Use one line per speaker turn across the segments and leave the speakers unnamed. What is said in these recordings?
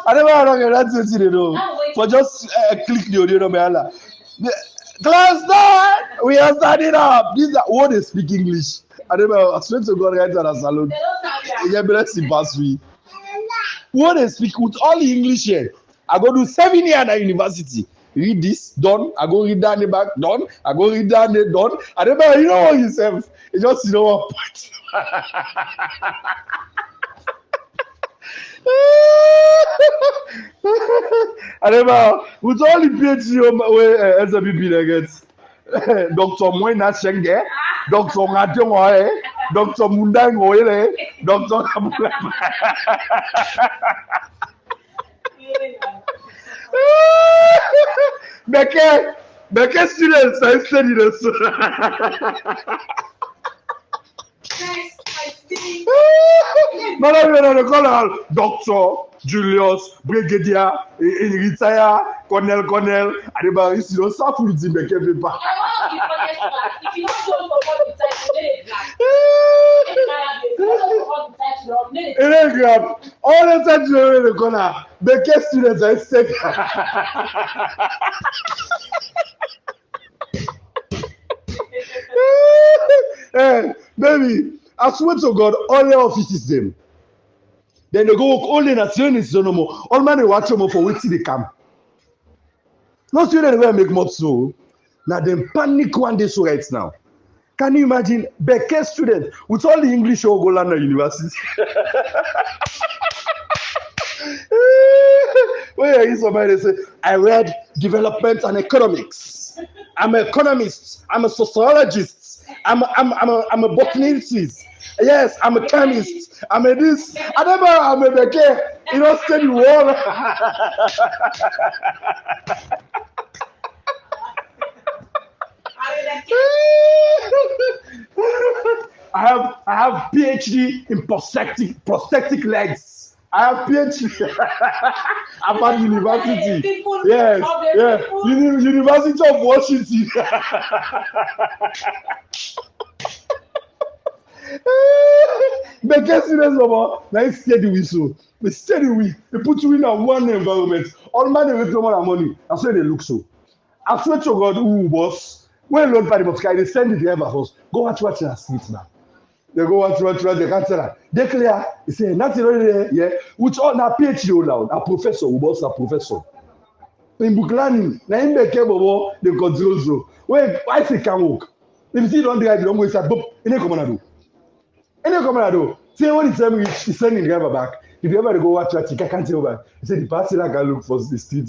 I never know that's what you know. For just click the audio number. Class done. We are starting up. These are what they speak English. I never. I swear to God, right at a salon. Yeah, but let's see, pass me. What they speak with all the English here. I go do 7 years at university. Read this, done. I go read that in the back, done. I go read that, done. I never, you know what yourself. You just you know what point. I never with all the PhD where SWP they get. Dr. Moina Shenge, Dr. Ngajongoe, Dr. Mundangoe, Dr. Beke students I study this. Madame, they call her Doctor Julius Brigadier, il retire Colonel, and the bar is no suffer to make every part. If you don't go for the time, all the time you in the corner, the students are sick. Hey, baby, I swear to God, all the offices them. Then they go all the nationalists no more. All man they watch them for Wetin they come. No student will make more so. Now them panic one day so right now. Can you imagine Beke student with all the English or go land at university? When I hear somebody say, I read development and economics. I'm an economist. I'm a sociologist. I'm a botanist. Yes, I'm a chemist. I'm a this. I never. I'm a Beke. You know, study war. I have PhD in prosthetic legs. I have PhD about university. Yes, yeah. University of Washington. But guess what? Now steady whistle. But steady we. They put you in a one environment. All man they make no more money. That's why they look so. I swear to God, who boss? When Lord Paddy Boskai, they send the driver house. Go watch your street now. They go watch, they can't tell her. They clear. They say, nothing really, yeah. Which all now PhD loud, a professor, who boss a professor. In book learning, now in the cable, they control so. When I say can walk. If you see don't drive, you don't go inside, but in a command. Say when he tell me he's sending the driver back. If you ever go watch your ticket, I can't tell back. He said the party like I look for the street.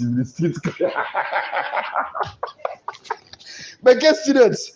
But guess students.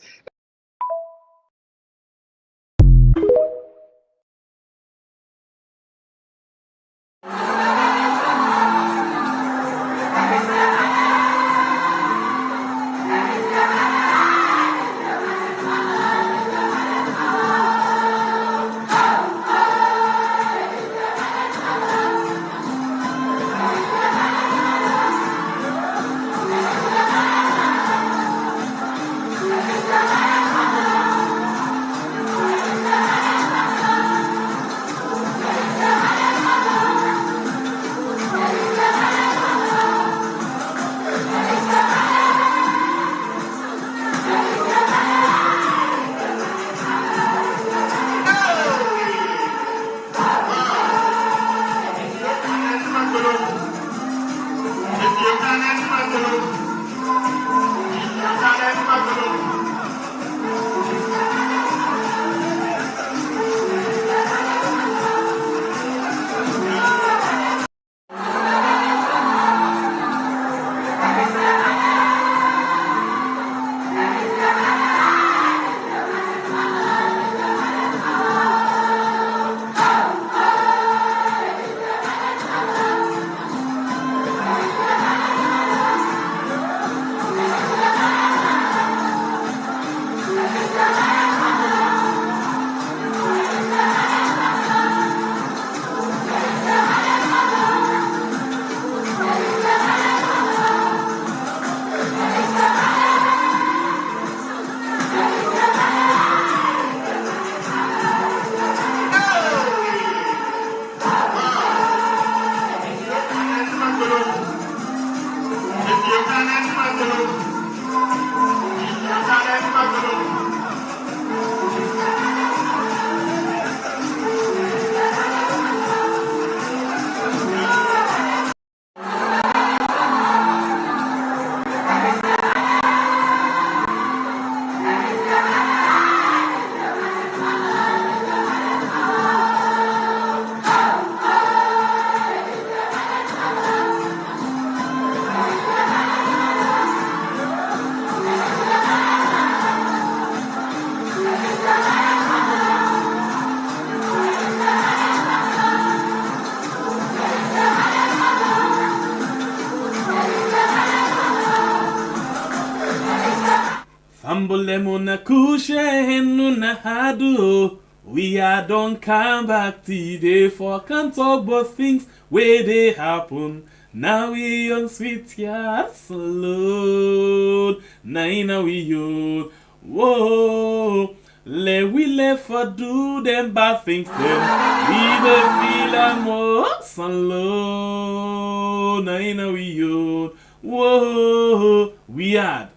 Famble lemon kushe henuna hadu. We are don't come back today for can't talk about things where they happen. Now we on sweet yard salute. Now we you. Whoa. We left for do them bad things then. We the feel and more salute. Now we you. Whoa. We had.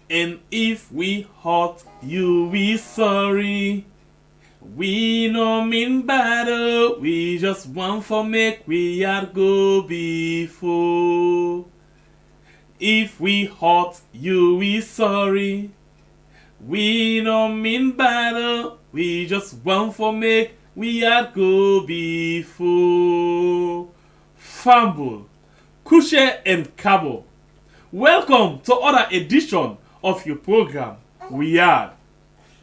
And if we hurt you, we sorry. We no mean bad, we just want for make we had go before. If we hurt you, we sorry. We no mean bad, we just want for make we had go before. Fumble, Kushe and Cabo. Welcome to other edition of your program, We Are.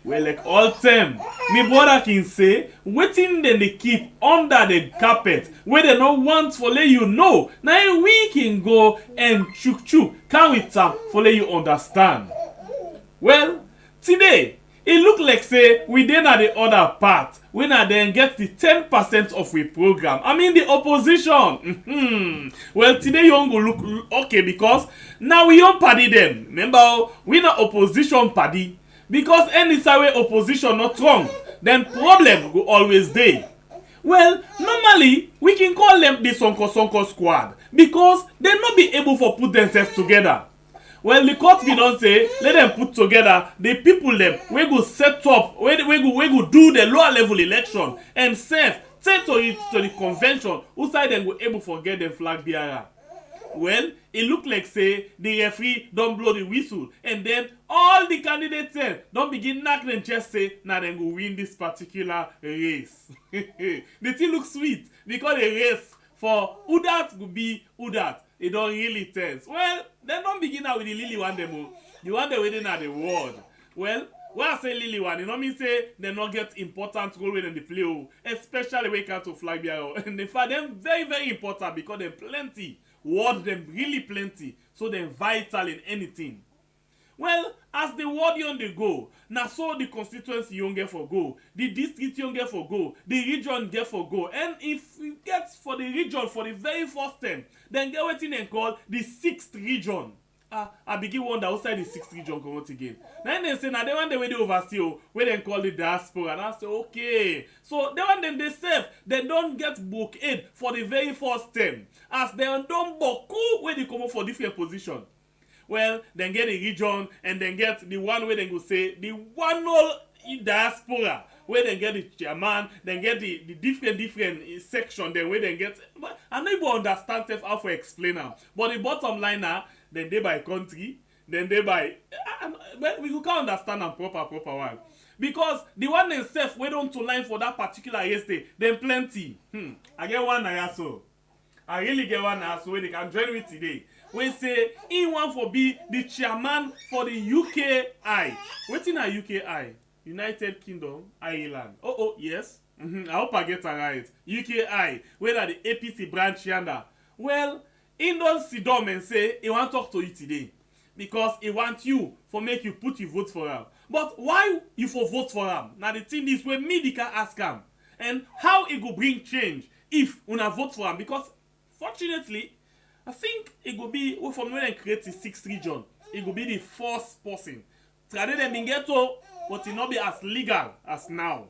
Well, like all time, me brother can say, waiting then they keep under the carpet, where they no want for let you know. Now we can go and chuk can we tap for let you understand. Well, today, it look like say we then at the other part, when I then get the 10% of we program. I mean the opposition. Well, today you go look okay because now we don't party them. Remember, we not opposition party. Because any side opposition not wrong, then problem will always dey. Well, normally we can call them the Sonko squad because they not be able to put themselves together. Well, the court we don't say let them put together the people them we go set up, we go do the lower level election and take to the convention who side them go able to get the flag bearer. Well, it look like say the referee don't blow the whistle and then all the candidates don't begin knocking and just say now then go win this particular race. The thing looks sweet because the race for who that would be who that it don't really tense. Well, they don't begin out with the Lily one demo. The one they waiting at the world. Well, when I say Lily one, you know me say they not get important role when they play, especially when it comes to flag bearer. And they find them very, very important because they're plenty. Word them really plenty, so they're vital in anything. Well, as the word you on the go, now so the constituency you get for go, the district you get for go, the region get for go, and if you get for the region for the very first time, then get what they call the 6th region. I begin wonder outside the 6th region come out again. Then they say now they want the way they oversee where they call the diaspora, and I say okay. So they want them they serve, they don't get book aid for the very first time. As they don't boku where they come up for different position. Well, then get the region and then get the one where they go say the one all diaspora where they get the chairman, then get the different section then where they get. But I know you understand how to explain now. But the bottom line now, then they by country, then they by. Well, we can't understand them proper one. Because the one themselves wait on to line for that particular yesterday, then plenty. I get one now so. I really get one now so where they can join with today. We say he want for be the chairman for the UKI. Wetin na UKI? United Kingdom, Ireland. Oh, yes. I hope I get it right. UKI, where are the APC branch yonder? Well, he don't sit down and say he want to talk to you today. Because he want you for make you put your vote for him. But why you for vote for him? Now the thing is when me can ask him. And how it go bring change if una vote for him. Because fortunately, I think it will be from when they create the 6th region. It will be the first person. Trade them in ghetto, but it not be as legal as now.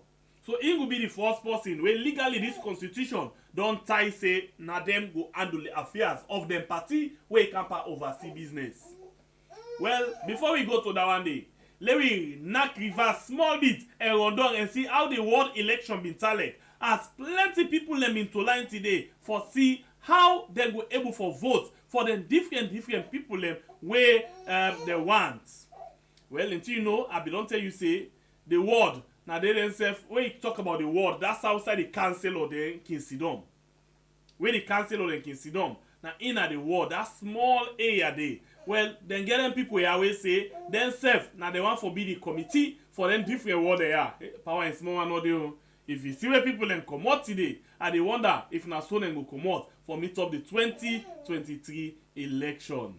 So it will be the first person where legally this constitution don't tie say na them go handle the affairs of them party where it can oversee business. Well, before we go to that one day, let me knock reverse small bit and run down and see how the world election been tallied. As plenty people them into line today for see how they go able for vote for the different people them where they want. Well, until you know, I don't tell you say the word. Now they themselves when you talk about the word, that's outside the council or the can sit down. Where the council or the can sit down. Now in at the word, that small area there. Well, then get them people here always say themselves. Now they want for be the committee for them different word they are. Power and small one or the. If you see where people then come out today, and they wonder if na so then go come out for meet up the 2023 election.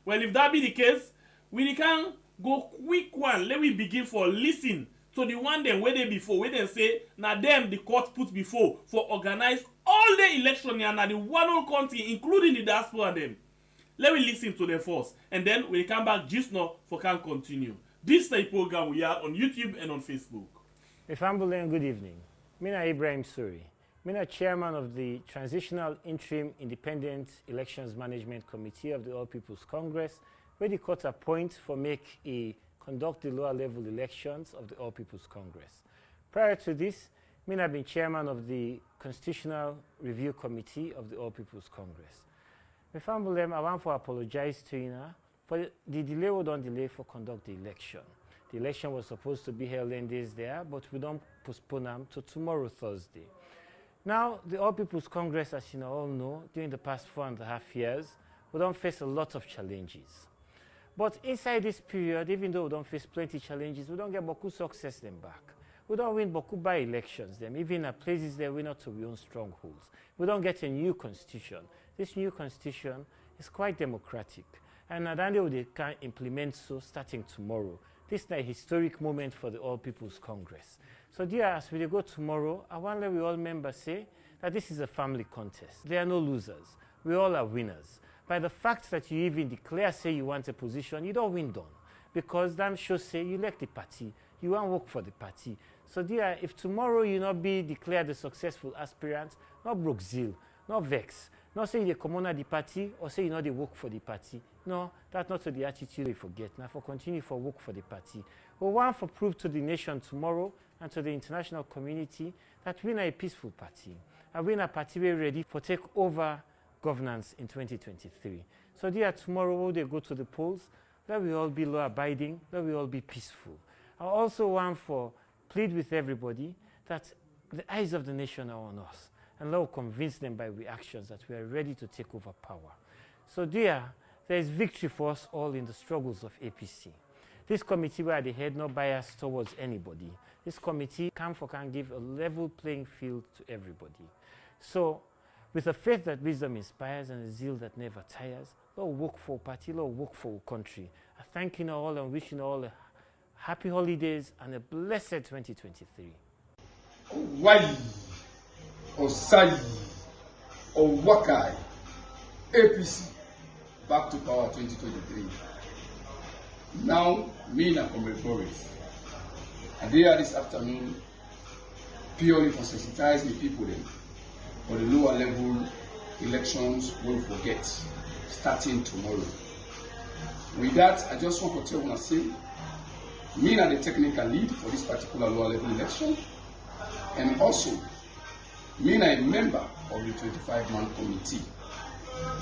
Well, if that be the case, we can go quick one. Let we begin for listen to the one dem wey dey before, wey dem say na dem the court put before for organize all the election and na the one whole country including the diaspora dem. Let me listen to them first and then we come back just now for can continue. This is the program we are on YouTube and on Facebook.
Ifambule, good evening. Mina Ibrahim Suri. Mina chairman of the Transitional Interim Independent Elections Management Committee of the All People's Congress, where the court appoints for conduct the lower level elections of the All People's Congress. Prior to this, Mina been chairman of the Constitutional Review Committee of the All People's Congress. Ifambule, I want to apologize to you now for the delay we don't delay for conduct the election. The election was supposed to be held in days there, but we don't postpone them to tomorrow, Thursday. Now, the All People's Congress, as you all know, during the past 4.5 years, we don't face a lot of challenges. But inside this period, even though we don't face plenty of challenges, we don't get beaucoup success them back. We don't win beaucoup by elections them, even at places that we're not to we own strongholds. We don't get a new constitution. This new constitution is quite democratic. And at the end they can implement so starting tomorrow. This is a historic moment for the All People's Congress. So dear, as we go tomorrow, I want to let we all members say that this is a family contest. There are no losers. We all are winners. By the fact that you even declare, say you want a position, you don't win done. Because that shows say you like the party, you want to work for the party. So dear, if tomorrow you not be declared a successful aspirant, not broke zeal, not vex, not say you come on the party or say you know they work for the party. No, that's not the attitude we forget. Now for continue for work for the party. We want to prove to the nation tomorrow and to the international community that we're a peaceful party. And we're a party we're ready for take over governance in 2023. So dear, tomorrow they go to the polls, let we all be law abiding, let we all be peaceful. I also want to plead with everybody that the eyes of the nation are on us. And let us convince them by our actions that we are ready to take over power. So dear, there is victory for us all in the struggles of APC. This committee where the head no bias towards anybody. This committee can give a level playing field to everybody. So with a faith that wisdom inspires and a zeal that never tires, let's work for party, let's work for our country. I thank you all and wishing all a happy holidays and a blessed 2023.
Why? Osai, Owakai, APC, back to power 2023. Now, me and Comrade Boris, and they are this afternoon purely for sensitize the people then for the lower level elections we'll forget starting tomorrow. With that, I just want to tell you, say, me and the technical lead for this particular lower level election, and also me and a member of the 25-man committee.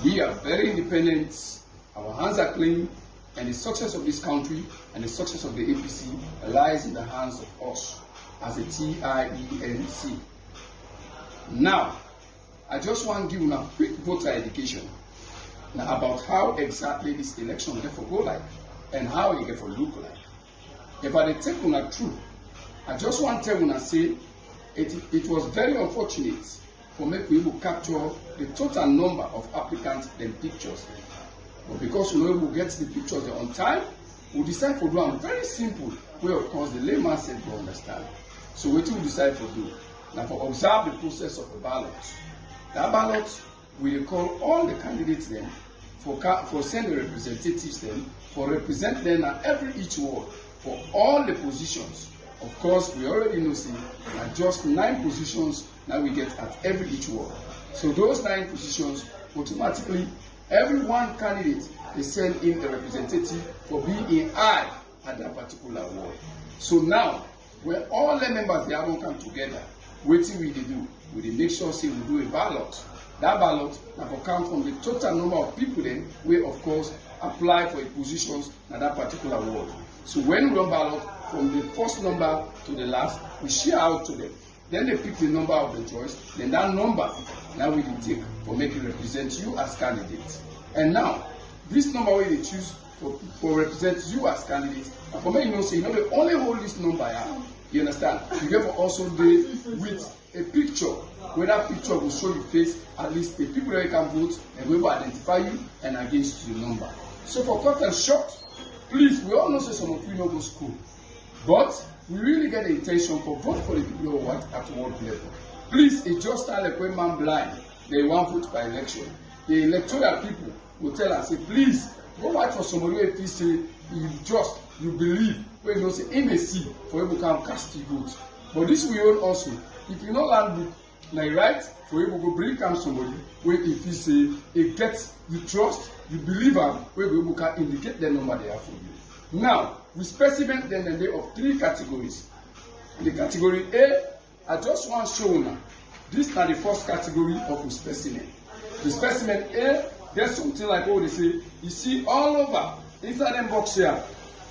We are very independent, our hands are clean, and the success of this country and the success of the APC lies in the hands of us as a TIENC. Now, I just want to give you a quick voter education now about how exactly this election will therefore go like and how it therefore look like. If I take on a true, I just want to tell you say it was very unfortunate for me to able capture the total number of applicants and pictures. But because we know we get the pictures on time, we decide to do a very simple way, of course, the layman said to understand. So what we decide to do? Now for observe the process of a ballot. That ballot will call all the candidates then for send the representatives then for represent them at every each ward for all the positions. Of course, we already know that just 9 positions now we get at every each ward. So those 9 positions automatically every one candidate they send in a representative for being eye at that particular ward. So now when all the members they haven't come together, Wetin we do? We make sure say we do a ballot. That ballot now will come from the total number of people then we of course apply for positions in that particular ward. So when we run ballot from the first number to the last, we share out to them. Then they pick the number of the choice. Then that number now we can take for making represent you as candidates. And now this number we they choose for represent you as candidates. And for me, you know, say you know they only hold this number here. You understand? You get also deal with a picture, where that picture will show your face, at least the people that you can vote and we will identify you and against the number. So for cut and short,
Please, we all know say some of you no go school, but we really get the intention for vote for the people who want at work level. Please, it's just like when man blind, they want vote by election. The electoral people will tell us, say, please, go fight for somebody where you say you believe, when you know say, in the see, for you to come cast your vote. But this we own also. If you no land book, na right, for you to go bring come somebody, where if you say, it gets you trust, you believe am, where you can indicate the number they have for you. Now, we specimen them in the of 3 categories. In the category A, I just want to show now. This is the first category of the specimen. The specimen A, there's something like what they say. You see all over inside them box here.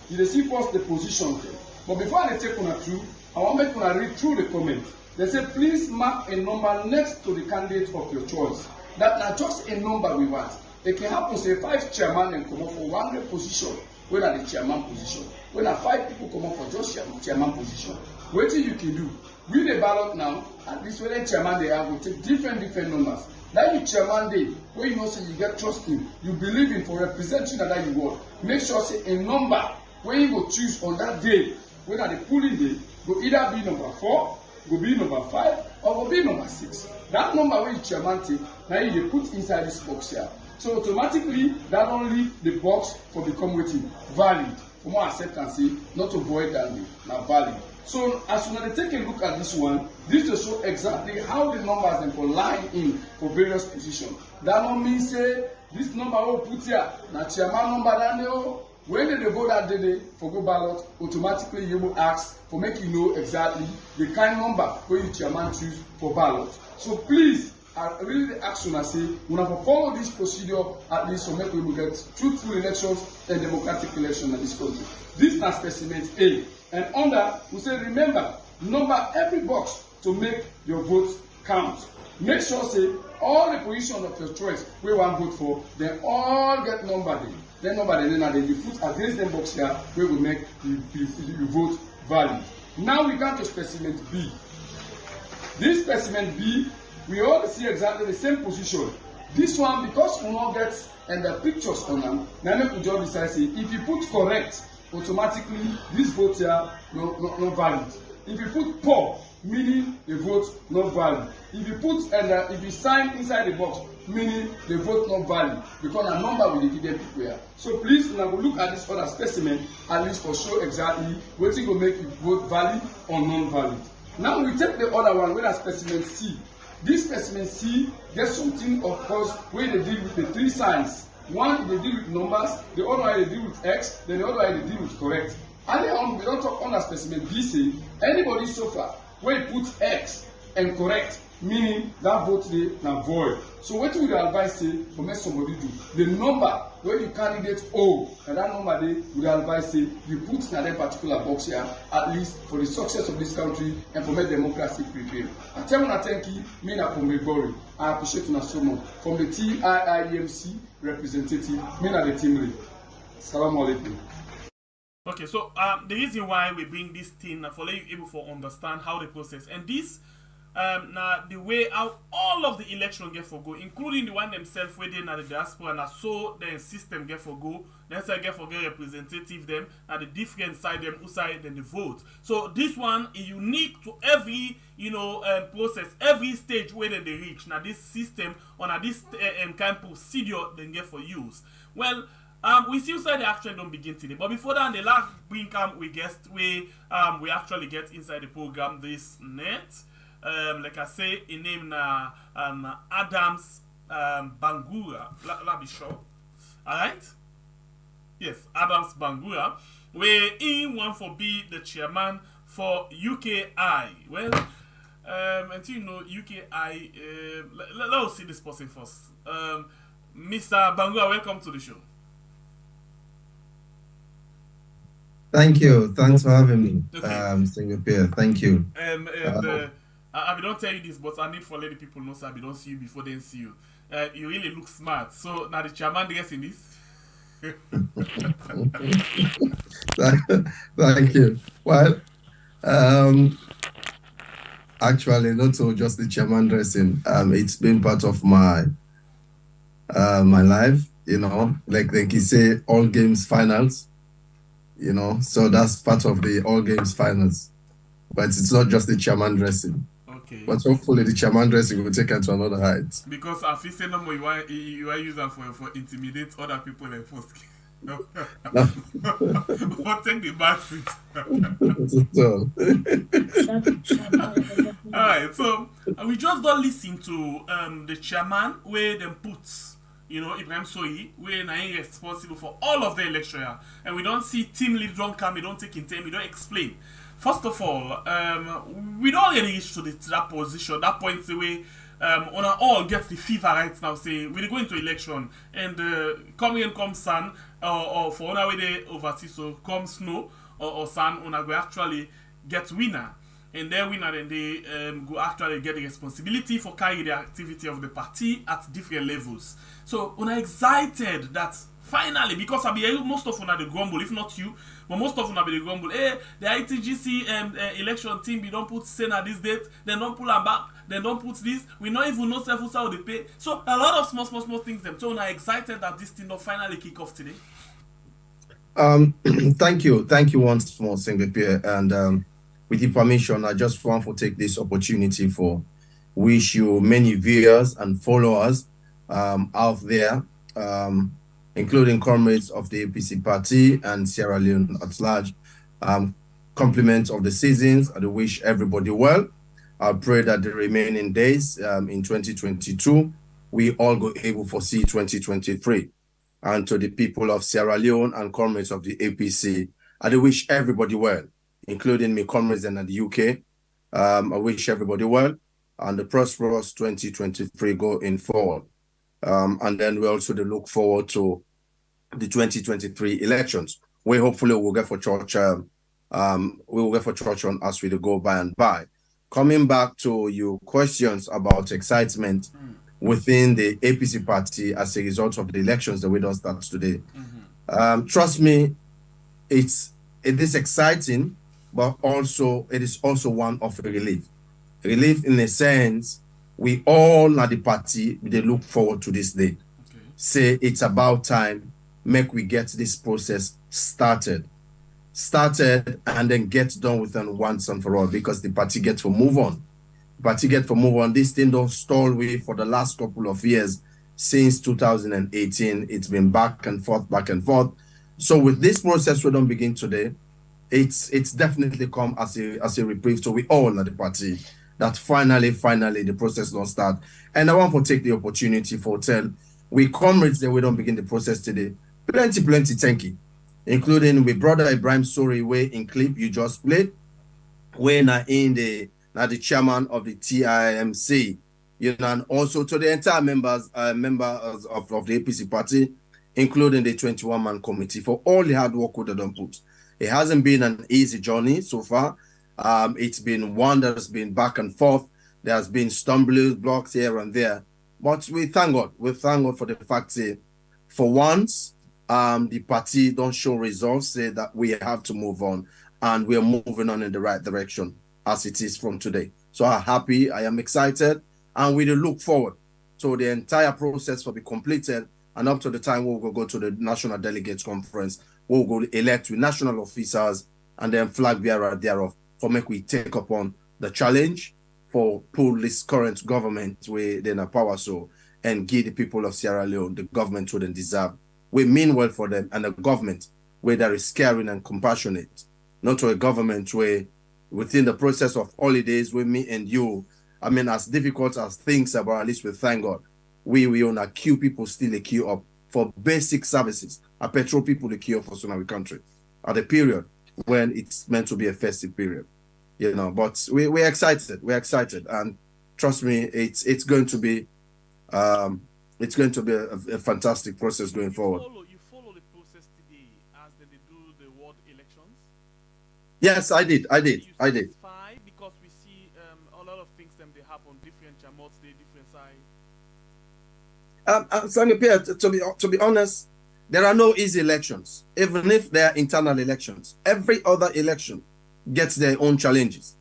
You see first the position there. But before I take on through, I want to make one read through the comment. They say please mark a number next to the candidate of your choice. That not just a number we want. It can happen say 5 chairman and come up for one position. When are the chairman position? When are 5 people come up for just chairman position? What you can do? With the ballot now, at least when the chairman they have will take different numbers. That you chairman day, where you know say you get trusting, you believe in for representing that you want. Make sure say a number where you go choose on that day, when are the polling day, go either be number 4, go be number 5, or go be number 6. That number where you chairman take, now you put inside this box here. So automatically, that only the box for become waiting valid. For more acceptance, not to void that day, now valid. So as soon as they take a look at this one, this will show exactly how the numbers then for line in for various positions. That don't mean say this number will put here, now chairman number that know. When they go that day for go ballot, automatically you will ask for make you know exactly the kind number where you chairman choose for ballot. So please, I really ask you to say, we have to follow this procedure at least to make we will get truthful elections and democratic elections in this country. This is specimen A. And under, we say, remember, number every box to make your vote count. Make sure, say, all the positions of your choice we want vote for, they all get numbered in. Then number then you put against them box here, where we make you vote valid. Now we come to specimen B. This specimen B, we all see exactly the same position. This one, because we not get and the pictures on them, now make we just decide, say, if you put correct, automatically this vote here not valid. If you put poor, meaning the vote not valid. If you put and if you sign inside the box, meaning the vote not valid, because a number will give them people here. So please now go look at this other specimen at least for show exactly what will make you vote valid or non-valid. Now we take the other one, where is specimen C. This specimen C gets something of course where they deal with the 3 signs. One, they deal with numbers, the other one they deal with X, then the other one they deal with correct. Earlier on, we don't talk on a specimen B say anybody so far where you put X and correct, meaning that vote they now void. So what would the advice say for make somebody do? The number where you candidate O, and that number they would advise say you put in that particular box here, at least for the success of this country and for make democracy prevail. I tell you, thank you, me na Boring. I appreciate you so much. From the TIIEMC representative, me na the team lead. Assalamu alaikum.
Okay, so the reason why we bring this thing for let you able to understand how the process and this now the way how all of the election get for go, including the one themselves where they na the diaspora na so the system get for go, then say get for get representative them and the different side them who side then the vote. So this one is unique to every process, every stage where they reach. Now this system or now this kind of procedure then get for use. Well. We still say the action don't begin today, but before that, the last bring we guest we actually get inside the program this net. Like I say, in name na Adams Bangura. Let me show. Alright? Yes, Adams Bangura. Where he want for be the chairman for UKI. Well, until you know UKI, let us see this person first. Mr. Bangura, welcome to the show.
Thank you. Thanks for having me, Singapore. Thank you.
I don't tell you this, but I need for letting people know so I don't see you before they see you. You really look smart. So now the chairman gets in this.
Thank you. Well, actually, not so just the chairman dressing. It's been part of my my life. Like you say, all games finals. you know, so that's part of the all games finals. But it's not just the chairman dressing.
Okay.
But hopefully the chairman dressing will take it to another height.
Because I feel say no more you are use that for intimidate other people and first. No. But take the back seat. Alright, so we just don't listen to the chairman where them put, you know, Ibrahim Soyi, where na him responsible for all of the election, and we don't see team lead don't come, we don't take in time, we don't explain. First of all, we don't really reach to that position, that point the way on all get the fever right now. Say we go into election and come in, come sun, or for one way they overseas, so come snow or sun, on go actually get winner. And their winner, then they go actually get the responsibility for carrying the activity of the party at different levels. So, I'm excited that finally, because I be most of them are the grumble, if not you, but most of them are the grumble. Hey, the ITGC election team, we don't put Senate this date, they don't pull them back, they don't put this, we don't even know self how they pay. So, a lot of small things. Them. So, I'm excited that this thing will finally kick off today.
Thank you once more, Singapore, and with your permission, I just want to take this opportunity for wish you many viewers and followers out there, including comrades of the APC party and Sierra Leone at large. Compliments of the seasons. I wish everybody well. I pray that the remaining days in 2022, we all go able to see 2023. And to the people of Sierra Leone and comrades of the APC, I wish everybody well, including my comrades in the UK. I wish everybody well and the prosperous 2023 going forward. And then we also look forward to the 2023 elections, where hopefully we'll get for church. We will get for church on as we go by and by. Coming back to your questions about excitement within the APC party as a result of the elections that we don't start today. Trust me, it is exciting, but also it is also one of a relief. Relief in a sense, we all at the party, they look forward to this day. Okay. Say it's about time, make we get this process started and then get done with them once and for all, because the party gets to move on. This thing don't stall way for the last couple of years. Since 2018, it's been back and forth. So with this process we don't begin today, it's definitely come as a reprieve. So we all at the party that finally the process don't start. And I want to take the opportunity for tell we comrades that we don't begin the process today. Plenty thank you, including with brother Ibrahim Sori, way in clip you just played, when in the chairman of the TIMC, you know, and also to the entire members of the APC party, including the 21-man committee, for all the hard work they done put. It hasn't been an easy journey so far. It's been one that has been back and forth. There has been stumbling blocks here and there. But we thank God. We thank God for the fact that for once, the party don't show results, say that we have to move on, and we are moving on in the right direction as it is from today. So I'm happy, I am excited, and we look forward to the entire process will be completed, and up to the time we'll go to the National Delegates Conference, we'll go elect with national officers and then flag bearer thereof for make we take upon the challenge for pull this current government within a power so and give the people of Sierra Leone the government wouldn't deserve. We mean well for them, and a government where there is caring and compassionate, not to a government where within the process of holidays with me and you, I mean, as difficult as things are, but at least we thank God, we on a queue, people still a queue up for basic services. A petrol people the queue up for Sunawi country at a period when it's meant to be a festive period, you know. But we're excited, and trust me, it's going to be a fantastic process going forward.
You follow the process today as they do the world elections?
Yes, I did.
Because we see a lot of things they happen, different jamots, different sides.
To be honest, there are no easy elections, even if they are internal elections. Every other election gets their own challenges.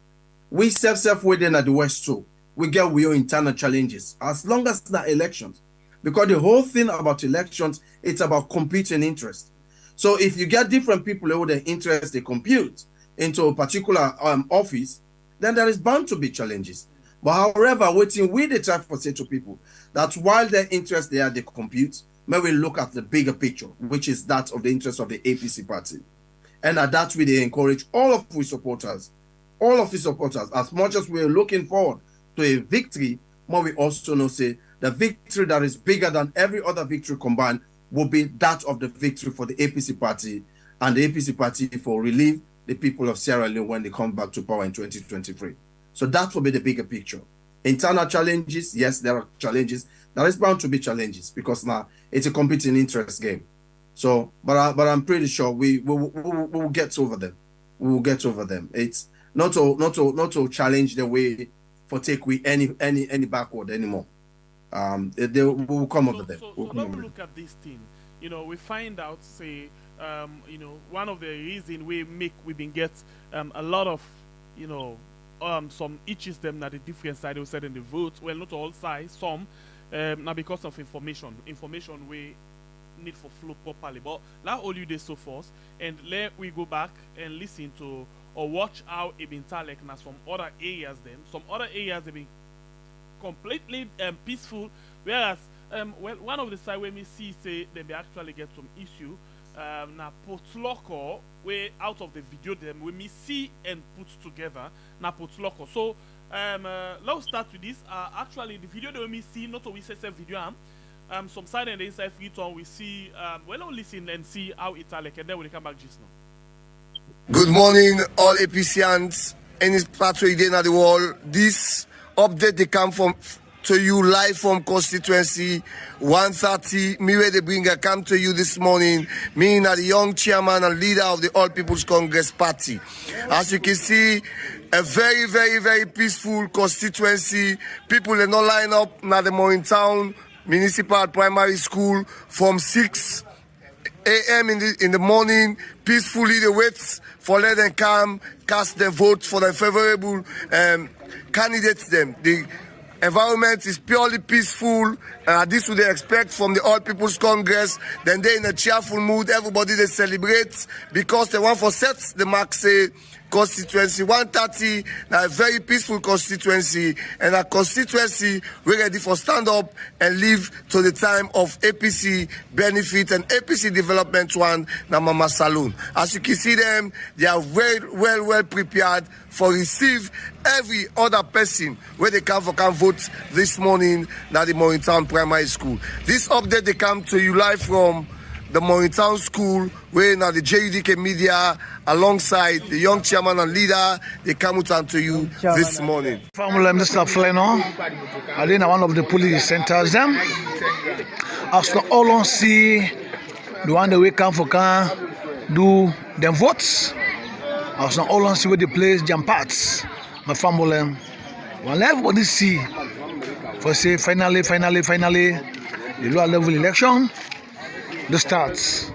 We self within at the West too. We get our internal challenges as long as the elections, because the whole thing about elections, it's about competing interest. So if you get different people who their interest they compute into a particular office, then there is bound to be challenges. But however, Wetin we dey try to say to people that while their interest they compute, may we look at the bigger picture, which is that of the interest of the APC party. And at that way, they encourage all of his supporters, as much as we're looking forward to a victory, more we also know say the victory that is bigger than every other victory combined will be that of the victory for the APC party and the APC party for relieve the people of Sierra Leone when they come back to power in 2023. So that will be the bigger picture. Internal challenges, yes, there are challenges. There is bound to be challenges because now it's a competing interest game. So, but I'm pretty sure we will get over them. We will get over them. It's not to challenge the way for take we any backward anymore. They will come over them.
So when we look at this thing, we find out, say, one of the reasons we been get a lot of, some itches them at the different side of setting the vote. Well, not all sides, some, now because of information we need for flow properly. But now all you did so forth, and let we go back and listen to or watch how it been like now some other areas. Then some other areas have been completely peaceful, whereas well, one of the side where we see say they actually get some issue. Now Potloko, where out of the video them we see and put together now Potloko. So let's start with this. Actually the video that we see, not we say video. Some side and the inside free turn we see well now listen and see how it's like, and then we'll come back just now.
Good morning, all APCians, any part where you're in the world. This update they come from to you live from constituency 130. Me where they bring come to you this morning. Me and the young chairman and leader of the All People's Congress Party. As you can see, a very, very, very peaceful constituency. People are not line up now the morning town municipal primary school from 6 a.m. in the morning. Peacefully they wait for let them come cast their vote for the favorable candidates. Them the environment is purely peaceful. This would they expect from the All People's Congress. Then they in a cheerful mood. Everybody they celebrate because they want for set the mark say constituency 130. Now a very peaceful constituency, and a constituency we're ready for stand up and live to the time of APC benefit and APC development one now Mama Saloon. As you can see them, they are very well prepared for receive every other person where they can vote this morning now the Morningtown Primary School. This update they come to you live from the Morningtown School, where now the JUDK media alongside the young chairman and leader they come out to you this morning.
Family, Mr. Fleno, I think one of the police centers them. As to all on see the one that we come for can do them votes. As to all on see where the place jump parts. My family, well everybody see for say finally the lower level election. The starts.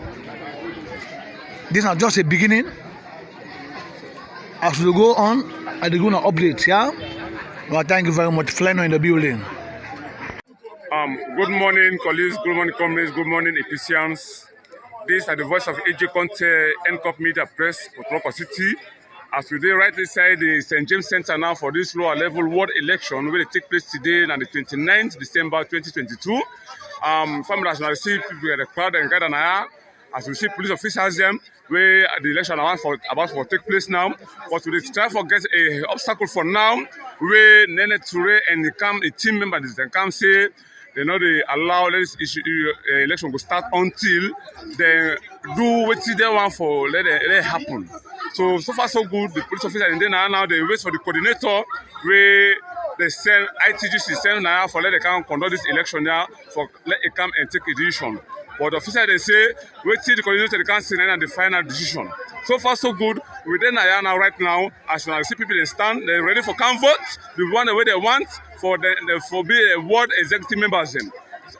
This is just a beginning. As we go on, I will going to update, yeah? Well, thank you very much, Fleno in the building.
Good morning, colleagues, good morning, comrades, good morning, APCians. This is the voice of AJ Conte, NCOP Media Press, Potloko City. As we did right inside the St. James Center now for this lower level ward election, where it take place today on the 29th December 2022. Family as we see people in the crowd and gather now, as we see police officers them where the election about to take place now. But we try to get a obstacle for now where Nene Toure and the team members they come say they know they allow this election to start until they do what they want for let it happen. So far so good. The police officer and then now they wait for the coordinator where they send ITGC send now for let they can conduct this election now for let it come and take a decision. But the officer they say wait till the coordinator they can send and the final decision. So far so good. We then are now right now as you see people they stand, they're ready for come vote. The one the way they want for be a ward executive members them.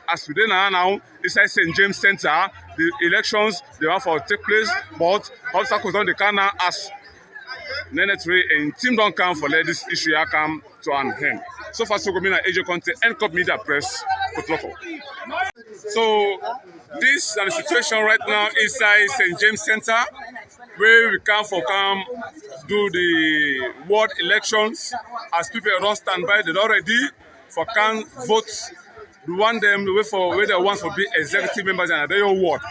As we then are now inside St. James Center, the elections they want for take place, but obstacles on the can now as Nene Toure and team don't come for let this issue come to an end. So far so good. AJ Conte, NCOP Media Press, Potloko. So this is the situation right now inside St. James Center, where we come do the ward elections. As people don't stand by, they're already for can vote. We want them to wait for where they want to be executive members and their ward.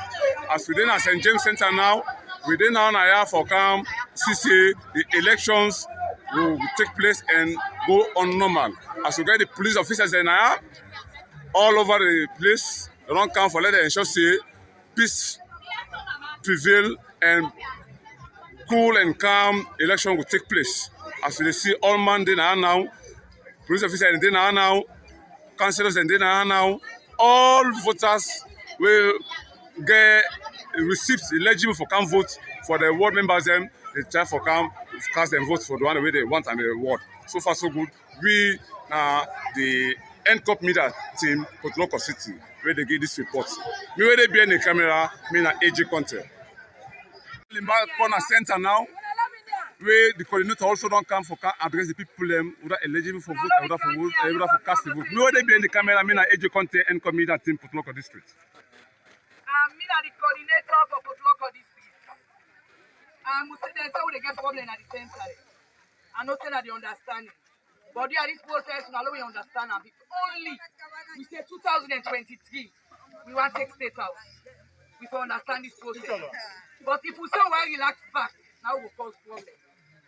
As within at St. James Center now, within now for come CC, the elections will take place and go on normal. As we get the police officers in now, all over the place, they don't come for let them ensure say peace prevail and cool and calm election will take place. As we see all man they now, police officers they now, councillors and they now, all voters will get receipts eligible for come vote for the ward members them. They try for come cast and vote for the one way they want and the ward. So far so good. We the NCOP media team for local city where they give this report. Me where they be in the camera, me na AJ content. Limba corner center now, where the coordinator also don't come for address the people who are eligible for vote, who are for cast the vote. Me where they be in the camera, me na AJ content NCOP media team for local district.
Me na the coordinator for local district. They say they get problem at the center. I know say that they understand it. But there this process, now we understand now. Only we say 2023, we want to take state out. We can understand this process. But if we say why relax back, now we will cause problem.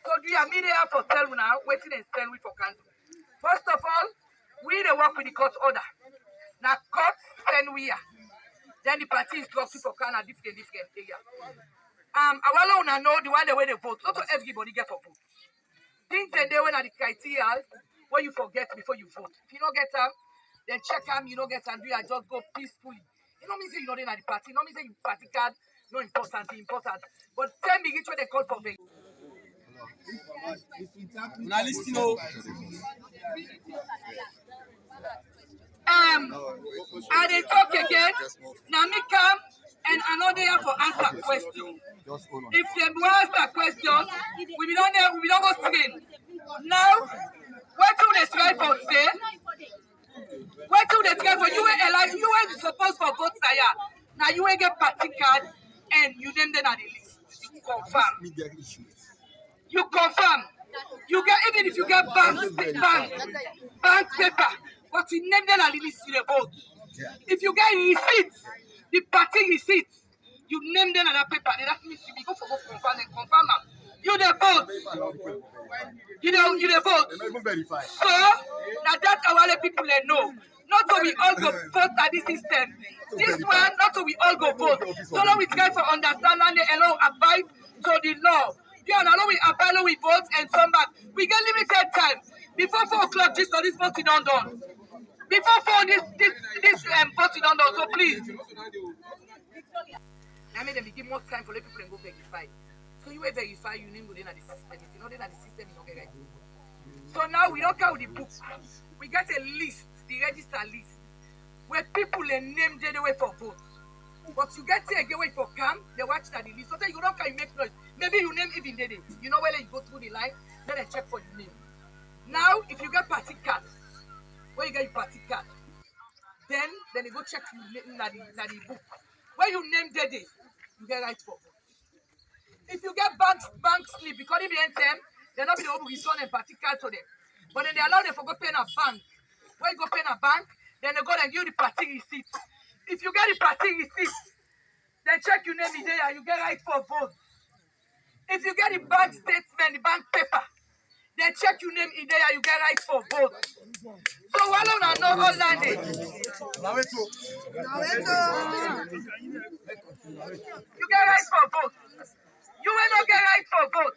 So do you media for tell now, waiting and sell we for country. First of all, we the work with the court order. Now court send we are. Then the party instructs for Canada different area. I want to know the one the way they vote. Not everybody get a vote. Things and they went at the criteria where you forget before you vote. If you don't get them, then check them, you don't get them, just go peacefully. You don't mean say you know they're at the party, you don't mean say you party card, no important. But tell me which way they call for me.
Now listen to
and they talk again, now me come and another year for answer question. If they want answer question, we don't go train. Now, what do they try for say? What do they try for? You were supposed for vote here. Now you will get party card and you name them on the list. You confirm. You confirm. You get even if you get bank paper, but you name them on the list you vote. If you get receipts, the party receipts, you name them on that paper. That means you go for confirm and confirm them. You the vote. You the vote. So now that's our people they know. Not so we all go vote at this system. This one, not so we all go vote. So long we try for understand and they allow abide to the law. Yeah, now we abide, we vote and come back. We get limited time. Before 4 o'clock, this voting done. Before 4, this voting done. So please. I made them give more time for let people and go verify. So you will verify your name within the system. If you're not in the system, you don't get right. So now we don't count the book. We get a list, the register list, where people are named anyway for vote. But you get here again wait for camp, they watch that the list. So you don't can make noise. Maybe your name even did it. You know whether you go through the line, then they check for your name. Now, if you get party card, where you get your party card, then you go check your name in the book. Where you name did it, you get right for vote. If you get bank slip, because if you them, they're not be able to return a party card to them. But then they allow them to go pay in a bank. When you go pay in a bank, then they go and give you the party receipt. If you get the party receipt, then check your name in there and you get right for vote. If you get the bank statement, the bank paper, then check your name in there and you get right for vote. So why don't I know all that day? You get right for vote. You will not get right for vote.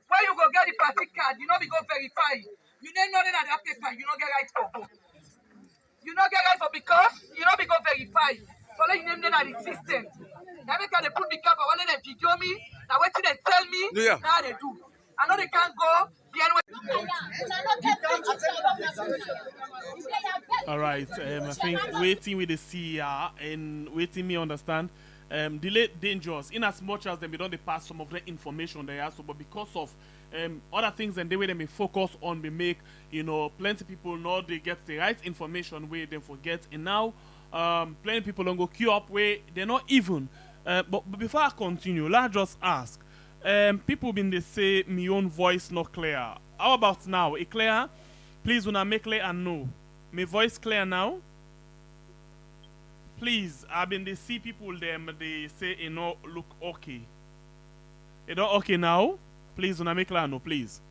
When you go get the party card, you know we go verify. You name nothing at that paper, you don't get right for vote. You don't get right for because you know we go verify. So let you name them at the system. Now they can put me cover, one of them video me, now wait till they tell me, now they do. I know they can't go the end way.
All right, I think waiting with the CER and waiting me understand. Delay dangerous in as much as they don't pass some of the information they have, so but because of other things and the way they may focus on, they make plenty people know they get the right information where they forget. And now plenty people don't go queue up where they're not even. But before I continue, let's just ask. People been they say my own voice not clear. How about now? It clear? Please, when I make clear and no. My voice clear now? Please, I've been they see people them they say it no look okay. It not okay now? Please, when I make clear no, please.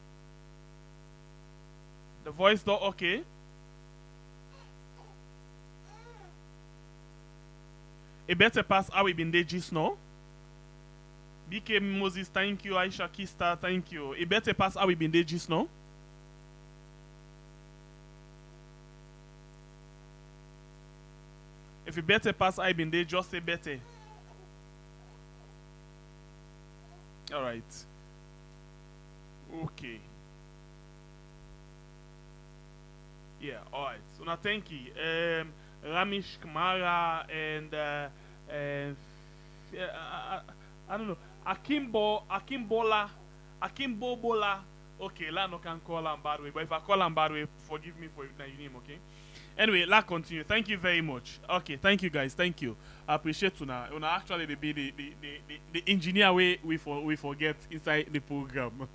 The voice not okay. It better pass how we been there just now. BK Moses, thank you. Aisha Kista, thank you. It better pass how we been there just now. If it better pass how we been there, just say better. All right. Okay. Yeah, all right. So now thank you. Ramesh Kamara and I don't know. Akimbola. Okay, la no can call him bad way, but if I call him bad way, forgive me for your name, okay? Anyway, la continue. Thank you very much. Okay, thank you guys. Thank you. I appreciate you now. Actually they be the engineer way we forget inside the program.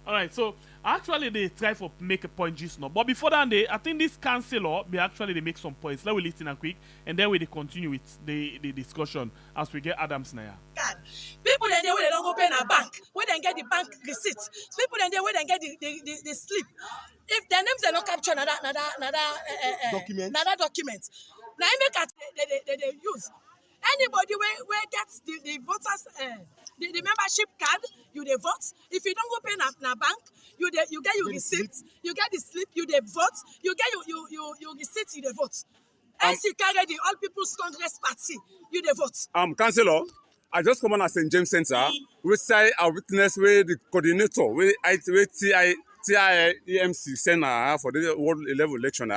Alright, so actually they try to make a point just now. But before that, I think this councillor, they make some points. Let me listen and quick, and then we continue with the discussion as we get Adams now.
People in there where they don't open a bank, where they get the bank receipts. People in there where they get the slip. If their names are not captured, another document. Now I make they use. Anybody where gets the voters the membership card, you dey vote. If you don't open a bank, you get your receipt, you get the slip, you dey vote, you get your receipt, you dey vote. As you carry the All People's Congress Party, you dey vote.
Councillor, I just come on at St. James Center, we say I witness where the coordinator, where TIEMC send for the world level election.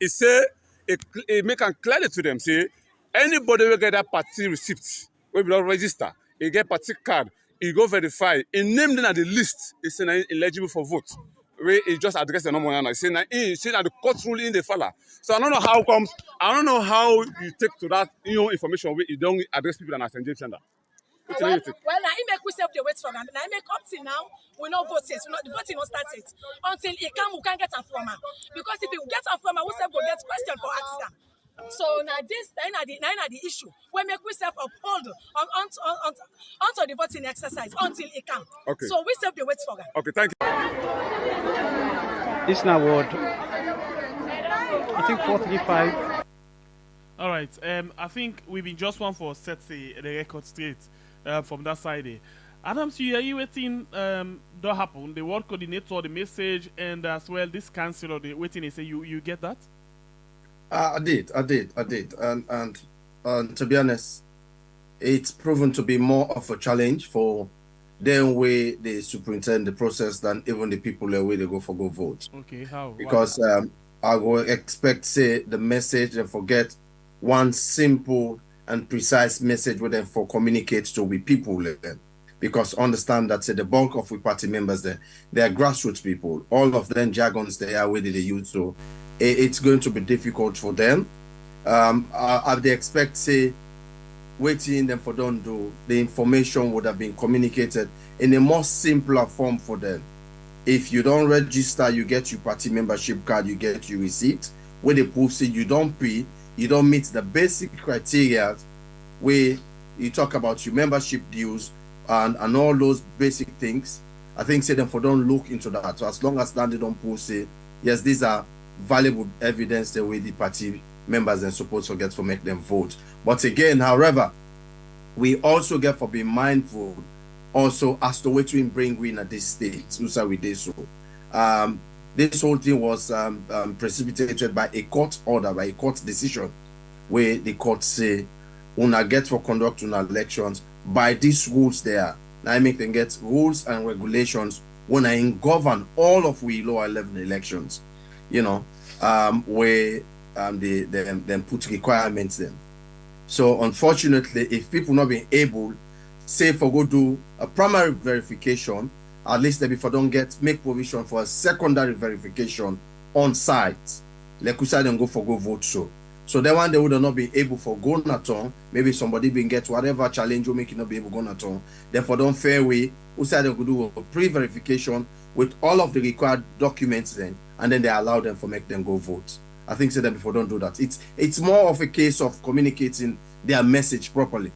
It say it make it clear to them, say anybody will get that party receipt, we will register. You get party card, you go verify, and name them at the list, it's eligible for vote. Where it just address the number and I say that the court ruling the fella. So I don't know how comes, I don't know how you take to that information where you don't address people at St. James Center.
Well, now he make we self the wait for them. Now he make up till now, we not vote yet. The voting not start it. Until he come, we can't get a former. Because if you get a former, we self go get question for accident. So now this the issue. We make we self uphold onto the voting exercise until it come.
Okay.
So we self the wait for them.
Okay, thank you.
This now what? I think 435.
All right. I think we've been just one for set the record straight from that side. There. Adams, are you waiting? That happen. The word coordinator, the message, and as well this councillor, the waiting. They say you get that.
I did, and to be honest, it's proven to be more of a challenge for them way they superintend the process than even the people the way they go vote.
Okay, how?
Because I will expect say the message and forget one simple and precise message with them for communicate to we people then. Because understand that say the bulk of we party members there, they are grassroots people. All of them jargons they are where they use, so it's going to be difficult for them. They expect say waiting them for don't do the information would have been communicated in a more simpler form for them. If you don't register, you get your party membership card, you get your receipt where they prove say you don't pay, you don't meet the basic criteria where you talk about your membership dues and all those basic things. I think say them for don't look into that. So as long as that they don't prove say yes, these are valuable evidence the way the party members are supposed to get to make them vote. But again, however, we also get for being mindful also as to what we bring in at this stage. So we did so. This whole thing was precipitated by a court order, by a court decision, where the court say, "Una get for conduct on elections by these rules there." Now I make them get rules and regulations when I govern all of we lower level elections. Where they put requirements then. So unfortunately, if people not being able, say for go do a primary verification, at least they before don't make provision for a secondary verification on site. Like we said, then go vote so. So that one they would not be able for go at all. Maybe somebody been get whatever challenge will make you not be able to go at all. Therefore, don't fair way. Who said they could do a pre-verification with all of the required documents then, and then they allow them for make them go vote. I think say them before don't do that. It's more of a case of communicating their message properly.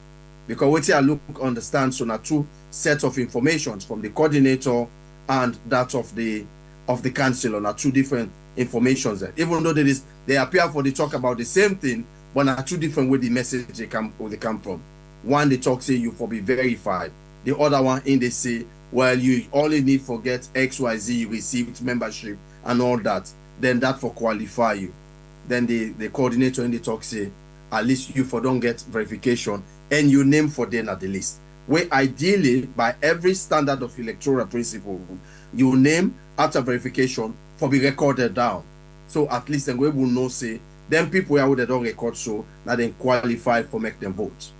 Because what I look understand so now two sets of information from the coordinator and that of the councillor are two different informations there. Even though they appear for the talk about the same thing, but are two different ways the message they come from. One they talk say you for be verified. The other one in they say, well, you only need for get XYZ, you received membership and all that. Then that for qualify you. Then the coordinator in the talk say, at least you for don't get verification and you name for them at the list. Where ideally, by every standard of electoral principle, you name after verification for be recorded down. So at least then we will know say, them people who they don't record so that they qualify for make them vote.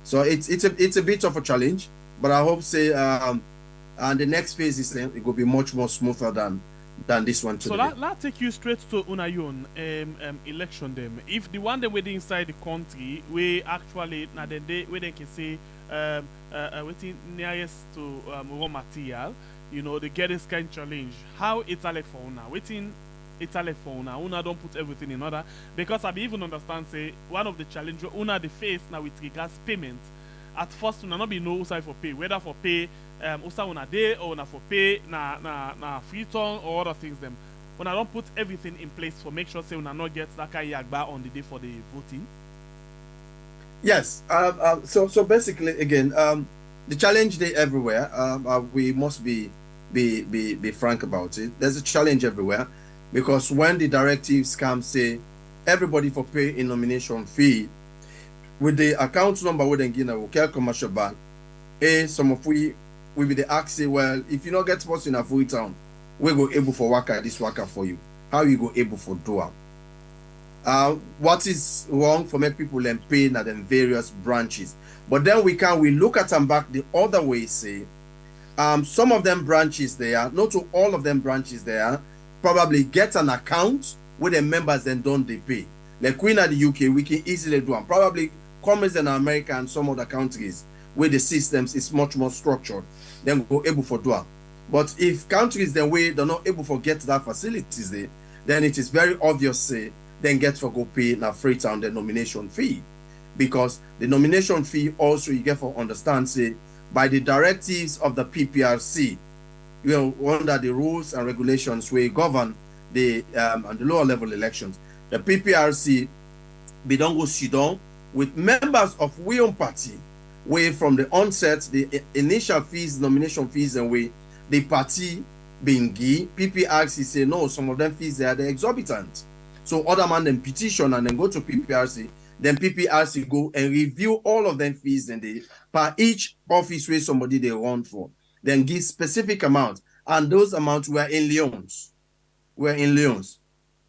So it's a bit of a challenge, but I hope say and the next phase is then it will be much more smoother than this one today.
So that take you straight to Unayon election them. If the one they were inside the country, we actually now the day where they can say waiting nearest to raw material, you know, they get this kind of challenge. How it's like for Una? Waiting it's like for Una. Una don't put everything in order because I even understand say one of the challenges Una the face now with regards payment. At first, Una not be no side for pay, whether for pay usa una day or una for pay na free turn or other things them. Una don't put everything in place for make sure say una not get that kind of yagba on the day for the voting.
Yes. So basically again, the challenge they everywhere. We must be frank about it. There's a challenge everywhere because when the directives come say everybody for pay in nomination fee with the account number we then give a commercial bank, some of we be the ask say, well, if you not get spots in a full town, we go able for worker this worker for you. How you go able for do it? What is wrong for make people then pay at them various branches? But then we look at them back the other way, say, some of them branches there, not to all of them branches there, probably get an account where the members then don't they pay. Like Queen at the UK, we can easily do them. Probably commerce in America and some other countries where the systems is much more structured, then go able for do it. But if countries then way they're not able to get that facilities there, then it is very obvious say then get for go pay na Freetown the nomination fee. Because the nomination fee also you get for understand say by the directives of the PPRC, you know, under the rules and regulations where govern the and the lower level elections, the PPRC be don't go sit down with members of we own party where from the onset the initial fees, nomination fees and way the party being give, PPRC say no, some of them fees they are exorbitant. So other man then petition and then go to PPRC, then PPRC go and review all of them fees and they per each office where somebody they run for, then give specific amount, and those amounts were in Lyons.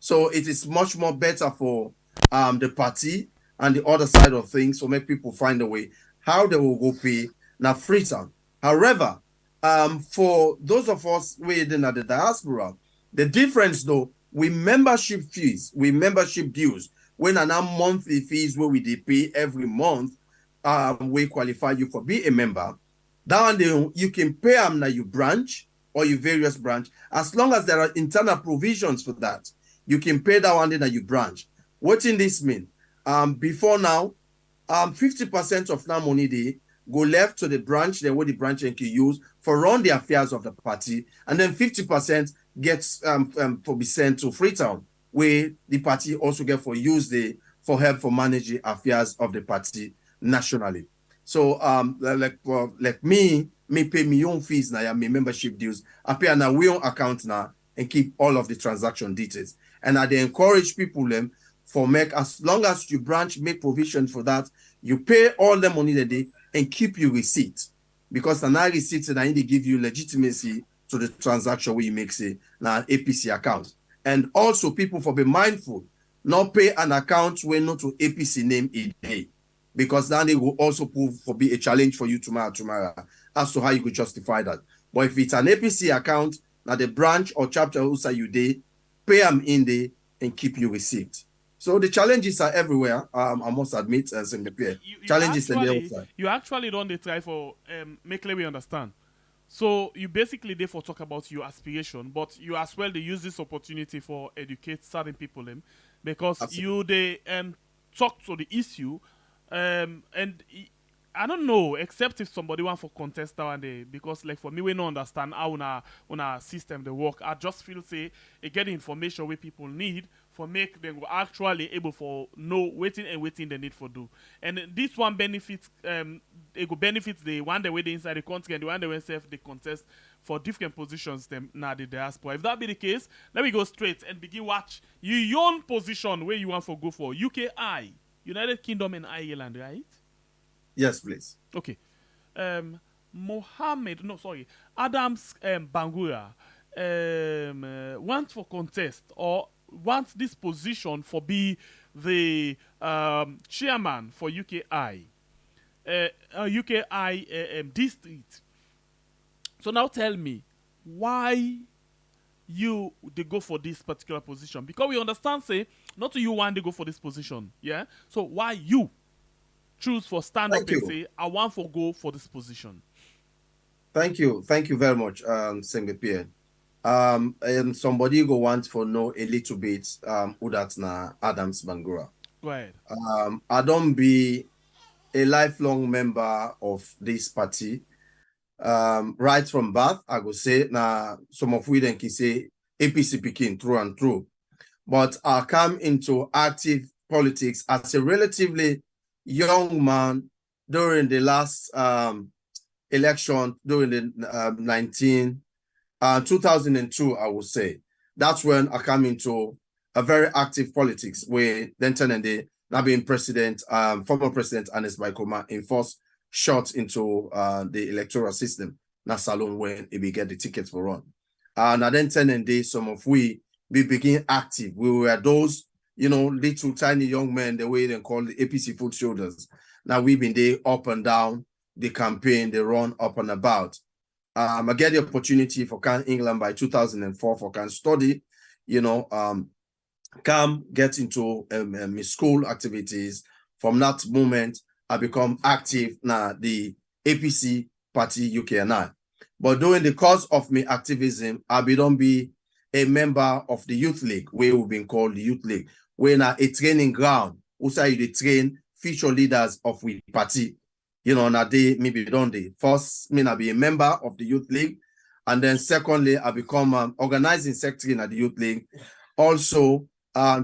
So it is much more better for the party and the other side of things to make people find a way how they will go pay now Freetown. However, for those of us within the diaspora, the difference though, we membership fees, we membership dues, when an monthly fees where we pay every month, we qualify you for be a member. That one you can pay them now your branch or your various branch, as long as there are internal provisions for that. You can pay that one in your branch. What in this mean? Before now, 50% of that money they go left to the branch, then what the branch can use for run the affairs of the party, and then 50% gets for be sent to Freetown, where the party also get for use for help for managing affairs of the party nationally. So like me pay my own fees now, my membership dues, appear now we own account now and keep all of the transaction details. And I they encourage people them for make as long as your branch make provision for that, you pay all the money that they and keep your receipt. Because the receipt and I give you legitimacy to the transaction where you make say now APC account. And also people for be mindful, not pay an account when not to APC name a day. Because then it will also prove for be a challenge for you tomorrow as to how you could justify that. But if it's an APC account, now the branch or chapter who say you day, pay them in there and keep your receipt. So the challenges are everywhere. I must admit, as in the peer. Challenges in the outside.
You actually don't try for make we understand. So you basically therefore talk about your aspiration, but you as well they use this opportunity for educate certain people because you they talk to the issue and I don't know, except if somebody want for contest that one day, because like for me we don't understand how on our system they work. I just feel say it get the information where people need for make them actually able for know waiting they need for do. And this one benefits it go benefits the one the way they inside the country and the one they when self they contest for different positions them now the diaspora. If that be the case, let me go straight and begin watch your own position where you want for go for UKI, United Kingdom and Ireland, right?
Yes, please.
Okay. Adams Bangura want for contest or wants this position for be the chairman for UKI district. So now tell me why you they go for this particular position, because we understand say not you want to go for this position, yeah. So why you choose for stand up and say I want for go for this position?
Thank you very much, Sengepie. And somebody go want for know a little bit who that's na Adams Bangura.
Go ahead.
I don't be a lifelong member of this party. Right from birth, I go say na some of we then can say APC Pekin through and through. But I come into active politics as a relatively young man during the last election during the 2002, I would say. That's when I come into a very active politics where then the now being president, former president Anes Baikoma enforced shot into the electoral system. Na salon when we get the tickets for run. And then some of we begin active. We were those, little tiny young men, the way they call the APC foot shoulders. Now we've been there up and down the campaign, they run up and about. I get the opportunity for Can England by 2004 for Can study, come get into my school activities. From that moment, I become active now the APC party UKNI. But during the course of my activism, I don't be a member of the Youth League, where we've been called the Youth League. We're now a training ground. Also, you train future leaders of we party. Now they maybe don't they. First, me I be a member of the Youth League, and then secondly, I become organizing secretary in the Youth League. Also,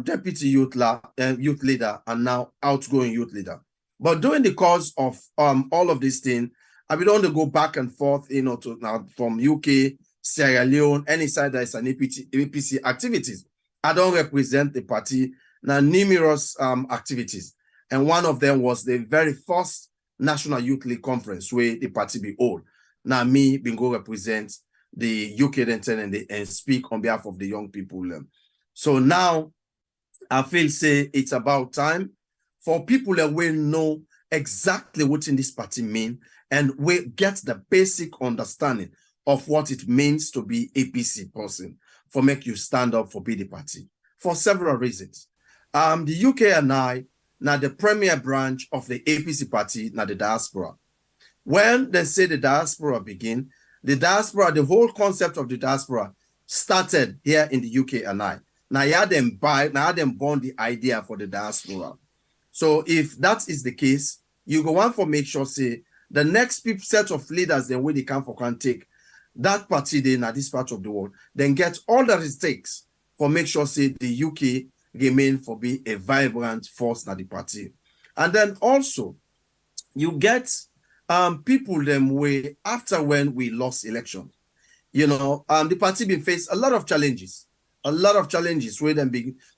deputy youth leader, and now outgoing youth leader. But during the course of all of these things, I will only go back and forth, to now from UK, Sierra Leone, any side that is an APC activities. I don't represent the party. Now numerous activities, and one of them was the very first National Youth League Conference where the party be old. Now me being go represent the UK and speak on behalf of the young people. So now I feel say it's about time for people that will know exactly what in this party mean and will get the basic understanding of what it means to be APC person for make you stand up for be the party for several reasons. The UK and I now the premier branch of the APC party, now the diaspora. When they say the diaspora begin, the whole concept of the diaspora started here in the UK and I. Now you had them born the idea for the diaspora. So if that is the case, you go on for make sure say the next set of leaders then when they come for can take that party then at this part of the world, then get all that it takes for make sure say the UK remain for be a vibrant force at the party. And then also you get people them way after when we lost election. The party been faced a lot of challenges where them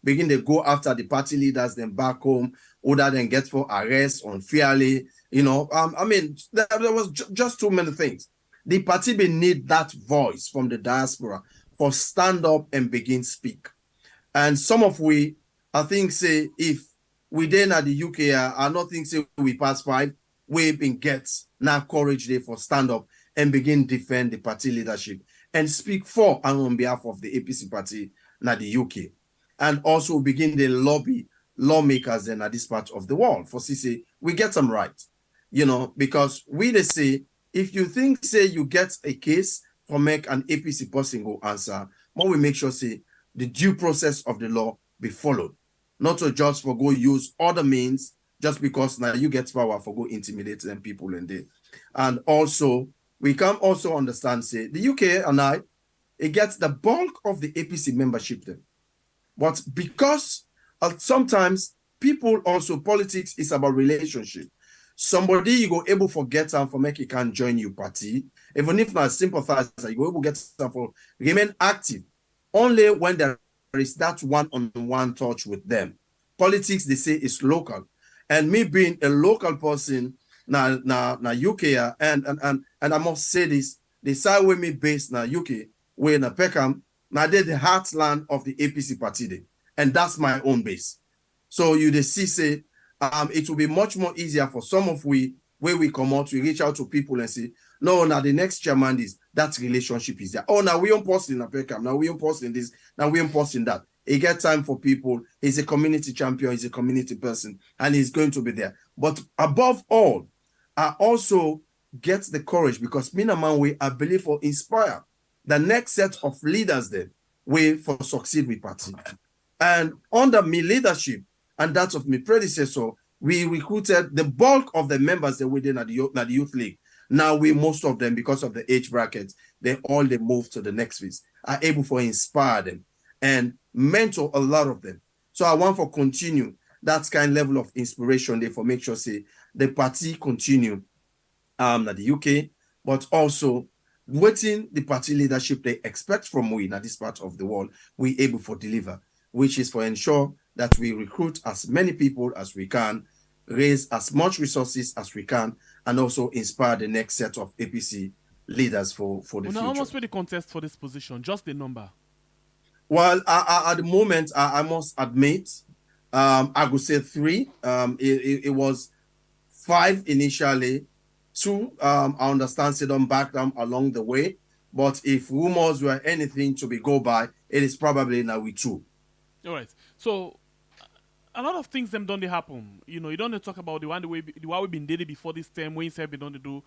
begin to go after the party leaders, then back home, other than get for arrest unfairly. There was just too many things. The party be need that voice from the diaspora for stand up and begin speak. And some of we, I think, say, if we then at the UK, I don't think say we pass 5, we been get now courage there for stand up and begin defend the party leadership and speak for and on behalf of the APC party now the UK. And also begin the lobby lawmakers then at this part of the world for say we get them right, because we they say if you think say you get a case for make an APC person go answer, but we make sure say the due process of the law be followed, not to just for go use other means just because now you get power for go intimidate them people in there. And also we can also understand say the UK and it gets the bulk of the APC membership then. But because sometimes people also, politics is about relationship. Somebody you go able for get them for make it can join your party, even if not sympathizer, you go able get them for remain active only when there is that one-on-one touch with them. Politics, they say, is local. And me being a local person na UK, and I must say this, the side where me based na UK, where na Peckham, now they're the heartland of the APC party day, and that's my own base. So you they see say it will be much more easier for some of we where we come out, we reach out to people and say, no, now the next chairman is that relationship is there. Oh, now we on posting a Peckham, now we on posting this, now we on posting that. He get time for people. He's a community champion, he's a community person, and he's going to be there. But above all, I also get the courage because me and man, I believe will inspire the next set of leaders then way for succeed with party. And under me leadership and that of my predecessor, we recruited the bulk of the members that within at the youth league. Now most of them, because of the age brackets, they move to the next phase, are able to inspire them and mentor a lot of them. So I want for continue that kind of level of inspiration there for make sure say the party continue at the UK, but also waiting the party leadership they expect from we in this part of the world, we able for deliver, which is for ensure that we recruit as many people as we can, raise as much resources as we can, and also inspire the next set of APC leaders for the future.
How much will the contest for this position? Just the number.
Well, at the moment, I must admit, I would say 3. It was 5 initially. 2, I understand, sit on back down along the way. But if rumors were anything to be go by, it is probably now with 2.
All right. So a lot of things them don't happen. You don't talk about the one we've been dating before this time. When you say we don't do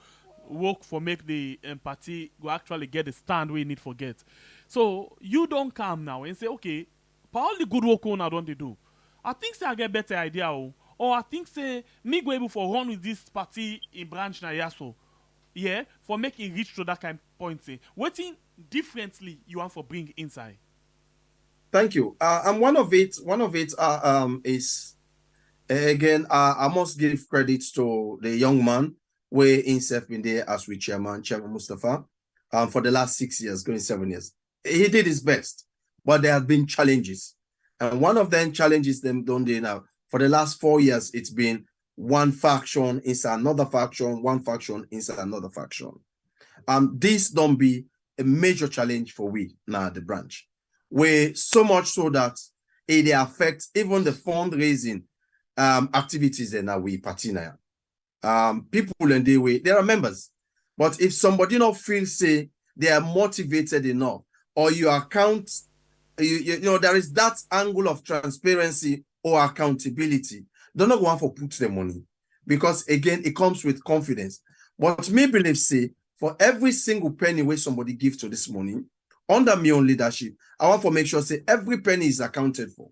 work for make the party go actually get the stand we need for get. So you don't come now and say, okay, for all the good work on I don't do. I think say I get better idea or I think say me go able for run with this party in branch na yaso. Yeah, for making reach to that kind of point. Say, waiting differently you want for bring inside.
Thank you. And one of it is again, I must give credit to the young man where himself been there as with Chairman Mustafa, for the last 6 years, going 7 years. He did his best, but there have been challenges. And one of them challenges them don't they now. For the last 4 years, it's been one faction inside another faction, one faction inside another faction. This don't be a major challenge for we now the branch. Where so much so that it affects even the fundraising activities in our party now. People in the way, there are members. But if somebody not feel say they are motivated enough, or you account, there is that angle of transparency or accountability, don't not want for put the money. Because again, it comes with confidence. But me believe say, for every single penny where somebody gives to this money, under my own leadership, I want to make sure say every penny is accounted for.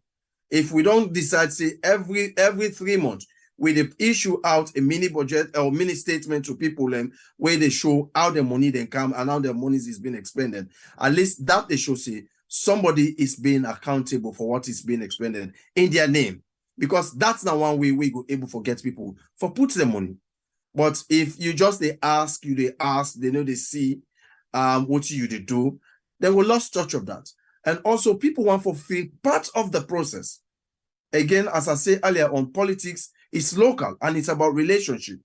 If we don't decide say every 3 months, we issue out a mini budget or mini statement to people where they show how the money then come and how the money is being expended. At least that they show say somebody is being accountable for what is being expended in their name. Because that's not one way we go able to get people for put the money. But if you just they ask, they know they see what you do, then we lost touch of that. And also people want to feel part of the process. Again, as I said earlier on, politics is local and it's about relationship.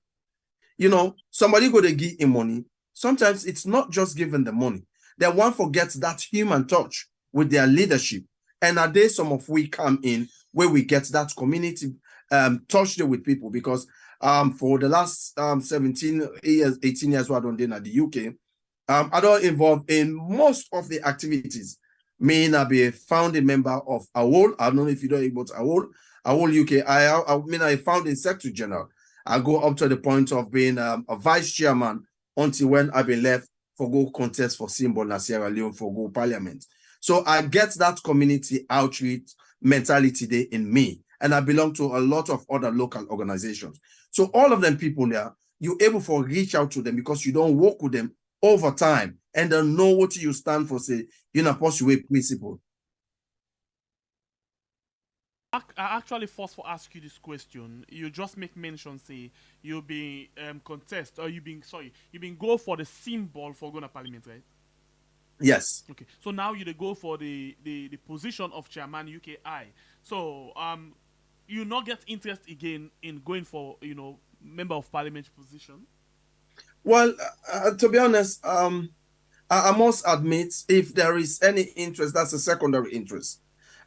Somebody go to give him money. Sometimes it's not just giving the money. They want to get that human touch with their leadership. And are there some of we come in where we get that community touch there with people? Because for the last 17 years, 18 years what I done in the UK, I don't involve in most of the activities. Me and I be a founding member of AWOL. I don't know if you don't know about AWOL. a whole UK. I mean, I found in Secretary General. I go up to the point of being a vice chairman until when I be left for go contest for symbol na Sierra Leone for go parliament. So I get that community outreach mentality there in me. And I belong to a lot of other local organizations. So all of them people there, you're able to reach out to them because you don't work with them over time and they know what you stand for, say, you know, pursue principle.
I actually first for ask you this question. You just make mention, say, you been contest or you been go for the symbol for going to parliament, right?
Yes.
Okay. So now you go for the position of chairman UKI. So you not get interest again in going for, you know, member of parliament position?
Well, to be honest, I must admit, if there is any interest, that's a secondary interest.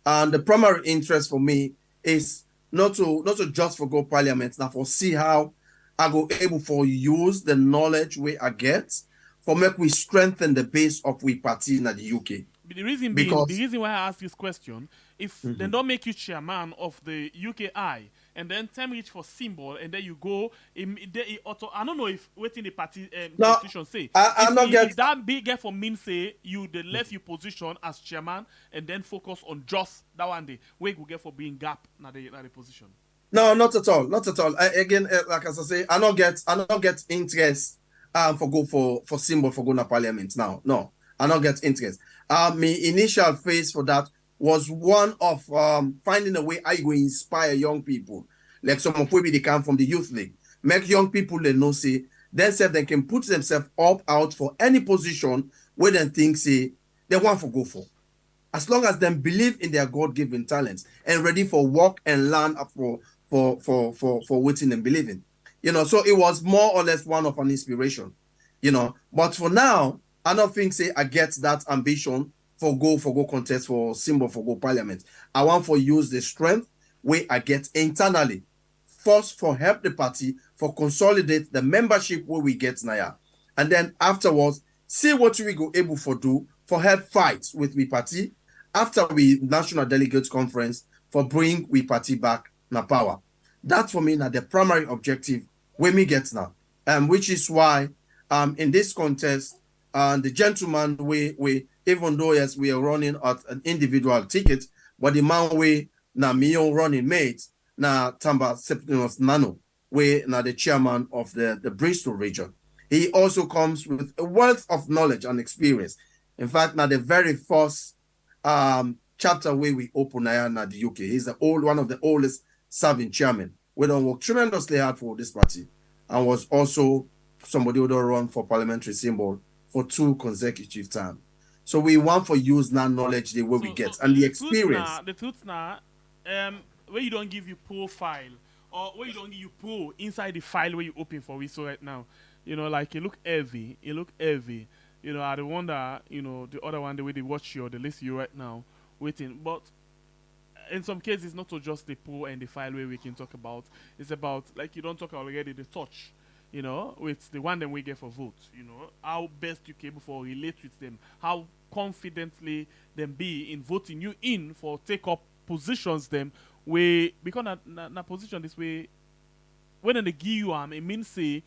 And the primary interest for me is not to just for go parliament, now for see how I go able for use the knowledge we I get for make we strengthen the base of we party in the UK.
The reason being, the reason why I ask this question, if they don't make you chairman of the UKI and then time reach for symbol and then you go, I don't know if waiting the party constitution say. If that big for mean say you the left your position as chairman and then focus on just that one day, where you get for being gap na the position.
No, not at all, not at all. Again, like as I say, I don't get interest for go for symbol for going to parliament now. No, I don't get interest. My initial phase for that was one of finding a way I go inspire young people, like some of maybe they come from the youth league, make young people they know say themselves they can put themselves up out for any position where they think say they want to go for, as long as they believe in their God-given talents and ready for work and learn for waiting and believing, you know. So it was more or less one of an inspiration, you know. But for now, I don't think say I get that ambition for go contest for symbol for go parliament. I want for use the strength where I get internally. First for help the party for consolidate the membership where we get now. And then afterwards, see what we go able for do for help fight with we party after we national delegates conference for bring we party back na power. That for me now the primary objective where me get now. Which is why in this contest, the gentleman we even though yes we are running at an individual ticket, but the man we na me own running mate na Tamba Septimus Nano, we na the chairman of the Bristol region. He also comes with a wealth of knowledge and experience. In fact, now the very first chapter where we open now na the UK. He's one of the oldest serving chairman. We don't work tremendously hard for this party and was also somebody who don't run for parliamentary symbol for 2 consecutive times. So we want for use now knowledge the way we get and the experience.
The truth now, where you don't give you profile or where you don't give you pro inside the file where you open for we so right now, you know, like it look heavy. You know, I wonder, you know, the other one the way they watch you or they list you right now waiting, but in some cases it's not so just the pro and the file where we can talk about. It's about like you don't talk already the touch. You know, with the one that we get for vote, you know, how best you can able for relate with them, how confidently them be in voting you in for take up positions them way because na position this way when they give you it means say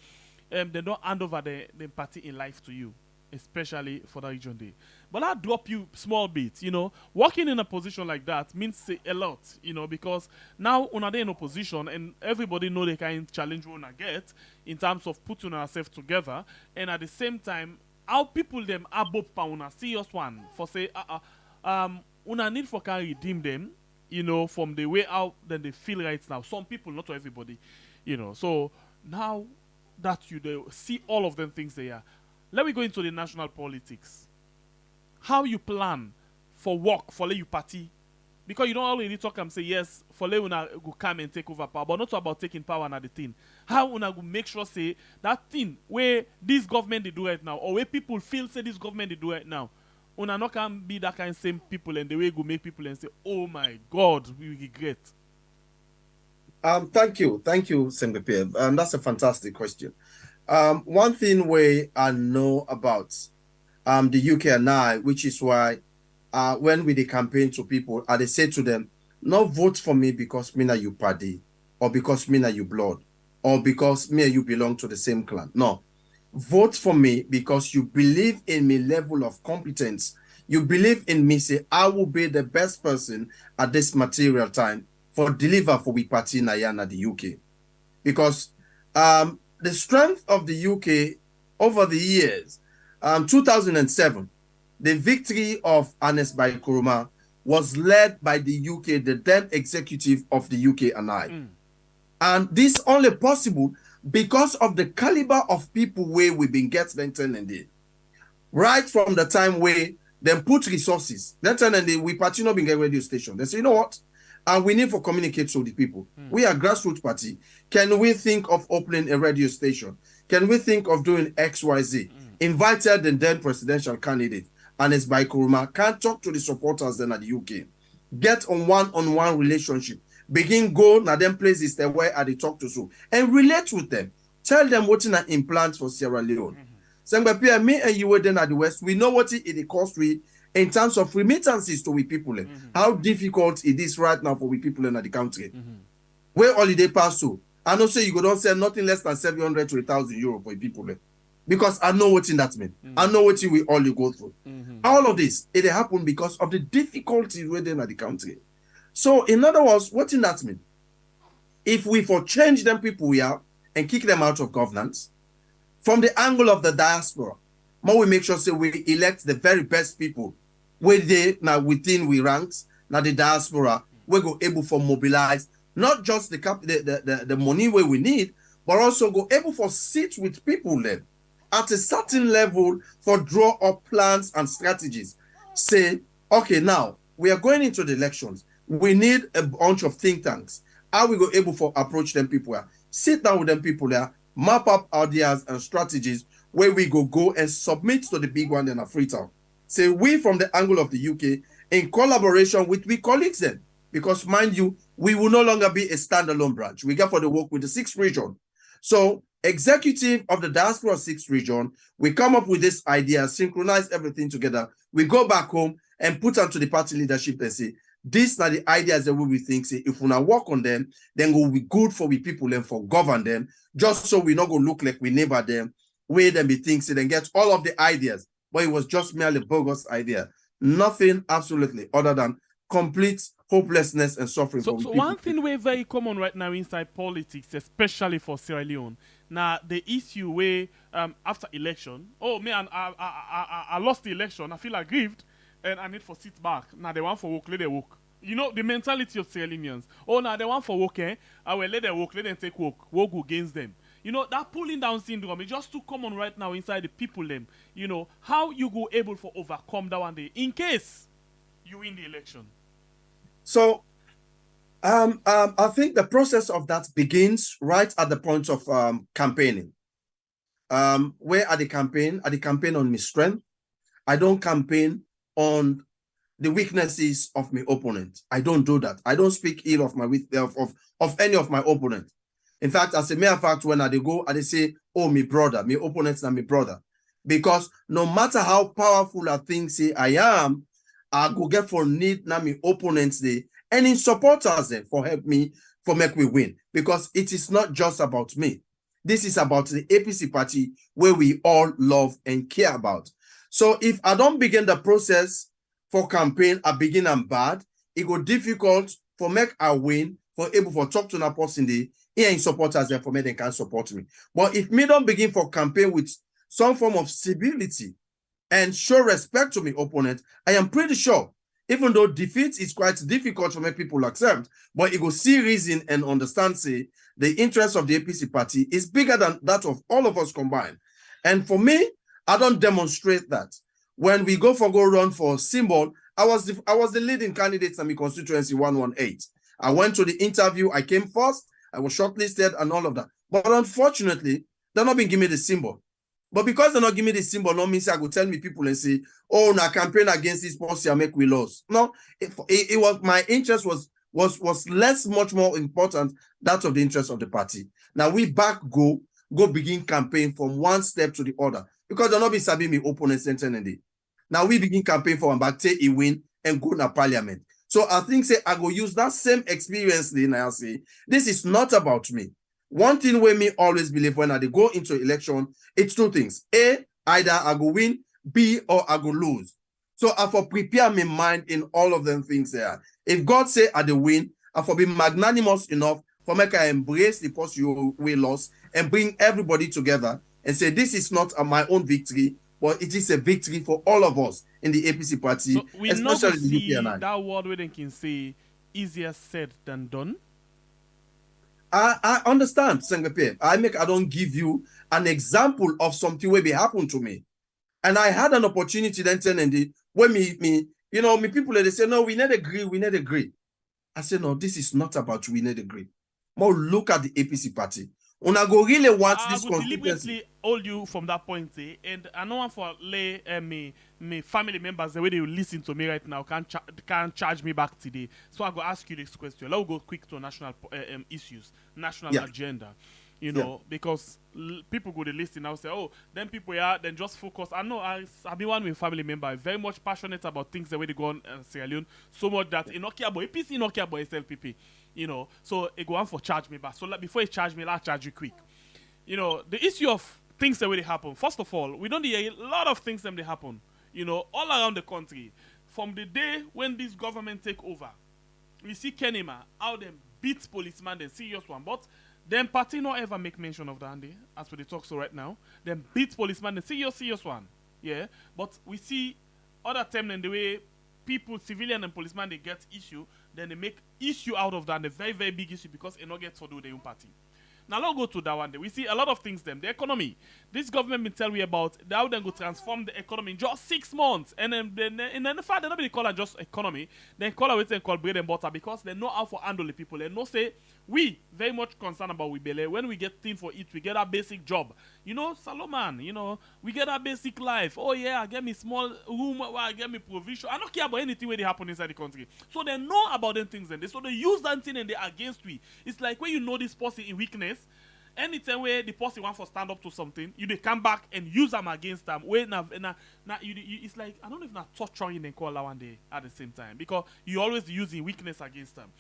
they don't hand over the party in life to you, especially for the region day. But I'll drop you small bit, you know. Working in a position like that means a lot, you know, because now una dey in a position and everybody know the kind of challenge we una get in terms of putting ourselves together, and at the same time, how people them above pa una serious one for say una need for can redeem them, you know, from the way out that they feel right now. Some people, not to everybody, you know. So now that you see all of them things there, let me go into the national politics. How you plan for work for you party, because you don't already talk and say yes for una go come and take over power, but not about taking power and the thing. How una go make sure say that thing where this government they do right now, or where people feel say this government they do right now, una not can be that kind of same people and the way go make people and say, oh my God, we regret.
Thank you, Sembepe. That's a fantastic question. One thing I know about the UK and I, which is why when we campaign to people, they say to them, not vote for me because me na you party, or because me na you blood, or because me and you belong to the same clan. No. Vote for me because you believe in me level of competence. You believe in me, say, I will be the best person at this material time for deliver for we party na yana the UK. Because the strength of the UK over the years, 2007, the victory of Ernest Bai Koroma was led by the UK, the then executive of the UK and I. And this only possible because of the caliber of people where we've been getting and right from the time where they put resources. And we party not being a radio station. They say, you know what? And we need to communicate with the people. We are a grassroots party. Can we think of opening a radio station? Can we think of doing XYZ? Invited the then presidential candidate, Ernest Bai Koroma, can talk to the supporters then at the UK. Get on one-on-one relationship. Begin go na them places that where they talk to so and relate with them. Tell them what in an implant for Sierra Leone. Me and you were then at the West, we know what it costs we in terms of remittances to we people. How difficult it is right now for we people in the country. Where holiday pass so, I know say you go don't sell nothing less than 700 to 1,000 euro for people. Because I know what in that mean. I know what we all you go through. All of this, it happened because of the difficulties within the country. So, in other words, what in that mean? If we for change them people we are and kick them out of governance, from the angle of the diaspora, more we make sure say we elect the very best people where they now within we ranks, now the diaspora, we go able for mobilize not just the money where we need, but also go able for sit with people then at a certain level for draw up plans and strategies. Say, okay, now we are going into the elections. We need a bunch of think tanks. How we go able for approach them people there? Sit down with them people there, map up ideas and strategies where we go and submit to the big one in Freetown. Say we from the angle of the UK in collaboration with we colleagues then. Because mind you, we will no longer be a standalone branch. We get for the work with the 6th region. So executive of the diaspora 6th region, we come up with this idea, synchronize everything together. We go back home and put onto the party leadership and say, these are the ideas that we think, say, if we now work on them, then it will be good for we people and for govern them, just so we not go look like we neighbor them, where them be things, then get all of the ideas. But it was just merely bogus idea. Nothing absolutely other than complete hopelessness and suffering.
So one thing we're very common right now inside politics, especially for Sierra Leone, now the issue where after election, oh man, I lost the election, I feel aggrieved, and I need for sit back. Now they want for work, let them work. You know the mentality of Sierra Leoneans. Oh, now they want for work, I will let them work, let them take work against them. You know, that pulling down syndrome is just too common right now inside the people them. You know, how you go able to overcome that one day in case you win the election.
So I think the process of that begins right at the point of campaigning. Where at the campaign? At the campaign on my strength. I don't campaign on the weaknesses of my opponent. I don't do that. I don't speak ill of my of any of my opponent. In fact, as a matter of fact, when I go, I say, oh, my brother, my opponent's not my brother. Because no matter how powerful I think say I am, I go get for need now my opponents there and in supporters there for help me for make we win. Because it is not just about me. This is about the APC party where we all love and care about. So if I don't begin the process for campaign, I begin and bad, it go difficult for make I win, for able for talk to that person there, here in supporters there for me they can support me. But if me don't begin for campaign with some form of civility and show respect to my opponent, I am pretty sure, even though defeat is quite difficult for many people to accept, but it will see reason and understand, say, the interest of the APC party is bigger than that of all of us combined. And for me, I don't demonstrate that. When we go run for symbol, I was the leading candidate in my constituency 118. I went to the interview, I came first, I was shortlisted and all of that. But unfortunately, they're not been giving me the symbol. But because they're not giving me the symbol, no means I go tell me people and say, oh, now campaign against this policy, I make we lose. No, it was my interest was less, much more important that of the interest of the party. Now we go begin campaign from one step to the other because they're not be sabi me opponents and day. Now we begin campaign for one back, take a win and go to parliament. So I think say I go use that same experience then I say, this is not about me. One thing where me always believe when I dey go into election, it's two things. A, either I go win, B, or I go lose. So I for prepare my mind in all of them things there. If God say I dey win, I for be magnanimous enough for make I embrace the possible way loss and bring everybody together and say this is not my own victory, but it is a victory for all of us in the APC party,
So we not
especially the
see
UPNI.
that word where they can say easier said than done.
I understand, Sengepe. I don't give you an example of something where be happen to me. And I had an opportunity then when me people they say, no, we not agree. I said, no, this is not about we not agree. More look at the APC party. Una go really want this
I will
constituency.
deliberately hold you from that point, and I know one for lay me family members the way they will listen to me right now can't charge me back today. So I go ask you this question. Let's go quick to national issues, national agenda. You know, because people go to listen now say, oh, then people then just focus. I know I be one with family member, very much passionate about things the way they go on Sierra Leone, so much that in care about APC, in care about SLPP. You know, so it go on for charge me back. So before you charge me, I'll charge you quick. You know, the issue of things that really happen. First of all, we don't hear a lot of things that they happen. You know, all around the country. From the day when this government take over, we see Kenema, how them beat policeman, the serious one. But them party not ever make mention of that, as we talk so right now. Them beat policeman, the serious one. Yeah. But we see other time in the way people, civilian and policeman, they get issue, then they make issue out of that, and a very, very big issue because it not get to do their own party. Now let's go to that one day. We see a lot of things them. The economy. This government been tell we about how they go transform the economy in just 6 months. And then the fact they don't really call it just economy. They call it and call bread and butter because they know how to handle the people. They know say we very much concerned about we belly. When we get things for it, we get our basic job. You know, Solomon, you know, we get our basic life. Oh yeah, I get me small room where I get me provision. I don't care about anything where they happen inside the country. So they know about them things and so they use that thing and they against we. It's like when you know this person in weakness. Anytime where the person wants to stand up to something, you they come back and use them against them. It's like I don't know if not torturing and call that one day at the same time because you always using weakness against them.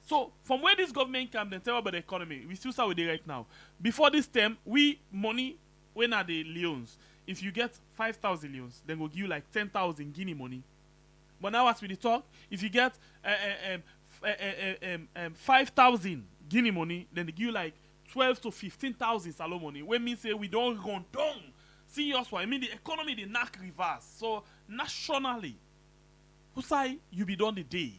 So from where this government comes and tell about the economy, we still start with it right now. Before this term, we money when are the leons? If you get 5,000 leons, then we'll give you like 10,000 guinea money. But now as we talk, if you get 5,000 guinea money, then they give you like 12 to 15,000 salon money. When me say we don't run down, serious one. I mean the economy they knock reverse. So nationally, who say you be done the day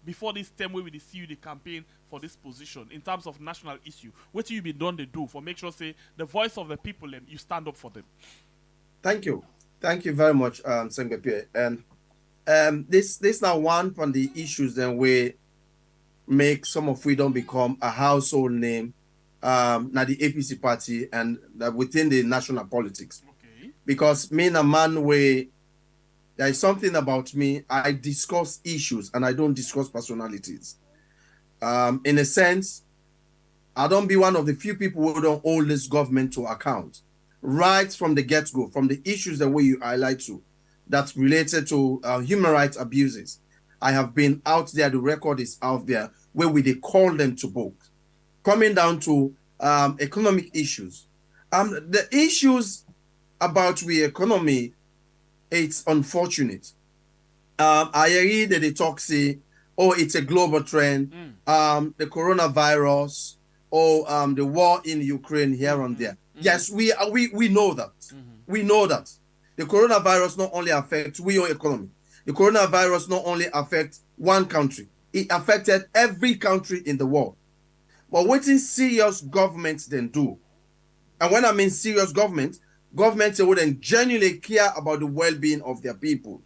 before this term where we see you the campaign for this position in terms of national issue? What you be done they do for make sure say the voice of the people you stand up for them.
Thank you very much, Sengepe. And this now one from the issues then we make some of freedom become a household name. Now the APC party and within the national politics. Okay. Because me and a man where there is something about me, I discuss issues and I don't discuss personalities. In a sense, I don't be one of the few people who don't hold this government to account. Right from the get-go, from the issues that you highlight to, that's related to human rights abuses. I have been out there, the record is out there, where they call them to book. Coming down to economic issues. The issues about the economy, it's unfortunate. I read that they talk say, oh, it's a global trend, the coronavirus, or the war in Ukraine here and there. Yes, we know that. We know that. The coronavirus not only affects our economy. The coronavirus not only affects one country. It affected every country in the world. But what is serious governments then do? And when I mean serious governments that would genuinely care about the well-being of their people.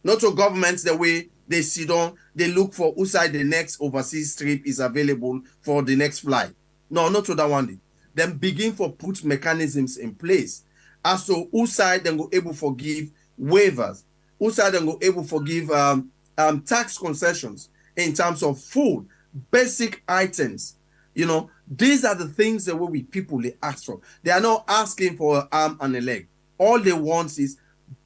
Not to governments the way they sit down, they look for who side the next overseas trip is available for the next flight. No, not to that one. Then begin for put mechanisms in place as to who side then go able to give waivers, who side then go able to give tax concessions in terms of food, basic items. You know, these are the things that we people they ask for. They are not asking for an arm and a leg. All they want is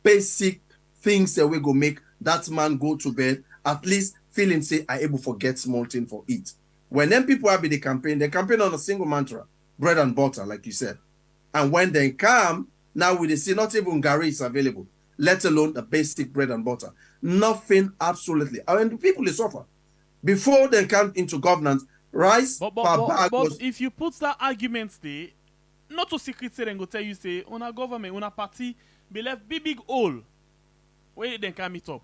basic things that we go make that man go to bed, at least feeling say I able forget small thing for it. When them people have been the campaign, they campaign on a single mantra, bread and butter, like you said. And when they come, now we see not even Gary is available, let alone the basic bread and butter. Nothing, absolutely. I mean, the people they suffer. Before they come into governance, rice per bag was...
But if you put that argument there, not to secret say, then go tell you, say, on a government, on a party, be left big hole where they can meet up.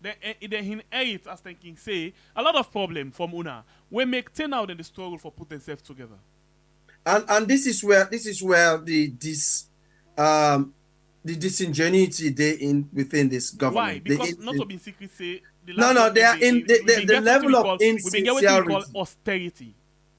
Then inherit, as thinking, say, a lot of problem from Una. We make 10 out in the struggle for put themselves together.
And this is where the disingenuity they in within this government.
Why? Because not to be secret say the
they are in the level of insincerity.
We get what we call austerity.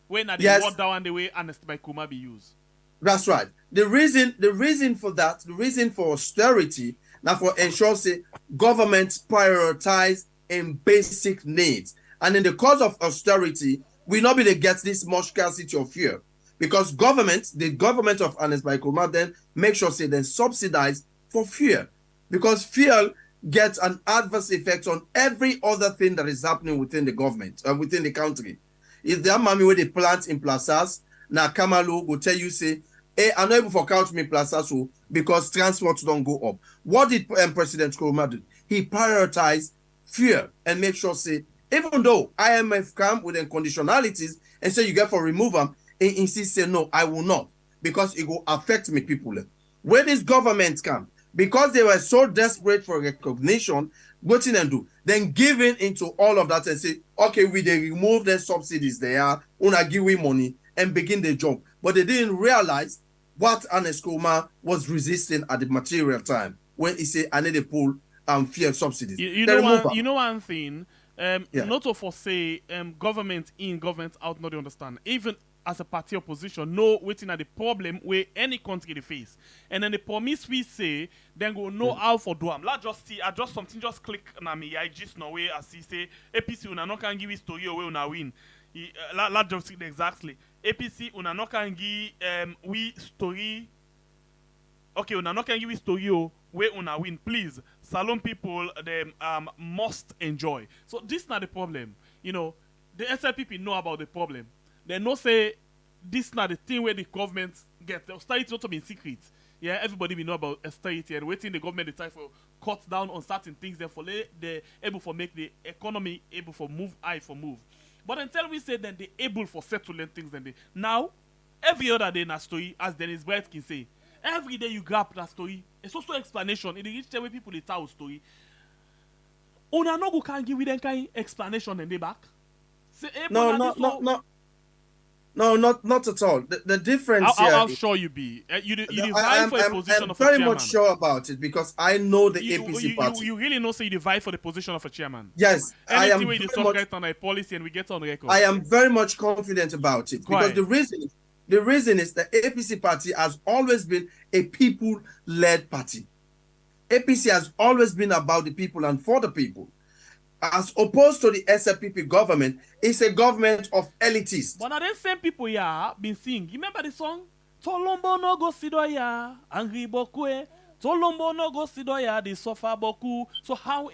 When at the water down the way and by Kuma be used.
That's right. The reason for that, the reason for austerity, now for ensure say government prioritize in basic needs. And in the cause of austerity, we not be to get this much scarcity of fuel. Because the government of Ernest Bai Koroma then make sure say then subsidize for fuel. Because fuel gets an adverse effect on every other thing that is happening within the government, within the country. If there are money where they plant in plazas, now Kamalu will tell you say, hey, I'm not able to count me plazas because transport don't go up. What did President Koroma do? He prioritized fuel and make sure say, even though IMF come with conditionalities and say you get for remove them, he insists say no, I will not, because it will affect me people. Where this government come, because they were so desperate for recognition, what did they do? Then giving into all of that and say, okay, we they remove the subsidies they are, una give we money and begin the job. But they didn't realize what Ernest Koroma was resisting at the material time when he said I need to pull fuel subsidies.
You know one thing, not to foresay government in, government out, not to understand. Even as a party opposition, know waiting at the problem where any country they face. And then the promise we say, then go know how for do am. Let's just see, I just something just click na me, I just know where I see say APC una no can give a story away una win. Let's just see exactly. APC una no can give we story. Okay, una no can give a story where una win. Please, Salon people them must enjoy. So this is not the problem. You know, the SLPP know about the problem. They know say this not the thing where the government get the austerity not to be in secret. Yeah, everybody will know about austerity and waiting the government the time for cut down on certain things. Therefore, they able for make the economy able for move high for move. But until we say that they able for settling things, then they now every other day in a story, as Dennis Bright can say, every day you grab that story. It's also explanation. In the rich way people they tell story. Una no go can give them kind explanation and they back. Say, hey,
No, not at all. The difference here...
How sure you be? You divide for a position of a chairman.
I'm very much sure about it because I know the APC party.
You really know say you divide for the position of a chairman?
Yes.
Anything where you talk right on a policy and we get on record.
I am very much confident about it. Because the reason is the APC party has always been a people-led party. APC has always been about the people and for the people. As opposed to the SLPP government, it's a government of elitists.
But now them same people here been singing. You remember the song? Tolombo no go sidoya, angry boku. Tolombo no go sidoya, they suffer boku. So how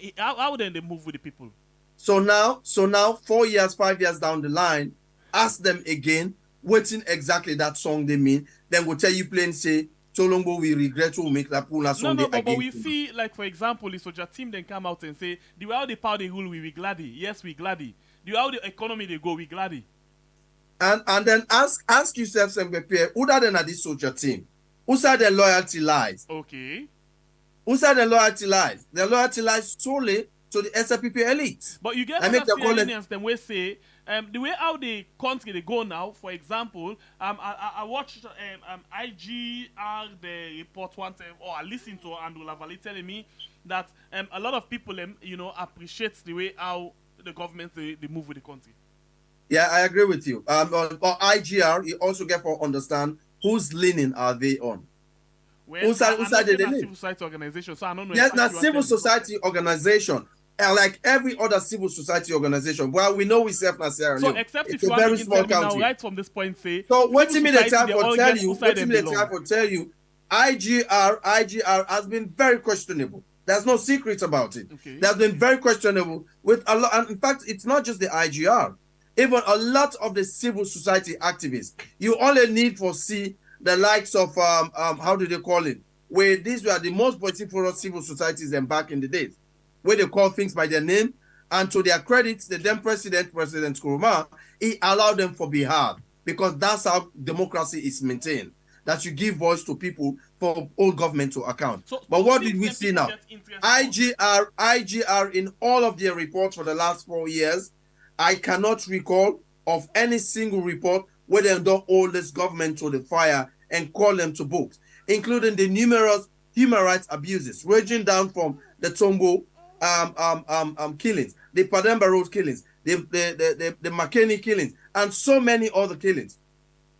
then they move with the people?
So now, 4 years, 5 years down the line, ask them again, waiting exactly that song they mean. Then we'll tell you plain say, Tolombo we regret to make that pull song
but we feel like, for example, the soldier team then come out and say, the way how the power they rule, we gladdy. Yes, we gladdy. The way how the economy they go, we gladdy.
And then ask yourself, who are then at this soldier team? Who said their loyalty lies?
Okay.
Who said their loyalty lies? Their loyalty lies solely to the SLPP elite.
But you get other them we say, the way how the country they go now, for example, I watched IGR the report one time, or I listened to Andrew Lavalley telling me that a lot of people appreciate the way how the government they move with the country.
Yeah, I agree with you. Or IGR, you also get to understand whose leaning are they on.
Well, whose side they lean? Civil society organization, so I don't know.
Yes, now civil society organization. Like every other civil society organization, well, we know we self na Sierra Leone.
So except if you are now, right from this point, say.
So what me the time for tell you? What me the time for tell you? IGR has been very questionable. There's no secret about it.
Okay.
That's been very questionable with a lot. And in fact, it's not just the IGR. Even a lot of the civil society activists, you only need to see the likes of, how do they call it? Where these were the most vociferous civil societies than back in the days, where they call things by their name. And to their credit, the then President Nkrumah, he allowed them to be heard, because that's how democracy is maintained, that you give voice to people for all government to account.
So,
but what did we see now? IGR in all of their reports for the last 4 years, I cannot recall of any single report where they don't hold this government to the fire and call them to books, including the numerous human rights abuses ranging down from the Tongo killings, the Pademba Road killings, the McKinney killings, and so many other killings,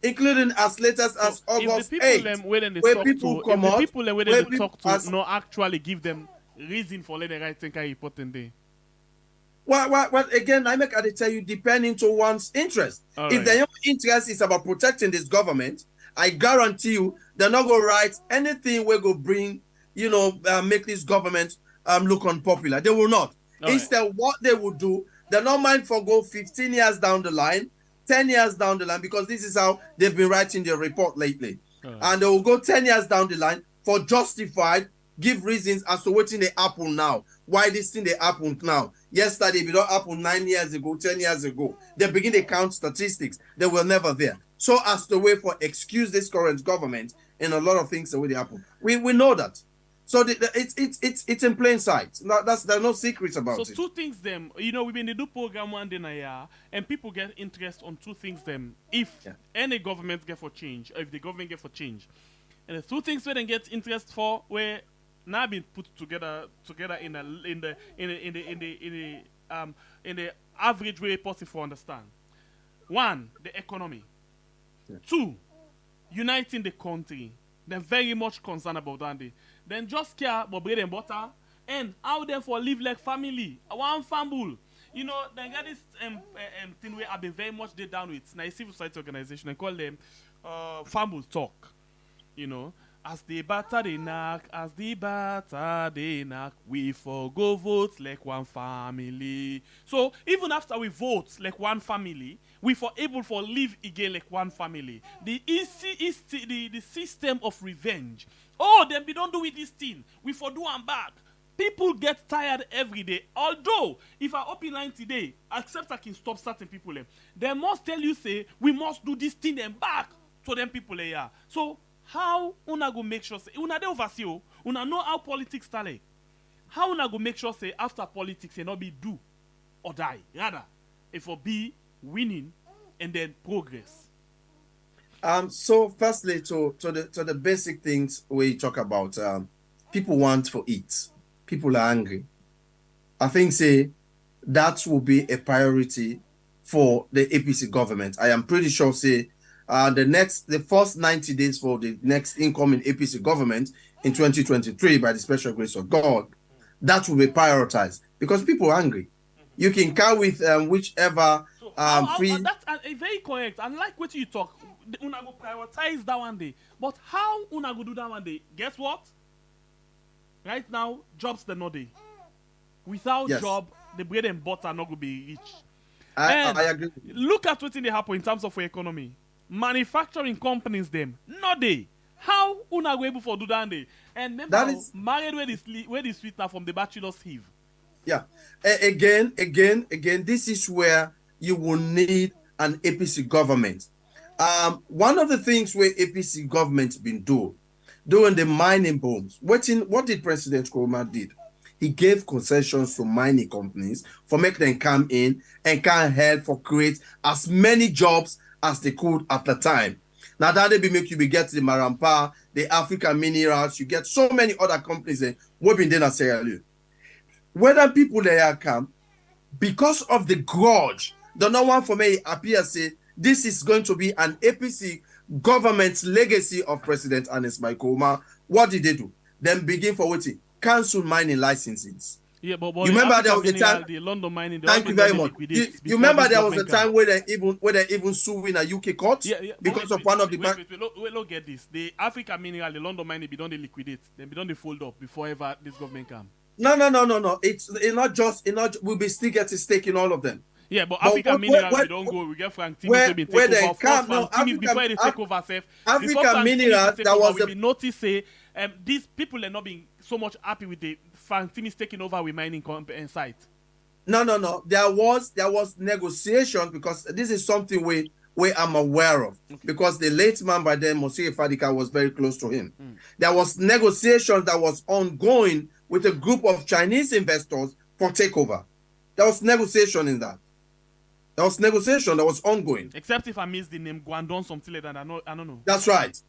including as late as August 8th, where people come out,
where they talk to not actually give them reason for letting the right thing report in there.
Well, again, I tell you, depending to one's interest. If their interest is about protecting this government, I guarantee you they're not going to write anything where go bring, make this government look unpopular. They will not. Instead, what they will do, they're not mind for go 15 years down the line, 10 years down the line, because this is how they've been writing their report lately. And they will go 10 years down the line for justified, give reasons as to what they happen now. Why this thing they happened now? Yesterday, it don't happen 9 years ago, 10 years ago. They begin to count statistics. They were never there. So as the way for excuse this current government in a lot of things the way they happen. We know that. So it's in plain sight. There's no secrets about it.
So two things them, we've been to do program one day in a year, and people get interest on two things them. If any government get for change, or if the government get for change, and the two things where they get interest for where now been put together in the average way possible to understand. One, the economy. Two, uniting the country. They're very much concerned about that. Then just care about bread and butter and how them for live like family. One family. Then get this thing where I've been very much dead down with. Now, a civil society organization, and call them family talk. As the batter they knock, we for go vote like one family. So even after we vote like one family, we for able for live again like one family. The system of revenge. Oh, then we don't do with this thing. We for do and back. People get tired every day. Although, if I open line today, except I can stop certain people, they must tell you, say, we must do this thing and back to them people here. So, how una go make sure, say, una de oversee, una know how politics start. How una go make sure, say, after politics, it not be do or die. Rather, it will be winning and then progress.
So firstly, to the basic things we talk about, people want to eat. People are angry. I think, say, that will be a priority for the APC government. I am pretty sure, say, the first 90 days for the next incoming APC government in 2023, by the special grace of God, that will be prioritized because people are angry. You can come with whichever free.
That's very correct. And like what you talk, una go prioritize that one day. But how una go do that one day? Guess what? Right now, jobs they're not there. Without job, the bread and butter not gonna be rich.
I agree.
Look at what's in the happen in terms of economy. Manufacturing companies them not they. How una go able for do that day? And remember,
that is
married where the sweetener from the bachelor's eve.
Yeah. Again, this is where you will need an APC government. One of the things where APC government's been doing the mining booms. What did President Nkrumah did? He gave concessions to mining companies for make them come in and can help for create as many jobs as they could at the time. Now that they be make you be get the Marampa, the African minerals, you get so many other companies that will be there Sierra Leone. Whether people there come because of the grudge, the no one for me appear say this is going to be an APC government legacy of President Ernest Bai Koroma. What did they do? Then begin for waiting. Cancel mining licenses.
Yeah, but
You remember
Africa
there was a
Mineral,
time.
the London mining, they
Thank you very much. You remember there was a time where they even suing a UK court because of one of the bank.
Wait, look at this. The Africa Mineral, the London mining, be done they liquidate, then be done they fold up before ever this government come.
No. It's not just. We'll be still getting stake in all of them.
Yeah, but Africa Mineral, we don't go. We get Frank Timmins been take over. Of course, Frank Timmins before they take over,
Africa Mineral, that was
we notice say these people are not being so much happy with the Frank Timmins taking over with mining site.
No. There was negotiation because this is something where I'm aware of because the late man by then, Monsieur Fadika, was very close to him. There was negotiation that was ongoing with a group of Chinese investors for takeover. There was negotiation in that. There was negotiation that was ongoing.
Except if I miss the name Guangdong, something like that. I don't know.
That's right.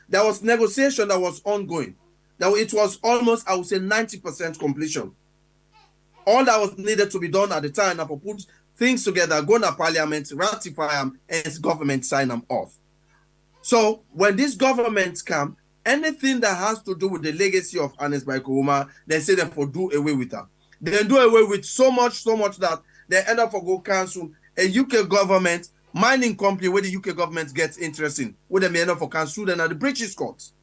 There was negotiation that was ongoing. It was almost, I would say, 90% completion. All that was needed to be done at the time, to put things together, go to parliament, ratify them, and government sign them off. So when these governments come, anything that has to do with the legacy of Ernest Bai Koroma, they say they will do away with that. They do away with so much that they end up for go cancel a UK government mining company where the UK government gets interest in, where they may end up for cancel them at the British courts.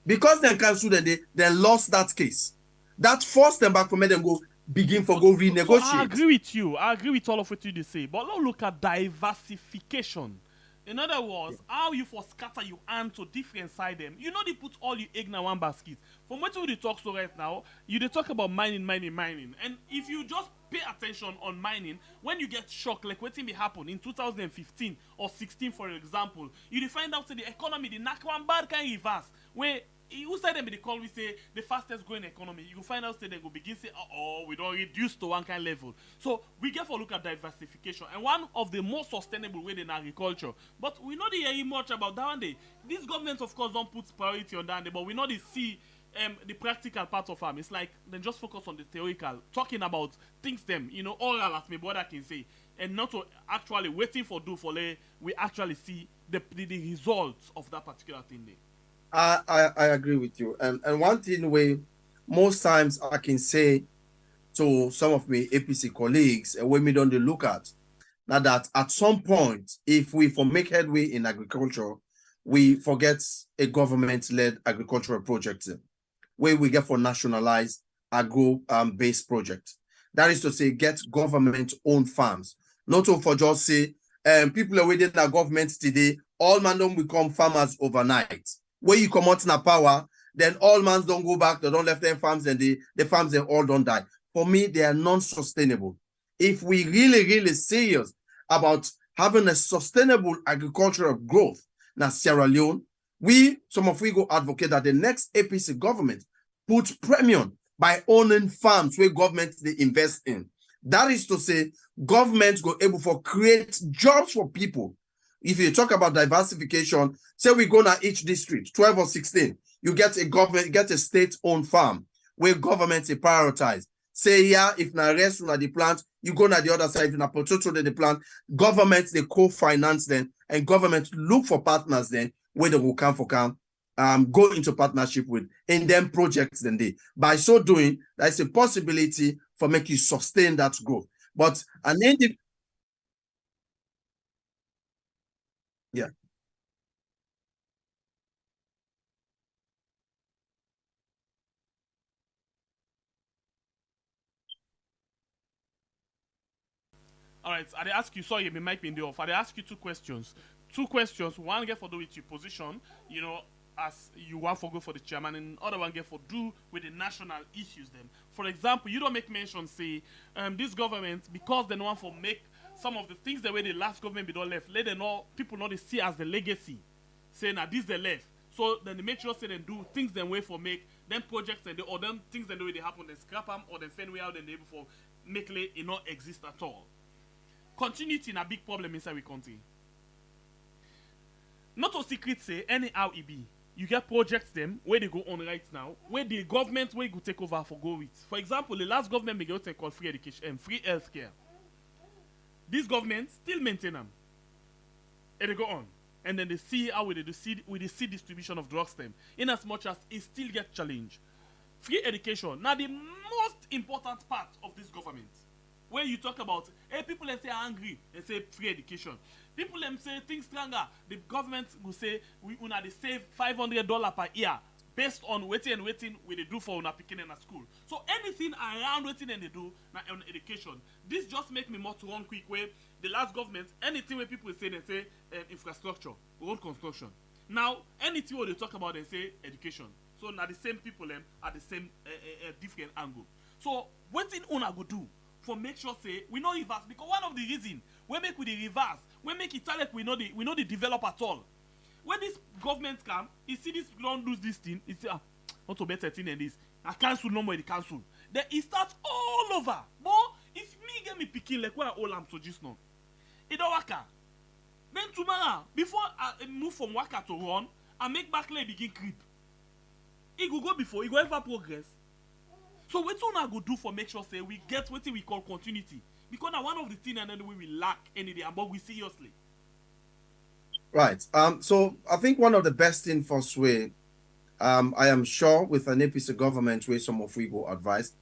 Because they cancelled them, they lost that case. That forced them back to make them go renegotiate.
So I agree with you. I agree with all of what you say. But let's look at diversification. In other words, how you for scatter your hand to different side them. You know they put all your egg in one basket. From what we talk so right now, you they talk about mining. And if you just pay attention on mining, when you get shocked, like what thing happen in 2015 or 16, for example, you find out that the economy, the nakwan bad can reverse. Where who said them in the call we say the fastest growing economy, you find out that they go begin say, we don't reduce to one kind of level. So we get for look at diversification and one of the most sustainable way in agriculture. But we not hear much about that one day. These governments of course don't put priority on that day, but we not see the practical part of them. It's like they just focus on the theoretical, talking about things them, oral as my brother can say, and not to actually waiting for we actually see the results of that particular thing there.
I agree with you. And one thing most times I can say to some of my APC colleagues and when we don't look at now that at some point, if we for make headway in agriculture, we forget a government-led agricultural project where we get for nationalized agro-based project. That is to say, get government-owned farms. Not to for just say, people are within the government today, all man don't become farmers overnight. Where you come out in a power, then all mans don't go back, they don't left their farms, and the farms they all don't die. For me, they are non-sustainable. If we really serious about having a sustainable agricultural growth na Sierra Leone, some of we go advocate that the next APC government put premium by owning farms where government they invest in. That is to say, governments go able to create jobs for people. If you talk about diversification, say we go now each district, 12 or 16, you get a state-owned farm where governments prioritize. Say if na rest na the plant, you go na the other side, if na potato the plant, governments they co-finance them, and governments look for partners then where they will go into partnership with in them projects then they. By so doing, there's a possibility for make you sustain that growth. But an end. Yeah.
All right, I ask you, sorry, my mic being off. I ask you two questions. One get for do with your position, as you want for go for the chairman, and other one get for do with the national issues then. For example, you don't make mention, say, this government, because they don't want for make some of the things the way the last government be done left, let them know, people know they see as the legacy. Say, now this they left. So then they make sure say they do things them way for make, them projects and or them things that the way they happen, they scrap them, or they find way out and they able for make it not exist at all. Continuity in a big problem inside we country. Not a secret say anyhow it be. You get projects them where they go on right now, where the government will go take over for go with. For example, the last government began to call free education and free healthcare. This government still maintain them. And they go on. And then they see how with the seed distribution of drugs them. In as much as it still get challenged. free education. Now the most important part of this government, when you talk about, hey, people them say angry, they say free education. People them say things stronger. The government will say we una they save $500 per year based on Wetin we they do for una picking in a school. So anything around Wetin and they do na on education. This just make me more to run quick way. The last government, anything where people say, they say infrastructure, road construction. Now anything where they talk about, they say education. So now the same people them at the same different angle. So Wetin una go do for make sure say we no reverse, because one of the reason we make with the reverse, we make it tell like we know the develop at all. When this government come, you see this don't do this thing, it's not to better thing than this. I cancel no more the council. Then it starts all over. But if me get me picking like where all I'm so just now, it don't work. Then tomorrow, before I move from worker to run, I make back leg begin creep. It go before, it go ever progress. So what we go do for make sure say we get what we call continuity, because now one of the things and then we lack any day, but we seriously.
Right. So I think one of the best thing for Sway, I am sure with an APC government where some of we go advise,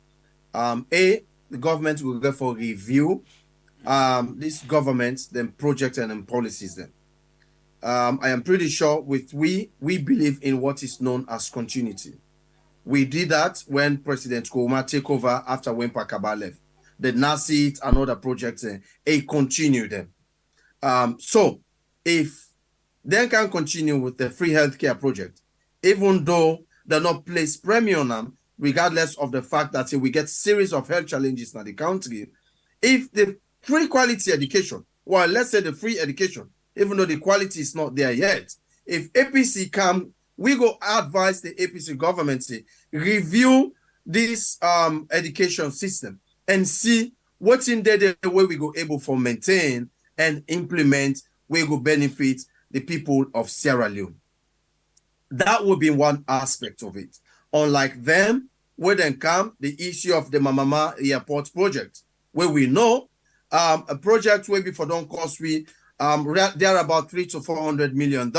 the government will therefore review this government, then project and then policies then. I am pretty sure with we believe in what is known as continuity. We did that when President Kouma take over after when Pakaba left. The NASIT and other projects, continue them. So if they can continue with the free healthcare project, even though they're not place premium on them, regardless of the fact that we get series of health challenges in the country, if the free quality education, well, let's say the free education, even though the quality is not there yet, if APC come, we go advise the APC government to review this education system and see what's in there the way we go able to maintain and implement, we go benefit the people of Sierra Leone. That would be one aspect of it. Unlike them, where then come the issue of the Mamama Airport project, where we know a project where before don't cost we there are about $300 to $400 million,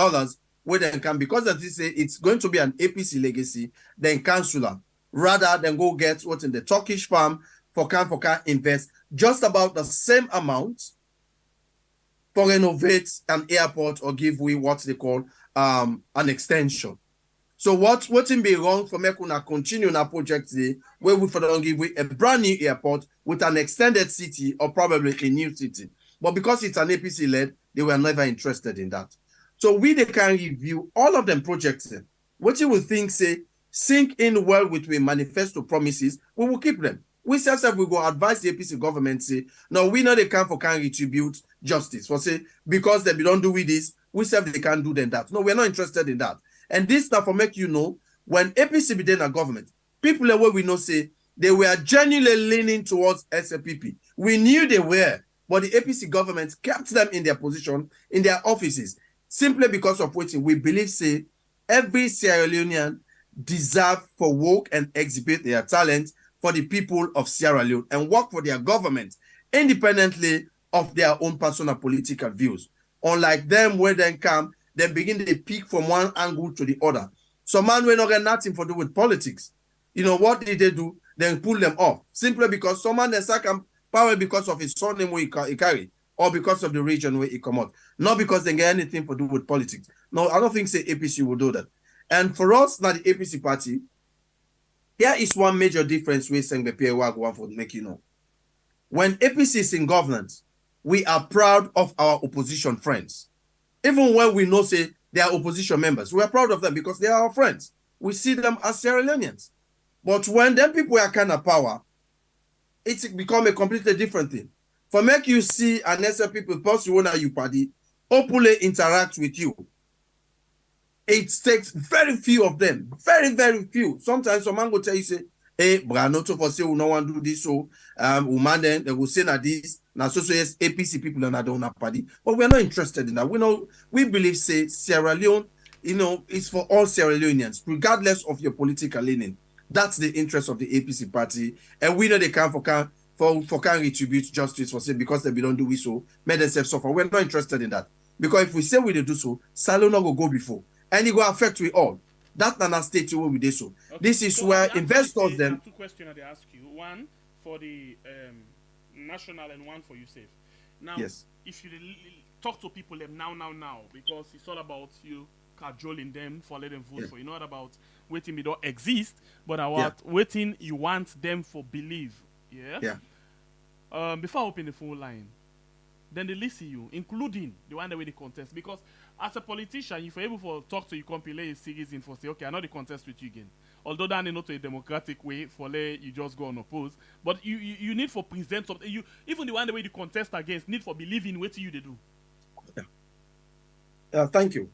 where then come, because of this it's going to be an APC legacy, then councillor, rather than go get what in the Turkish farm for can invest just about the same amount for renovate an airport or give we what they call an extension. So what's in be wrong for Mekuna continue na project where we for don't give we a brand new airport with an extended city or probably a new city. But because it's an APC led, they were never interested in that. So they can review all of them projects. What you will think say sink in well with we manifesto promises, we will keep them. We self we go advise the APC government say, no, we know they can retribute justice. For say, because they don't do with this, we self they can't do then that. No, we're not interested in that. And this stuff will make you know, when APC be in a government, people away we know say, they were genuinely leaning towards SLPP. We knew they were, but the APC government kept them in their position, in their offices, simply because of what we believe say, every Sierra Leonean deserve for work and exhibit their talent for the people of Sierra Leone and work for their government independently of their own personal political views. Unlike them, where they come, they begin to peak from one angle to the other. Some man will not get nothing to do with politics. You know, what did they do? Then pull them off. Simply because someone they sack him power because of his surname where he carry, or because of the region where he come out. Not because they get anything to do with politics. No, I don't think say APC will do that. And for us, now the APC party, here is one major difference we saying the PAWAG one for make you know. When APC is in governance, we are proud of our opposition friends. Even when we know say they are opposition members, we are proud of them because they are our friends. We see them as Sierra Leoneans. But when them people are kind of power, it's become a completely different thing. For make you see an SL people post you you party, openly interact with you. It takes very few of them, very, very few. Sometimes someone will tell you, say, hey, Branoto for say we no one do this, so woman then they will say that this, now so yes, APC people and I don't have party. But we're not interested in that. We believe say Sierra Leone, it's for all Sierra Leoneans, regardless of your political leaning. That's the interest of the APC party. And we know they can can retribute justice for say because they don't do it so, make themselves suffer. We're not interested in that. Because if we say we do so, Salona will go before. And it will affect we all. That Nana state will be this. So
Okay.
this is
So
where
the answer
investors
is,
them.
two questions they ask you. One for the national and one for you safe. Now,
Yes.
if you talk to people them now, because it's all about you cajoling them for letting them vote for you, not about waiting we don't exist, but about waiting you want them for believe. Yeah. Before I open the phone line, then they listen you, including the one that way they contest. Because as a politician, if you're able to talk to you, compile a series in for say, okay, I know the contest with you again. Although that is not a democratic way for you just go unopposed. But you need for present something. You even the one the way you contest against need for believing what you they do.
Thank you.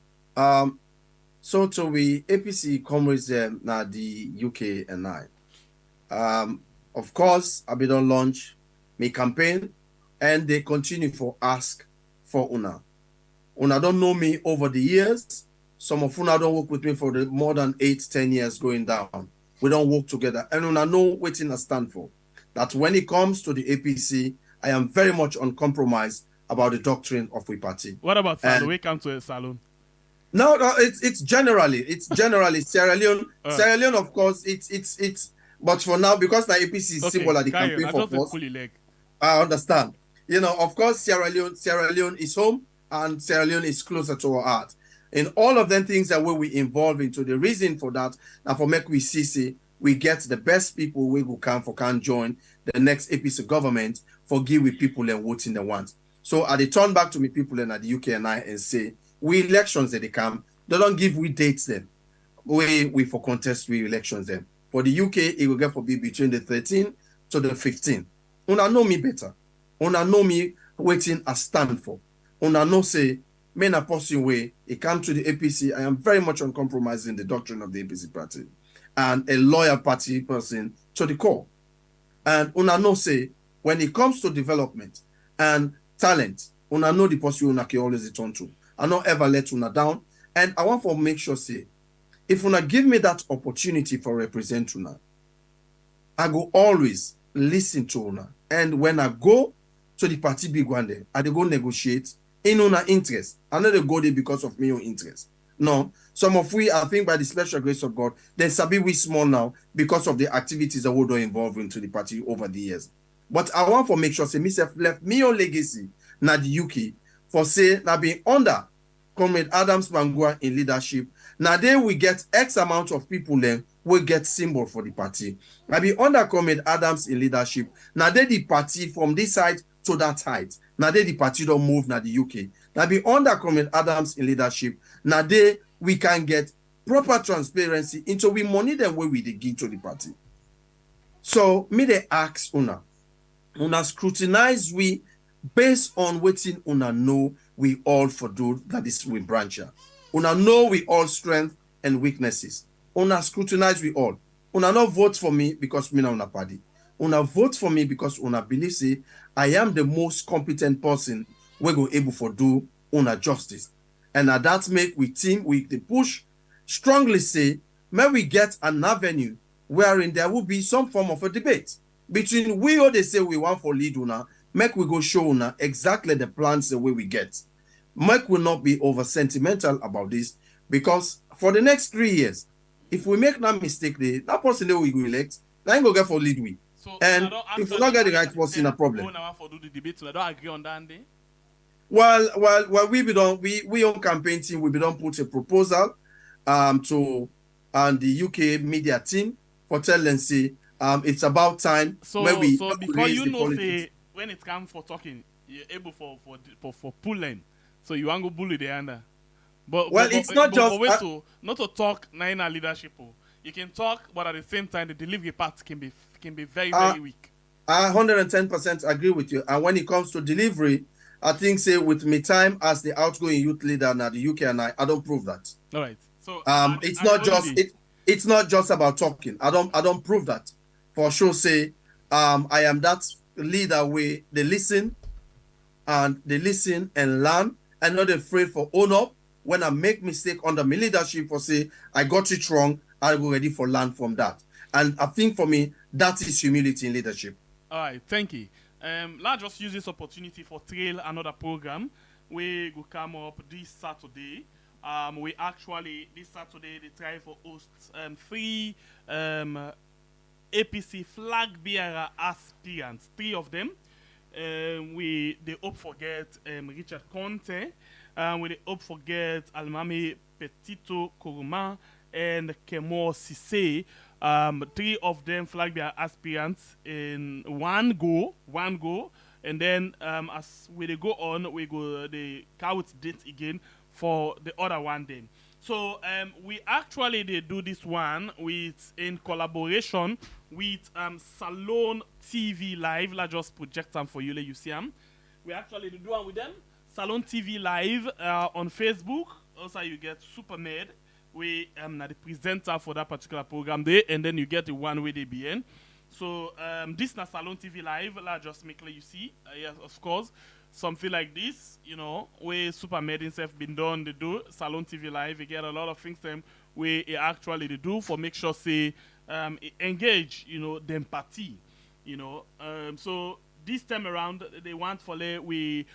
So to we APC comrades na the UK and I. Of course, I been on launch my campaign and they continue for ask for Una. Una don't know me over the years. Some of Una don't work with me for the more than 8-10 years going down. We don't work together. And Una know Wetin I stand for. That when it comes to the APC, I am very much uncompromised about the doctrine of we party.
What about Salon? We come to a Salon.
No, it's generally Sierra Leone. Sierra Leone, of course, it's but for now, because the APC is symbol of the campaign for us. I understand. You know, of course, Sierra Leone is home and Sierra Leone is closer to our heart. In all of them things that we involve into, the reason for that, and for make we see we get the best people we will can join the next APC government for give with people and voting they want. So I turn back to me people in the UK and I and say, we elections that they come, they don't give we dates them. We for contest we elections them. For the UK, it will get for be between the 13 to the 15. Una know me better. Una know me waiting I stand for. Una know say, men are passing way, it come to the APC, I am very much uncompromising the doctrine of the APC party. And a loyal party person to the core. And una know say, when it comes to development and talent, una know the person una can always return to. I don't ever let una down. And I want to make sure say, if una give me that opportunity for represent una, I go always listen to una. And when I go to the party big one day, I go negotiate in una interest. I know they go there because of me own interest. No, some of we, I think by the special grace of God, they sabi we small now because of the activities that we don't involve into the party over the years. But I want to make sure say myself left me own legacy na the UK for say na being under Comrade Adams Bangura in leadership. Now there we get X amount of people then will get symbol for the party. Now be under Comrade Adams in leadership. Now they the party from this side to that side. Now they the party don't move now the UK. Now be under Comrade Adams in leadership. Now they we can get proper transparency into we money then where we they give to the party. So me they ask una scrutinize we based on waiting una know we all for do that is we brancher. Una know we all strength and weaknesses. Una scrutinize we all. Una not vote for me because me na una party. Una vote for me because una believe say I am the most competent person we go able for do una justice. And that make we team we the push strongly say may we get an avenue wherein there will be some form of a debate between we or they say we want for lead una, make we go show una exactly the plans the way we get. Mike will not be over sentimental about this because for the next 3 years, if we make no mistake, that person that we go elect, I ain't go get for lead we. So and if we not get the right person, a problem. Well, we on campaign team we don't put a proposal to the UK media team for tell them say it's about time.
So because you know say when it comes for talking, you're able for pulling. So you want to bully the under. But
it's not just
not to talk nine leadership. You can talk, but at the same time the delivery part can be very, very weak.
I 110% agree with you. And when it comes to delivery, I think say with me time as the outgoing youth leader now the UK and I don't prove that.
All right. So
it's not just about talking. I don't prove that. For sure say I am that leader where they listen and learn and not afraid for own up. When I make mistake under my leadership for say I got it wrong, I go ready for learn from that. And I think for me that is humility in leadership.
All right, thank you. Let's just use this opportunity for trail another program. We will come up this Saturday We actually this Saturday they try for host three APC flag bearer aspirants, three of them. They hope for get Richard Conte. We hope for get Almami Petito Koroma and Kemo Sise. Three of them flag bearer aspirants in one go, and then as we go on, we go the count date again for the other one then. So we actually they do this one with in collaboration with Salon TV Live. Let's just project them for you, let you see them. We actually do one with them. Salon TV Live on Facebook. Also you get Supermed. We the presenter for that particular program there, and then you get the one with ABN. So this na Salon TV Live. Let's just make let you see. Yes, of course. Something like this, you know, where Supermed himself been done, they do Salon TV Live. We get a lot of things them where actually they do for make sure say engage, you know, the empathy, you know. So this time around, they want for we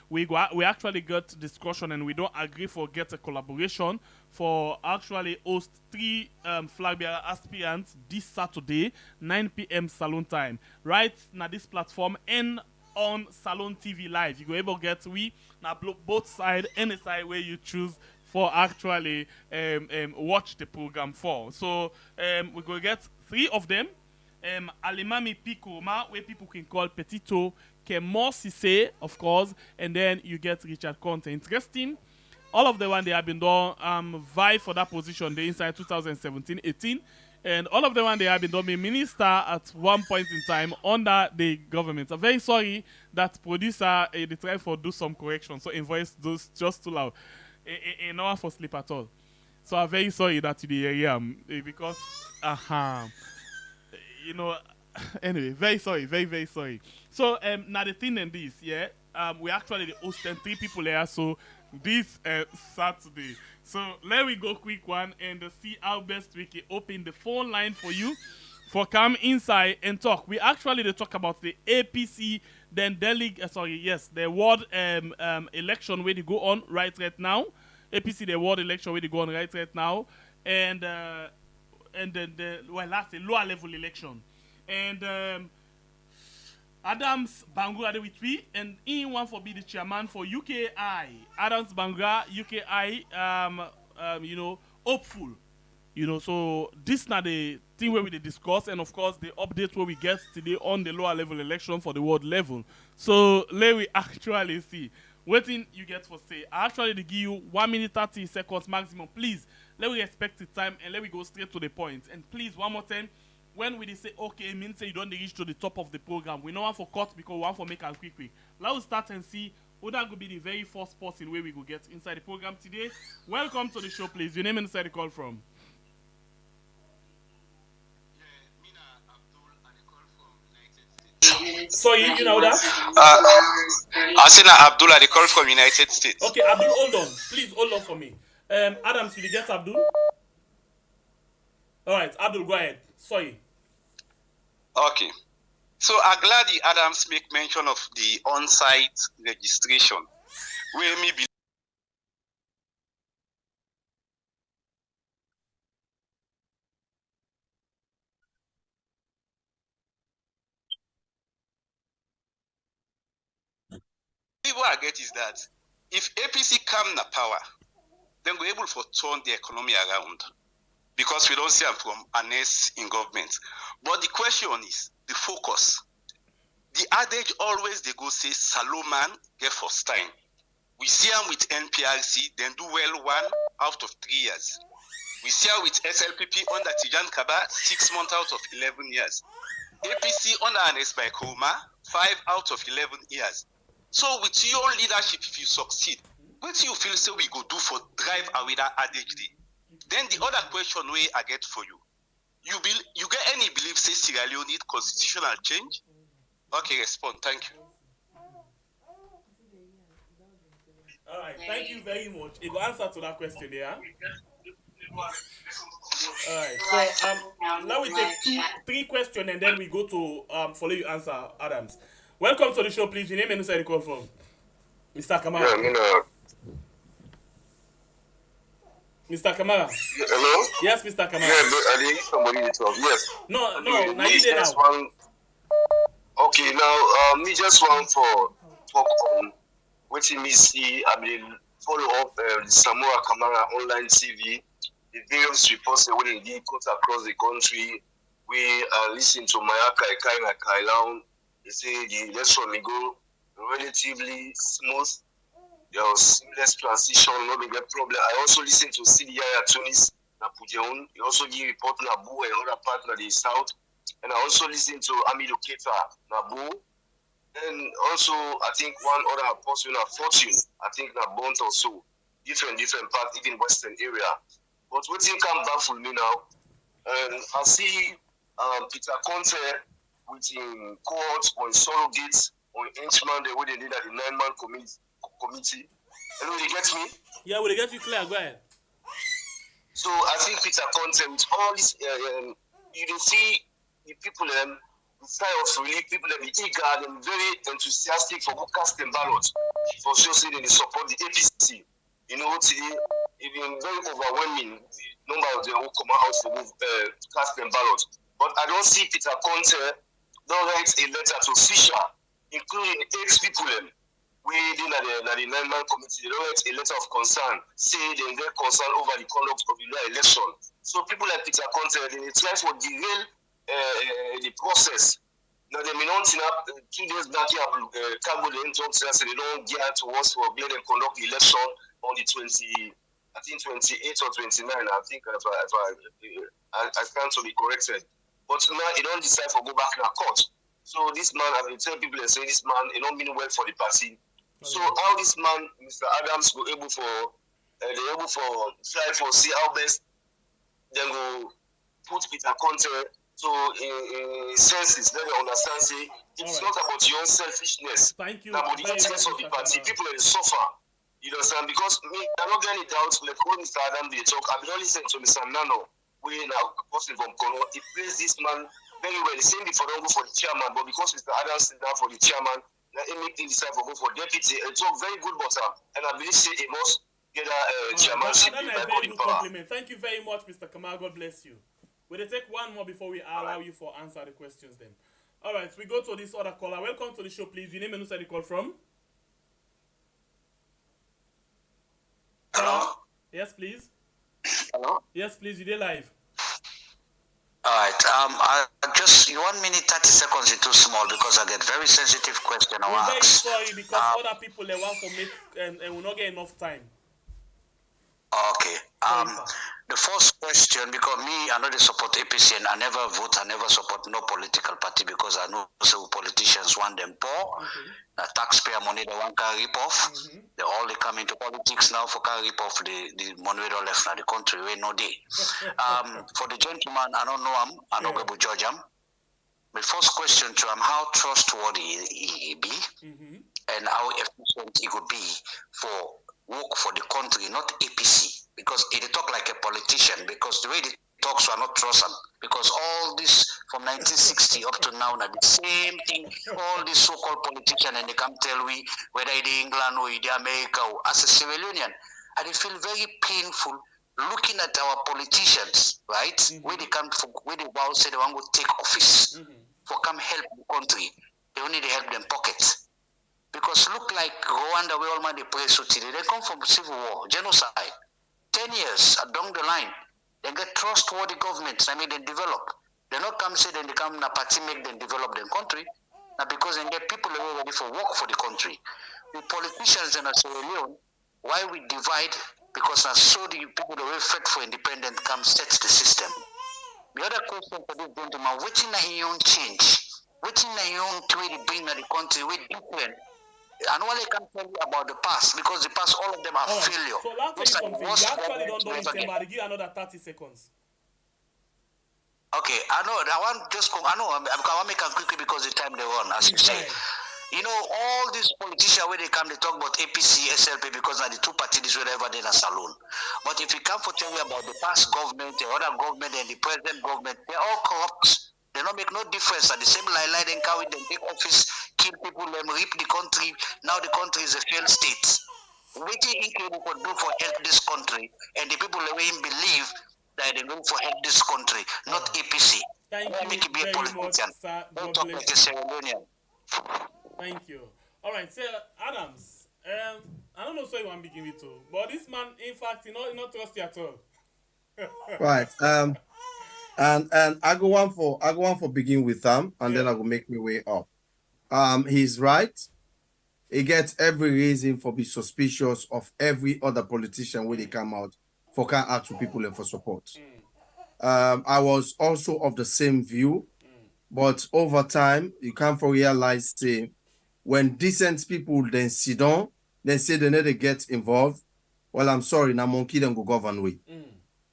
actually got discussion and we don't agree for get a collaboration for actually host three flag bearer aspirants this Saturday 9 p.m. Salon time right now this platform and on Salon TV Live. You go able get we now both side any side where you choose for actually watch the program for. So we go get three of them. Alimami Pikoma, where people can call Petito, Kemo Sise, of course, and then you get Richard Conte. Interesting. All of the one they have been done vie for that position the inside 2017-18. And all of them one they have been done minister at one point in time under the government. I'm very sorry that producer they try for do some correction. So invoice those just too loud. No one for sleep at all. So I'm very sorry that you hear because you know anyway, very sorry, very sorry. So now the thing in this, yeah, we actually hosted three people there, so this Saturday. So let me go quick one and see how best we can open the phone line for you for come inside and talk. We actually they talk about the APC then the ward election where they go on right now. APC the ward election where they go on right now, and then the last a lower level election. And Adams Bangura with we, and he want for be the chairman for UKI. Adams Bangura, UKI, you know, hopeful. You know, so this now the thing where we discuss, and of course the update where we get today on the lower level election for the world level. So let we actually see. Wetin you get for say. I actually give you 1 minute 30 seconds maximum. Please, let we respect the time and let we go straight to the point. And please, one more time. When we say okay, it means say you don't reach to the top of the program. We don't want for cut because we want for make a quick. Let's start and see who that could be the very first person where we go get inside the program today. Welcome to the show, please. Your name and inside the call from. Sorry, you know that?
Asina Abdullah, they call from United States.
Okay, Abdul, hold on. Please hold on for me. Adams, will you get Abdul? Alright, Abdul, go ahead. Sorry.
Okay. So I'm glad the Adams make mention of the on-site registration. Where me be what I get is that if APC come na power, then we're able to turn the economy around. Because we don't see them from honest in government. But the question is the focus. The adage always they go say Salomon get first time. We see them with NPRC, then do well 1 out of 3 years. We see them with SLPP under Tijan Kaba 6 months out of 11 years. APC under Anes by Koma 5 out of 11 years. So with your leadership, if you succeed, what do you feel say we go do for drive away that adage day? Then the other question way I get for you, you get any belief say Sierra Leone need constitutional change? Okay, respond. Thank you.
All right, thank you very much. It will answer to that question there. All right, so now we take 3 questions and then we go to follow you answer, Adams. Welcome to the show, please. Your name and inside the call from Mr. Kamal.
Yeah,
Mr. Kamara.
Hello?
Yes, Mr. Kamara.
Yeah, but I didn't somebody to talk. Yes.
No, now
Me
you there
just
now.
one. Okay, now me just one for talk on Wetin me see. I mean, follow up Samora Kamara online TV. The various reports that when they cut across the country, we listen to Mayaka Ekaina Kailaun. They say the election may go relatively smooth. There was seamless transition, no big problem. I also listen to CDI at Tunis, Napujeon. He also give report Nabu and other part of the south. And I also listen to Amido Keta, Nabu. And also, I think one other person, Fortune, I think Nabont also. Different parts, even Western area. But Wetin come back for me now. And I see Peter Conte with him court on surrogates, on henchman, the way they did at the 9-man committee. Hello, you get me?
Yeah, will they get you clear? Go ahead.
So I think Peter Conte with all this, you can see the people, the sign of relief, people that be eager and very enthusiastic for go cast them ballot. For sure, say they support the APC. You know, today, it been very overwhelming the number of them who come out for cast them ballot. But I don't see Peter Conte don't write a letter to Fisher, including 8 people within the 9-man committee. They don't write a letter of concern, say they get concerned over the conduct of the election. So people like Peter Conte, they try for derail the process. Now they may not up 2 days back here, Cargo the talk say they don't get towards for go and conduct the election on the 28 or 29. I think if I stand to be corrected. But now he don't decide for go back in a court. So this man, I will tell people and say this man, he don't mean well for the party. So how this man, Mr. Adams, go able for try for see how best then go put Peter Conte so in senses, let them understand say it's not about your own selfishness.
Thank you.
About the interest of the party. People that suffer. You understand? Because me, I don't get any doubts like when Mr. Adams they talk, I've been only listening to Mr. Nano, we now person from Kono, he plays this man very well. The same before don't go for the chairman, but because Mr. Adams sit down for the chairman, now he make him decide for go for deputy. And talk very good about him. And I believe say he must get a chairmanship in my body power.
Compliment. Thank you very much, Mr. Kamal. God bless you. We'll take one more before we allow you for answer the questions then. All right, we go to this other caller. Welcome to the show, please. Your name and who said you call from?
Hello?
Yes, please.
Hello?
Yes, please. You're live.
Alright, I just 1 minute 30 seconds is too small because I get very sensitive question I
We're
want to
very
ask.
sorry because other people they want to make and will not get enough time.
Okay. The first question, because me, I know they support APC and I never vote, I never support no political party because I know so politicians want them poor. The taxpayer money they want to rip off. They all come into politics now for can rip off the money we don't left in the country. We no day. For the gentleman, I don't know him, I don't go to judge him. My first question to him, how trustworthy he be and how efficient he could be for work for the country, not APC. Because he talk like a politician, because the way he talks are not trust him. Because all this from 1960 up to now, the same thing, all these so-called politicians, and they come tell we whether it's England or it's America or as a civilian, and it feel very painful looking at our politicians, right? Where they come from, where they vow say they want to take office for come help the country. They only they help them pockets. Because look like Rwanda, where all my they pray so today, they come from civil war, genocide. 10 years down the line, they get trustworthy governments. I mean, they develop. They not come say then they come na party make them develop their country. Now because they get people who are ready for work for the country. The politicians in Sierra Leone, why we divide? Because I saw the people that were fed for independence come set the system. The other question for this gentleman, waiting na your own change, waiting na your own way to bring to the country with different. And all I can tell you about the past, because the past, all of them are failure.
So let's tell you something. You actually don't know anything, but give another 30 seconds.
Okay, I know. I want just. I know. I want to make it quickly because the time they run, as you say. You know, all these politicians when they come, they talk about APC, SLP because now the two parties wherever they're in a saloon. But if you come for tell you about the past government, the other government, and the present government, they're all corrupt. They don't make no difference. At the same line, then carry them, take office, kill people, them, rip the country. Now the country is a failed state. Wetin he could do for help this country, and the people who believe that they're going for help this country, not APC.
Thank
Don't
you
make it be a
very
politician.
much, sir.
Don't
God
talk
bless
like a
you.
Sierra Leonean.
Thank you. All right, Sir Adams. I don't know so you want to begin with too, but this man, in fact, he not trust you at all.
Right. And I go on for begin with them, and then I will make my way up. He's right. He gets every reason for be suspicious of every other politician when they come out for can act to people and for support. I was also of the same view, but over time you come for realize say when decent people then sit down, then say they need to get involved. Well, I'm sorry, now monkey then go govern way.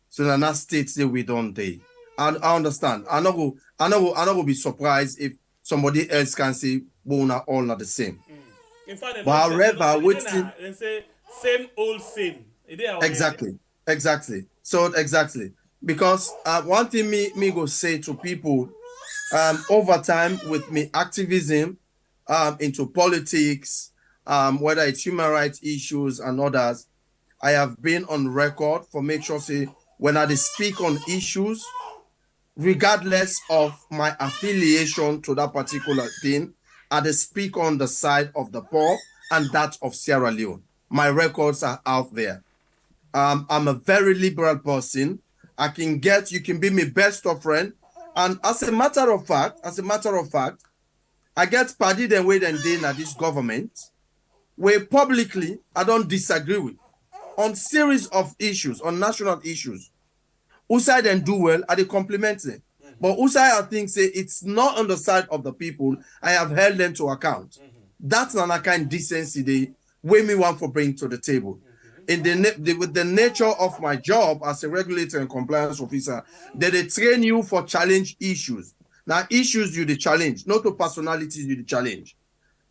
So now that states say we don't day. And I understand. I not go be surprised if somebody else can say we are all not the same.
In fact,
but however,
they say same old same.
Exactly. So exactly. Because one thing me go say to people over time with me activism into politics, whether it's human rights issues and others, I have been on record for make sure say when I speak on issues, regardless of my affiliation to that particular thing, I speak on the side of the poor and that of Sierra Leone. My records are out there. I'm a very liberal person. You can be my best of friend. And as a matter of fact, I get party the way than they na this government, where publicly I don't disagree with on series of issues, on national issues. Usai then do well, I they compliment them. But Usai, I think say it's not on the side of the people. I have held them to account. That's an kind of decency they way me want for bring to the table. In with the nature of my job as a regulator and compliance officer, they train you for challenge issues. Now issues you the challenge, not the personalities you the challenge.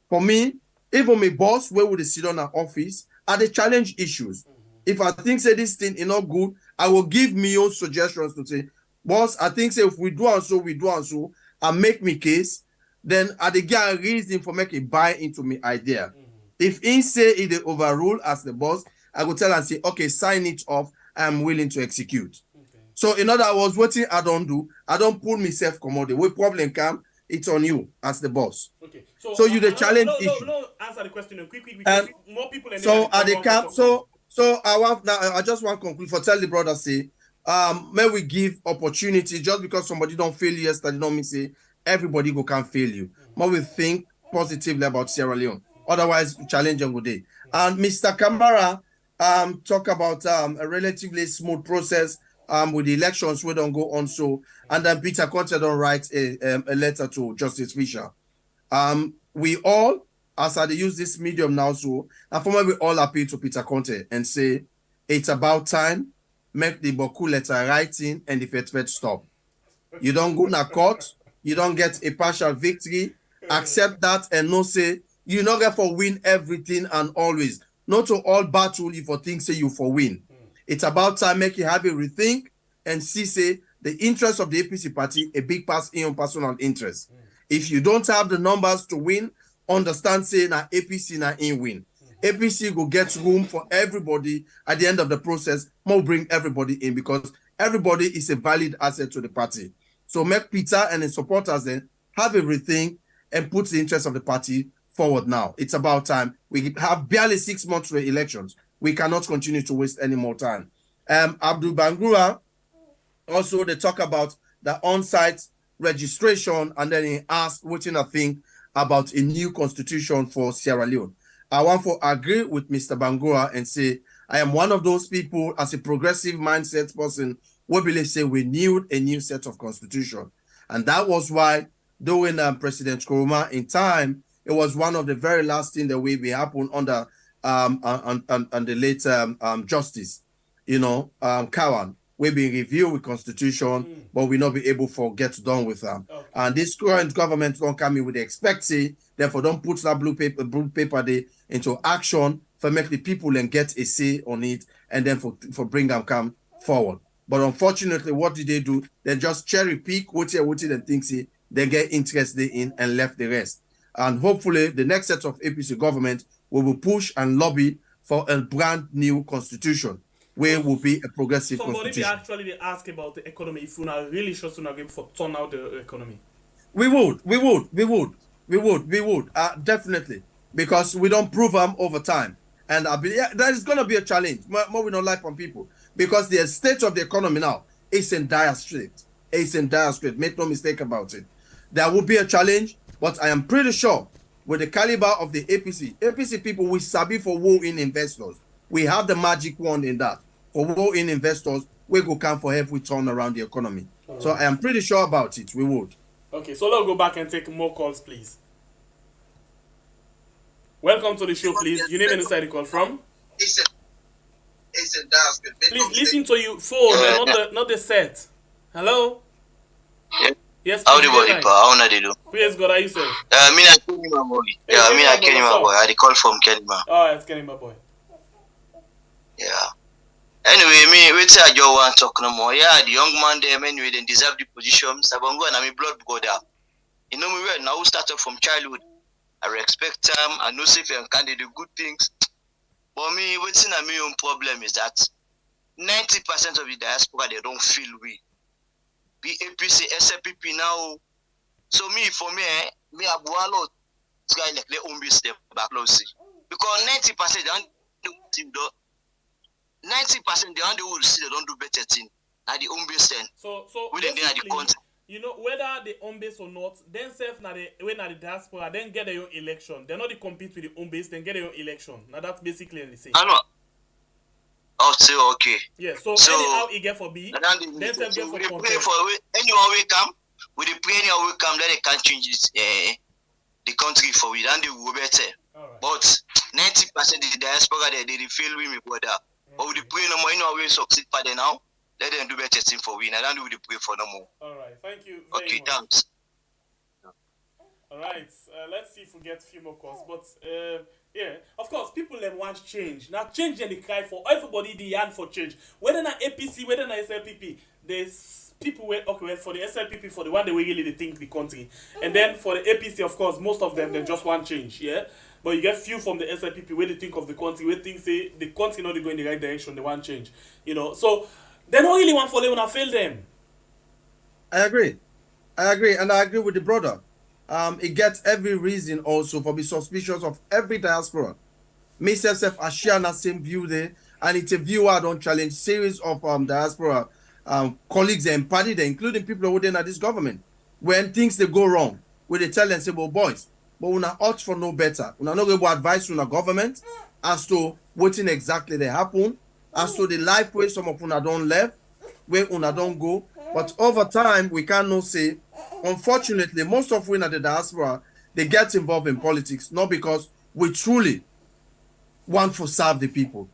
For me, even my boss, where would they sit on an office, are the challenge issues. If I think say this thing is not good, I will give me own suggestions to say, boss, I think say if we do and so, and make me case, then I get a reason for make a buy into my idea. If he say it overrule as the boss, I will tell and say, okay, sign it off. I'm willing to execute. So in other words, what I don't do, I don't pull myself commodity. When problem come, it's on you as the boss.
Okay.
So you the challenge issue.
No, answer the question quick because more people.
So at the camp, so I want now. I just want to conclude for tell the brother say, may we give opportunity just because somebody don't fail you yesterday, don't mean say everybody go can fail you. May we think positively about Sierra Leone. Otherwise, challenge them good day. And Mr. Kamara talk about a relatively smooth process with the elections we don't go on so, and then Peter Conte don't write a letter to Justice Fisher. We all, as I use this medium now, so and for me we all appeal to Peter Conte and say it's about time make the Boku letter writing and the Fed stop. You don't go to court, you don't get a partial victory, accept that and no say you not get for win everything and always. Not to all battle if you think say you for win. It's about time make you have a rethink and see say the interest of the APC party a big pass in your personal interest. If you don't have the numbers to win, understand say na APC na in win. APC will get room for everybody at the end of the process. More bring everybody in because everybody is a valid asset to the party. So make Peter and his supporters then have a rethink and put the interest of the party forward now. It's about time. We have barely 6 months to the elections. We cannot continue to waste any more time. Abdul Bangura, also they talk about the on-site registration and then he asked what I think about a new constitution for Sierra Leone. I want to agree with Mr. Bangura and say I am one of those people as a progressive mindset person who believe say we need a new set of constitution. And that was why during President Nkrumah in time, it was one of the very last things that will be happen under on the late Justice, Kawan. We've been reviewed with constitution, but we not be able to get done with them. Okay. And this current government don't come in with the expectancy, therefore don't put that blue paper there into action for make the people and get a say on it and then for bring them come forward. But unfortunately, what did they do? They just cherry pick what they think say they get interested in and left the rest. And hopefully the next set of APC government will push and lobby for a brand new constitution where will be a progressive
Somebody
constitution.
actually they ask about the economy. If you're not really sure you're not going to turn out the economy.
We would. Definitely. Because we don't prove them over time. And I believe that is going to be a challenge. More we don't like from people. Because the state of the economy now is in dire straits. It's in dire straits. Make no mistake about it. There will be a challenge, but I am pretty sure with the caliber of the APC people, we sabi for war-in investors. We have the magic wand in that. For war-in investors, we go come for every turn around the economy. So I am pretty sure about it. We would.
Okay, so let's go back and take more calls, please. Welcome to the show, please. Your name and inside the call from? Please listen to your phone, not the set. Hello? Yes,
how do you do?
Yes, God, are you safe?
Me na Kenima boy. Yeah, me na Kenima boy. I call from Kenima.
Oh, it's Kenima boy.
Yeah. Anyway, me wait till I just want to talk no more. Yeah, the young man there, anyway, they deserve the position. Bangura and my blood go there. You know me well. Now we started from childhood. I respect them. I know if you can do good things. But me, what's in my own problem is that 90% of the diaspora they don't feel we. Be APC, SLPP now. So me, for me, me I go a lot. Guy like the own step back closely. Because 90% they don't do 90% they will see they don't do better thing. At the home base then.
So
within the country.
You know, whether the home base or not, then self when the diaspora then get their own election. They're not to compete with the home base, then get their own election. Now that's basically the same.
I know. Oh, so okay.
Yeah, so anyhow it get for B, then self get for contest.
Anyone will come, with the prayer anyone will come, then they can't change it, the country for we, and they will better. Right. But 90% of the diaspora they feel with me, brother. But with the prayer no more, anyone will succeed for them now. Let them do better thing for we, and then we will pray for no more.
All right, thank you very much.
Thanks.
All right, let's see if we get a few more calls. But yeah, of course, people then want change. Now, change and they cry for everybody. They yearn for change. Whether not APC, whether not SLPP, there's people wait. Okay, well, for the SLPP, for the one they really they think the country, and then for the APC, of course, most of them they just want change. Yeah, but you get few from the SLPP where they think of the country, where things say the country not go in the right direction. They want change. You know, so they don't really want for them when I fail them.
I agree, and I agree with the brother. It gets every reason also for be suspicious of every diaspora. Myself, I share the same view there, and it's a view I don't challenge. Series of diaspora colleagues and party there, including people who are in this government. When things they go wrong, where they tell them say, well, boys, but we not ought for no better. We not going to advise from the government as to what exactly they happen, as to the life way some of una don't left, where una don't go. But over time, we cannot say, unfortunately, most of we in the diaspora, they get involved in politics, not because we truly want to serve the people,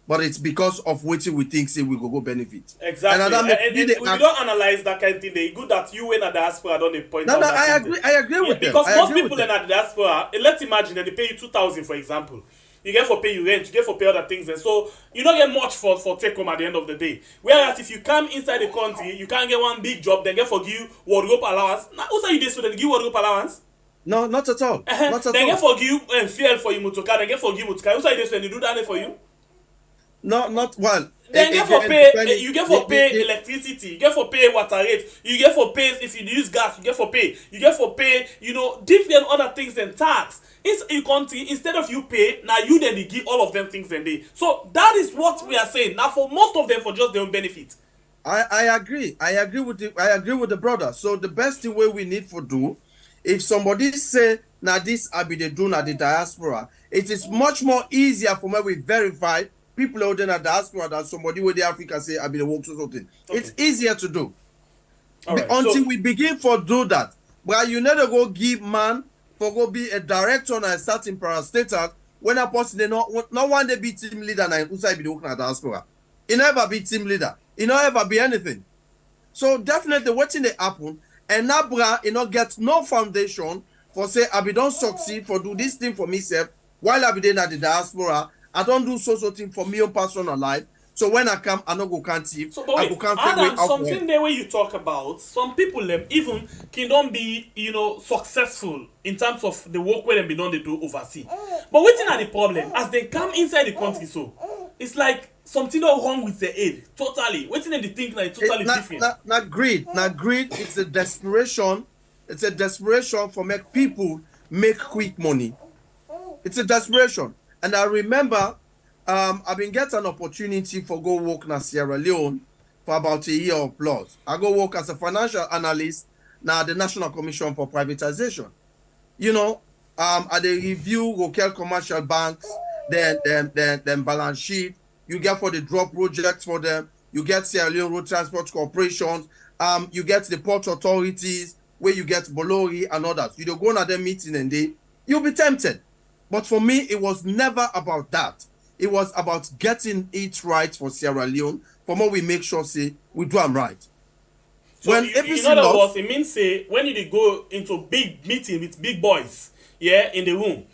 but it's because of what we think say we go benefit.
Exactly. And we don't analyze that kind of thing. It's good that you in the diaspora don't point out that
I agree with them.
Because most people in the diaspora, let's imagine that they pay you 2,000, for example. You get for pay your rent, you get for pay other things, and so you don't get much for take home at the end of the day. Whereas if you come inside the country, you can't get one big job, then get for you wardrobe allowance. Now, who say you this for them? Give wardrobe allowance?
No, not at all. Not at
then
all.
Get for you and fuel for you motorcar, then get for you motorcar. Who say this when you do that for you?
No, not well.
Then get for pay. You get for pay electricity. You get for pay water rate. You get for pay if you use gas. You get for pay. You get for pay. You know, different other things than tax. It's a country, instead of you pay, now you then give all of them things and they. So that is what we are saying. Now for most of them for just their own benefit.
I agree. I agree with the brother. So the best thing we need for do, if somebody say now this I be the do now the diaspora, it is much more easier for me we verify people out there in the diaspora than somebody with the Africa say I be the work or something. Okay. It's easier to do. Right, until we begin for do that. But you never go give man for go be a director on a certain parastatus when a person they not one day be team leader and who say be the working at diaspora. He never be team leader. He not ever be anything. So definitely waiting they happen and Nabra you know get no foundation for say I be don't succeed for do this thing for myself while I be there at the diaspora. I don't do social thing for me own personal life. So when I come, I no go can't thief.
So, but
I
wait,
go can't take
Adam,
away alcohol.
something there where you talk about, some people them even can don't be, successful in terms of the work where them be done they do overseas. But waiting at the problem, as they come inside the country, so it's like something not wrong with the aid. Totally. Waiting they think like totally different.
Not greed. Not greed. It's a desperation. It's a desperation for make people make quick money. It's a desperation. And I remember I've been getting an opportunity for go work in Sierra Leone for about a year or plus. I go work as a financial analyst now the National Commission for Privatization. I they review local commercial banks, then balance sheet. You get for the drop projects for them. You get Sierra Leone Road Transport Corporation. You get the port authorities where you get Bolori and others. You don't go to them meeting and you'll be tempted. But for me, it was never about that. It was about getting it right for Sierra Leone. For more, we make sure say we do them right.
So
when
in other words, it means say when you go into big meeting with big boys, in the room.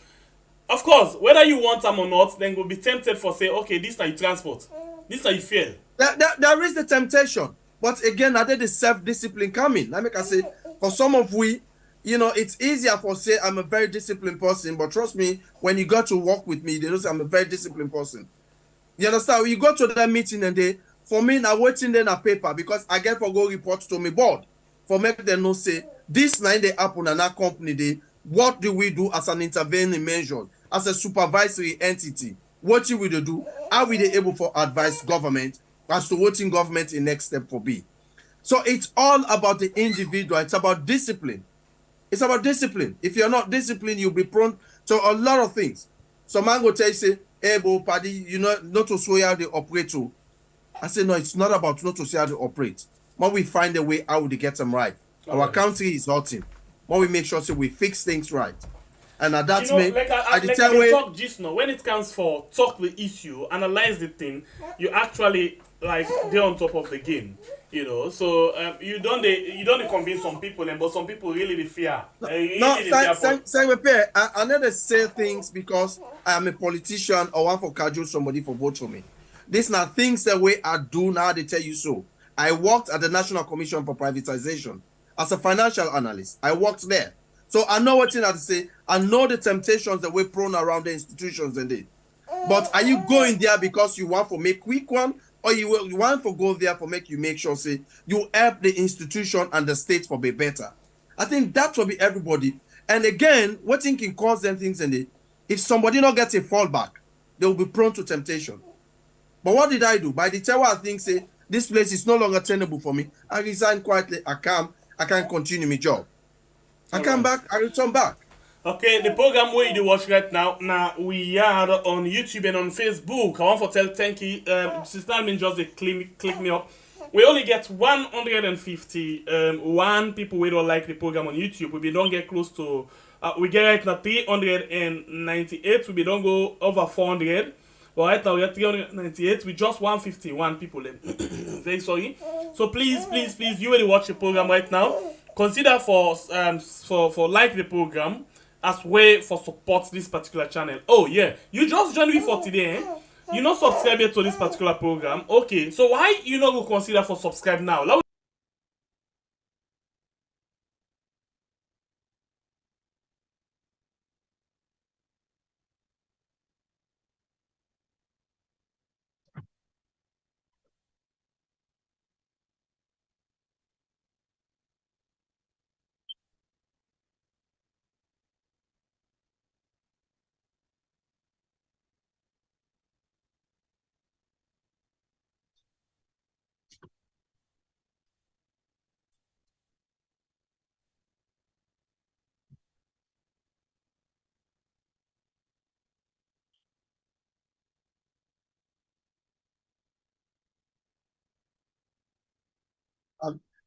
Of course, whether you want them or not, then will be tempted for say, okay, this is transport, this is fail.
There is the temptation, but again, I did the self-discipline coming. Let me say, for some of we, it's easier for say I'm a very disciplined person, but trust me, when you got to work with me, they know say I'm a very disciplined person. You understand? When you go to that meeting and for me, now waiting then a paper because I get for go report to me board for make them know say this 9 day happen and that company day. What do we do as an intervening measure, as a supervisory entity? What you will do? Are we able for advise government as to what in government in next step for be? So it's all about the individual. It's about discipline. It's about discipline. If you're not disciplined, you'll be prone to a lot of things. So man go tell you say, hey, bo, paddy, not to show how they operate too. I say, no, it's not about not to see how they operate. When we find a way how we get them right. Our country is hurting. When we make sure so we fix things right. And at that
Like I talk just now, when it comes for talk the issue, analyze the thing, you actually like they're on top of the game. So you don't convince some people, but some people really fear.
I never say things because I am a politician or want for cajole somebody for vote for me. These are things that way I do now. They tell you so. I worked at the National Commission for Privatization as a financial analyst. I worked there, so I know what you have to say. I know the temptations that we're prone around the institutions and they. But are you going there because you want to make quick one? Or you want to go there for make sure say you help the institution and the state for be better. I think that will be everybody. And again, what thing can cause them things in it? If somebody not gets a fallback, they will be prone to temptation. But what did I do? By the time I think say this place is no longer tenable for me, I resign quietly. I can't continue my job. I come back. I return back.
Okay, the program where you watch right now, we are on YouTube and on Facebook. I want to tell Tink, since now mean just they click me up. We only get 151 people who don't like the program on YouTube. We don't get close to, we get right now 398. We don't go over 400. But right now we are 398 with just 151 people. Very sorry. So please, you really watch the program right now. Consider for like the program as way for support this particular channel. Oh yeah, you just joined me for today, You not subscribe yet to this particular program. Okay, so why you not go consider for subscribe now?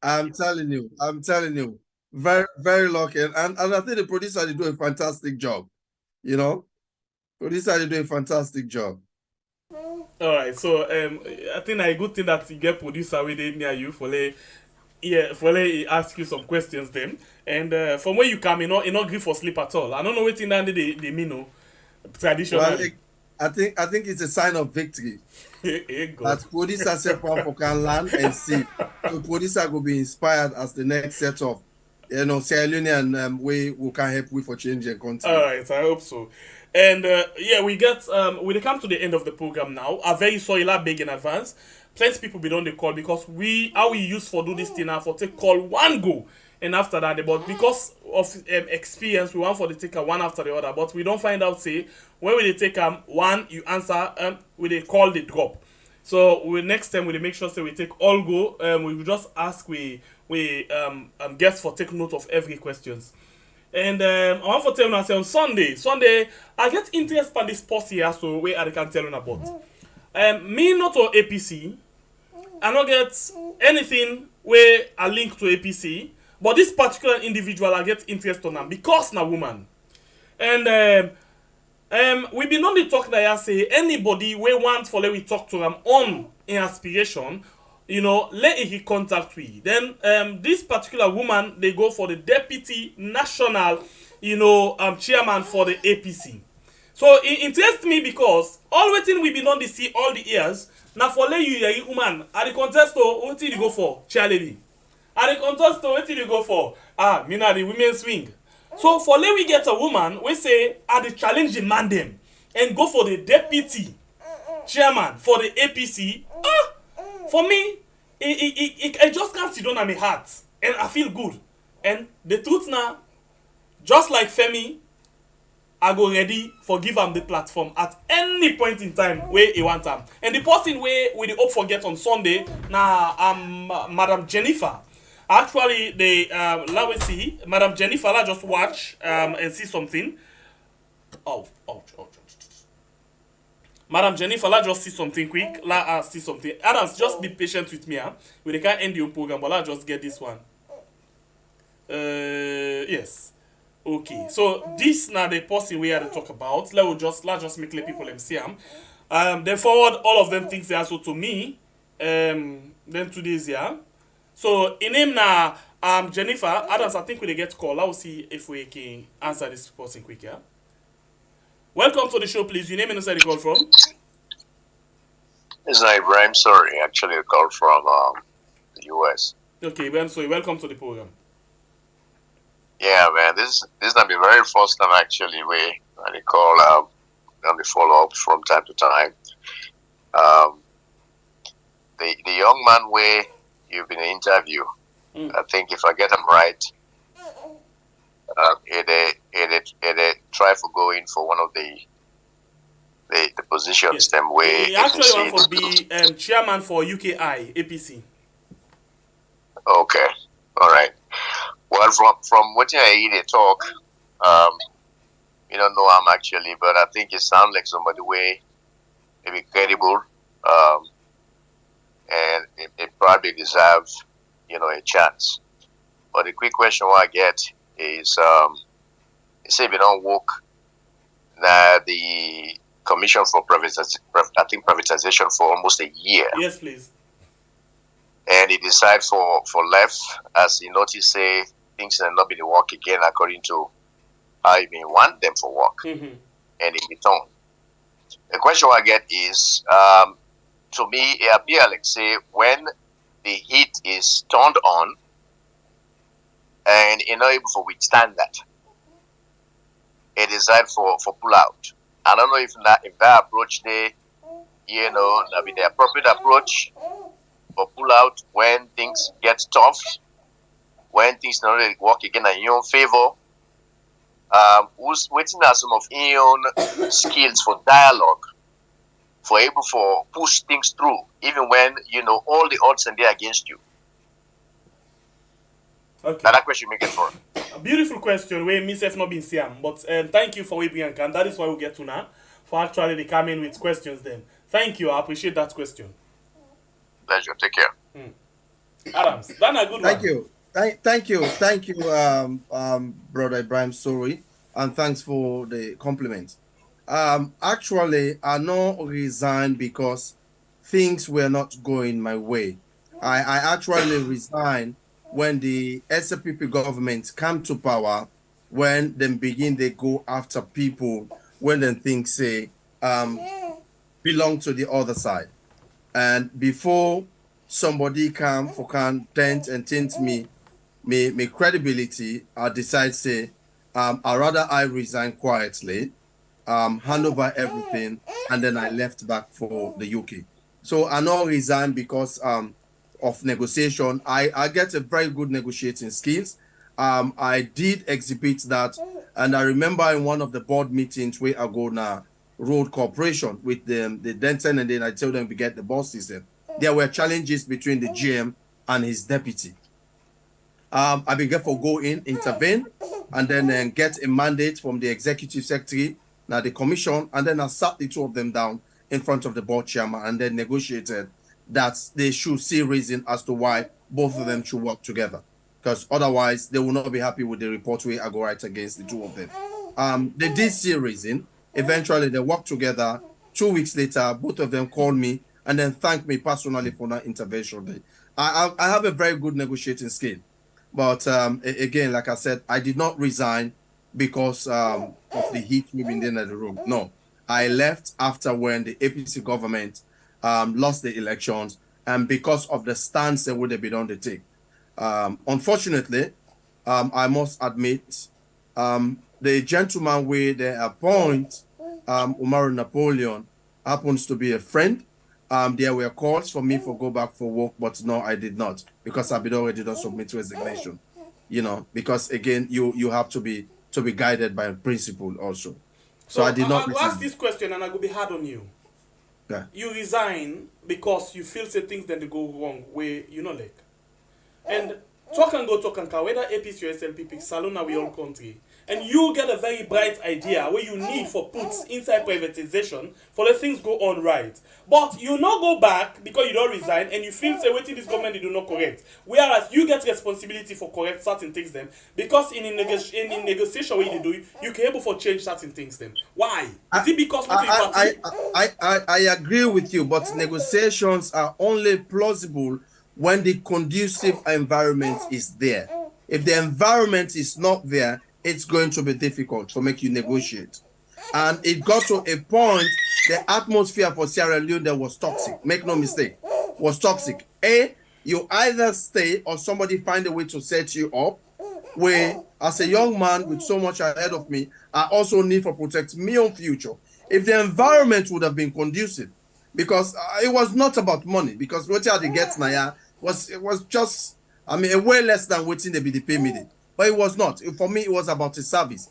I'm telling you, very, very lucky. And I think the producer did do a fantastic job. Producer did do a fantastic job.
Alright, so I think a good thing that you get producer within near you for ask you some questions then. And from where you come, you not agree for sleep at all. I don't know what in that they mean, traditional.
Well, I think it's a sign of victory. That producer step one for can land and see. So producer will be inspired as the next set of, Sierra Leonean way we can help with for change and continue.
All right, I hope so. And yeah, we come to the end of the program now. I very sorry, big in advance. Plenty people be on the call because we use for do this thing now for take call one go, and after that, but because of experience, we want for the take one after the other. But we don't find out say when we take one you answer we they call the drop. So we next time we make sure say we take all go. We will just ask we guests for take note of every questions. And I want to tell you now, say on Sunday, I get interest in this post here, so where I can tell you about. Me not to APC, I don't get anything where I link to APC, but this particular individual I get interest on them because na woman. And we been on the talk that I say anybody we want for let we talk to them on in aspiration. Let he contact we. Then this particular woman, they go for the deputy national, chairman for the APC. So it interests me because all waiting we been on the see all the years. Now for let you woman at the contest what did you go for? Charlie. At the contest what did you go for? Me na the women's swing. So for let we get a woman, we say at the challenging man them and go for the deputy chairman for the APC. For me, it just can't sit down on my heart. And I feel good. And the truth now, just like Femi, I go ready for give him the platform at any point in time where he want him. And the person where we hope for get on Sunday, now Madam Jennifer. Actually, let me see. Madam Jennifer, I just watch and see something. Oh. Madam Jennifer, let's just see something quick. Let's see something. Adams, just be patient with me. We can't end your program, but let's just get this one. Yes. Okay. So this now the person we had to talk about. Let's just make let people see them. Then forward all of them things they also to me. Then today's yeah. So in name now Jennifer, Adams, I think we get call. Let's see if we can answer this person quick, yeah. Welcome to the show, please. Your name and where you call from?
It's not Ibrahim, sorry. Actually, I called from the US.
Okay, well, so welcome to the program.
Yeah, man, this is not the very first time actually we call and we follow up from time to time. The young man where you've been interviewed, I think if I get him right, he try for going for one of the positions them way.
He actually want to be chairman for UKI APC.
Okay, all right. Well, from what I hear they talk, you don't know him actually, but I think it sounds like somebody way maybe credible, and it probably deserves a chance. But the quick question I get is, you say if you don't work, that the commission for privatization for almost a year.
Yes, please.
And he decide for left as he noticed say things are not going to work again according to how he may want them for work. And in return. The question I get is, to me, it appears like say when the heat is turned on and you're not able to withstand that, it decide for pull out. I don't know if that approach there, that be the appropriate approach for pull out when things get tough, when things don't really work again in your own favor. Who's waiting at some of your own skills for dialogue, for able for push things through, even when all the odds are there against you.
Okay.
Now that question make it for
a beautiful question where myself not been seen, but thank you for waiting and that is why we get to now for actually they come in with questions then. Thank you, I appreciate that question.
Pleasure, take care.
Adams, that's a good one.
Thank you, brother Ibrahim Sori, and thanks for the compliment. Actually, I not resigned because things were not going my way. I actually resigned when the SPP government come to power, when they go after people, when they think say belong to the other side. And before somebody can dent and tint me credibility, I decide say, I rather I resign quietly, hand over everything, and then I left back for the UK. So I not resign because of negotiation. I get a very good negotiating skills. I did exhibit that, and I remember in one of the board meetings where I go now road cooperation with the Denton, and then I tell them to get the boss system. There were challenges between the GM and his deputy. I began for go in, intervene, and then get a mandate from the executive secretary, now the commission, and then I sat the two of them down in front of the board chairman and then negotiated that they should see reason as to why both of them should work together. Because otherwise they will not be happy with the report where I go right against the two of them. They did see reason. Eventually they worked together. 2 weeks later, both of them called me and then thanked me personally for that intervention. I have a very good negotiating skill. But again, like I said, I did not resign because of the heat moving in the room. No, I left after when the APC government lost the elections and because of the stance they would have been on the take. Unfortunately, I must admit, the gentleman where they appoint Umaru Napoleon happens to be a friend. There were calls for me to go back for work, but no, I did not because I've been already done submit resignation. You know, because again, you have to be guided by a principle also. So I did not.
I'll ask this question and I will be hard on you.
Yeah.
You resign because you feel say things then they go wrong where you know like. And talk and go talk and go whether APC or SLPP, Salona we all country. And you get a very bright idea where you need for puts inside privatization for the things go on right. But you not go back because you don't resign and you feel say waiting this government they do not correct. Whereas you get responsibility for correct certain things them because in negotiation when you do you can able for change certain things them. Why? Is it because
I agree with you, but negotiations are only plausible when the conducive environment is there. If the environment is not there, it's going to be difficult to make you negotiate. And it got to a point, the atmosphere for Sierra Leone was toxic. Make no mistake, was toxic. You either stay or somebody find a way to set you up, where as a young man with so much ahead of me, I also need to protect my own future. If the environment would have been conducive, because it was not about money, because what they get now it was just, I mean, a way less than waiting the BDP meeting. But it was not. For me, it was about a service.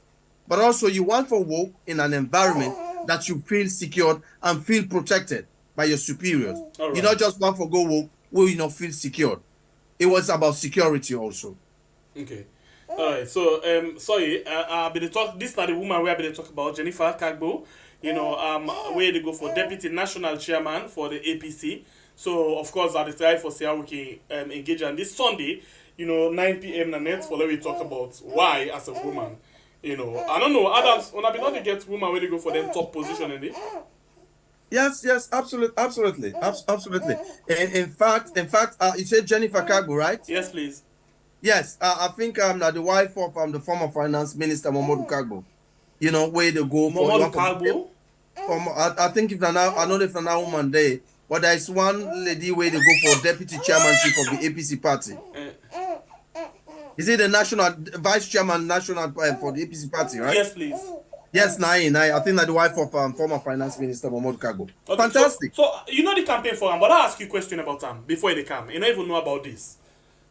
But also, you want to work in an environment that you feel secured and feel protected by your superiors. Right. You not just want to go work where you not feel secured. It was about security also.
Okay. All right. So, sorry, I've been talk. This is not the woman we have been talking about, Jennifer Kagbo. You know, where they go for deputy national chairman for the APC. So, of course, I'll try for see how we can engage on this Sunday. You know, 9 p.m. and net for let me talk about why as a woman. You know, I don't know, Adams, when I be not to get women where they go for them top position in it.
Yes, absolutely. In fact, you said Jennifer Kagbo, right?
Yes, please.
Yes, I think I'm the wife of the former finance minister Momodu Kagbo. You know, where they go for
Momodu Kagbo.
I think if now I know if now woman day, but there is one lady where they go for deputy chairmanship of the APC party. Is it the national vice chairman national for the APC party, right?
Yes, please.
Yes, I think that the wife of former finance minister Momodu Kagbo. Okay, fantastic.
So you know the campaign for him, but I'll ask you a question about him before they come. You don't even know about this.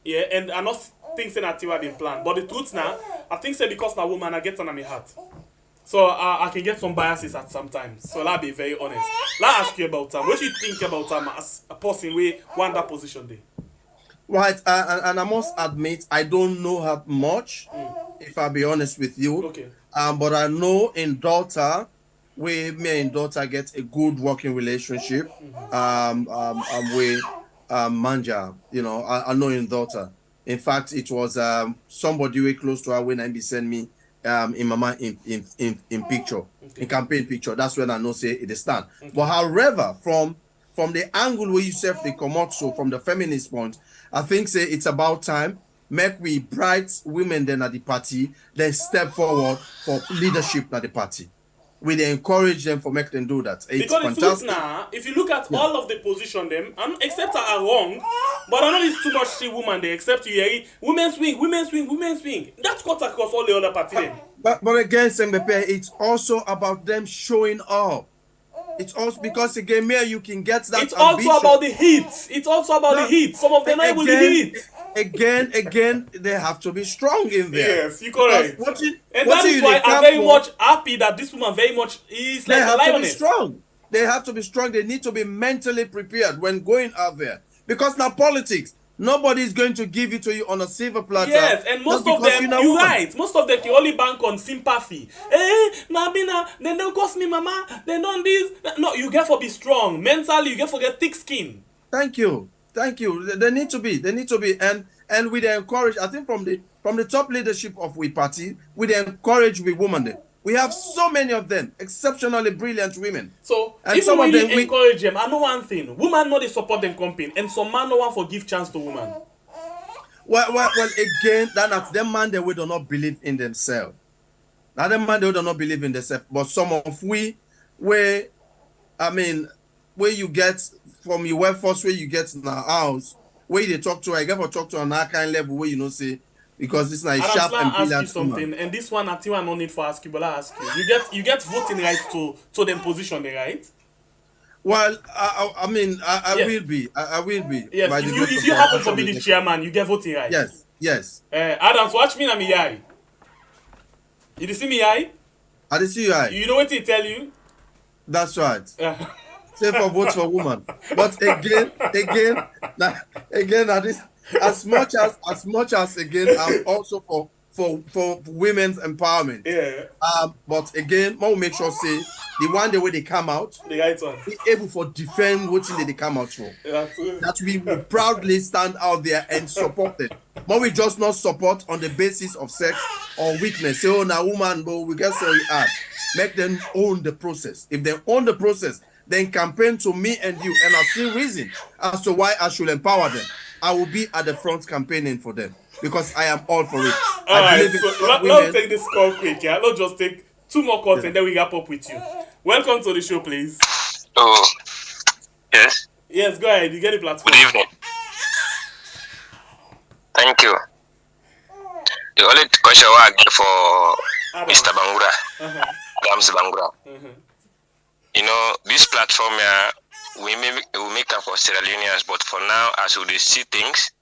Yeah, and I'm not thinking that you have been planned. But the truth now, I think say because now woman I get on my heart. So I can get some biases at some times. So I'll be very honest. I'll ask you about him. What do you think about him as a person who won that position there?
Right, and I must admit, I don't know her much, if I'll be honest with you.
Okay.
But I know in daughter, we, me and daughter get a good working relationship. With Manja, you know, I know in daughter. In fact, it was somebody way close to her when I sent me in mama in picture, in campaign picture. That's when I know say it is stand. Okay. But however, from the angle where you self they come out, so from the feminist point, I think say it's about time make we bright women then at the party, then step forward for leadership at the party. we dey encourage them for make them do that. It's
because
fantastic.
the truth now, if you look at all of the position them, and except are wrong, but I know it's too much see woman they except you hear women's wing, women's wing, women's wing. That's cut across all the other parties.
But again, Sembepe, it's also about them showing up. It's also because again, Mayor, you can get that.
It's ambition. Also about the heat. It's also about the heat. Some of them are able to heat.
Again, they have to be strong in there.
Yes, you're correct. And that is why I'm very much happy that this woman very much is like a lioness. They have to be strong.
They have to be strong. They need to be mentally prepared when going out there. Because now politics, nobody is going to give it to you on a silver platter.
Yes, and most of them, you're right. Most of them, you only bank on sympathy. Then don't cost me, mama. They don't this. No, you get to be strong. Mentally, you get to get thick skin.
Thank you. They need to be. And we encourage, I think from the top leadership of we party, we encourage we women there. We have so many of them, exceptionally brilliant women.
So, and if some we really encourage them, I know one thing. Women know they support them campaign, and some man no one for give chance to women.
Well, again, that's them man they do not believe in themselves. Now them man they do not believe in themselves. But some of where you get from your workforce, where you get in our house, where they talk to, I get to talk to on that kind of level where say. Because this is like sharp and brilliant.
Ask you something, and this one I think I no need for ask you, but I ask you. You get voting rights to them position, right?
Well, I will be. I will be.
Yes, if you happen to be the chairman, you get voting rights.
Yes.
Adams, watch me na me eye. You see me eye?
I see you eye.
You know what he tell you?
That's right. Say for votes for women. But again, this. As much as again, I'm also for women's empowerment.
Yeah.
But again, I will make sure say the one the way they come out,
the right one,
be able for defend what they come out for. That we will proudly stand out there and support them. But we just not support on the basis of sex or weakness. Say, oh, now woman, but we get so hard. Make them own the process. If they own the process, then campaign to me and you, and I see reason as to why I should empower them. I will be at the front campaigning for them because I am all for it.
Alright, so let's take this call quick, yeah? Let's just take 2 more calls and then we wrap up with you. Welcome to the show, please.
Oh, yes?
Yes, go ahead. You get the platform.
Good evening. Thank you. The only question I get for Mr. Bangura, Gams Bangura. You know, this platform here, we make up for Sierra Leoneans, but for now, as we see things,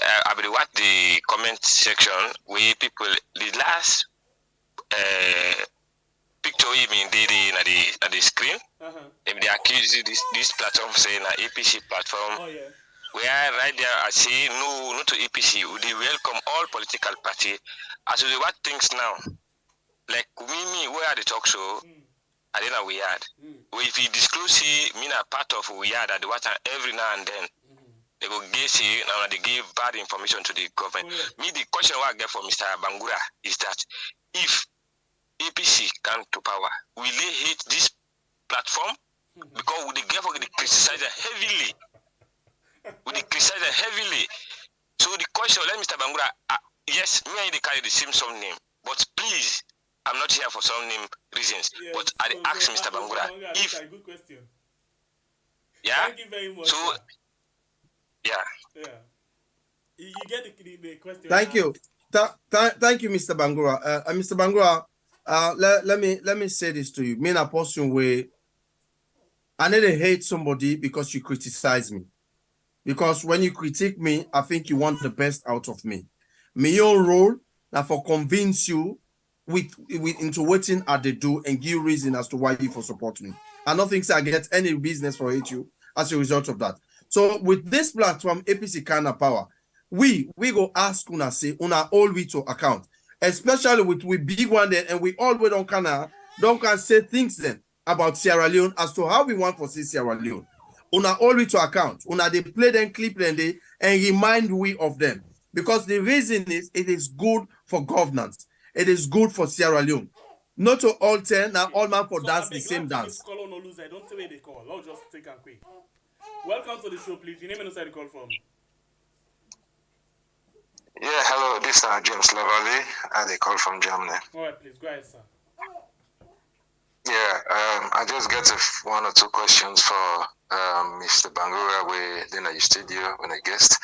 I will watch the comment section where people, the last picture even did at the screen, if they accuse this platform saying an APC platform, where right there I say no, not to APC, they welcome all political parties. As we watch things now, like me, where are the talk show? I don't know we had. If you disclose me a part of we had at the water every now and then, they go guess now they give bad information to the government. Me, the question I get for Mr. Bangura is that if APC come to power, will they hate this platform? Because would they criticize it heavily? Would they criticize it heavily? So the question, let Mr. Bangura, yes, me and they carry the same song name, but please, I'm not here for some name reasons, yes, but I ask Mr. Bangura if.
A good question.
Yeah.
Thank you very much.
So, yeah.
You get the question.
Thank you. Thank you, Mr. Bangura. Mr. Bangura, let me say this to you. Me in a person where I never hate somebody because you criticize me. Because when you critique me, I think you want the best out of me. My own role now for convince you with into Wetin I they do and give reason as to why you for support me. I don't think I get any business for hate you as a result of that. So with this platform, APC kind of power, we go ask una say una all we to account, especially with we big one there, and we always don't can say things then about Sierra Leone as to how we want to see Sierra Leone. Una all we to account. Una they play them, clip them, and remind we of them. Because the reason is it is good for governance. It is good for Sierra Leone. Not to all 10, now all man for dance the same dance.
Call on no loser. Don't tell me they call. I'll just take a quick. Welcome to the show, please. Your name and where you call from.
Yeah, hello. This is James Lavalley, and they call from Germany.
All right, please go ahead, sir.
Yeah, I just get one or two questions for Mr. Bangura, we in the studio when a guest.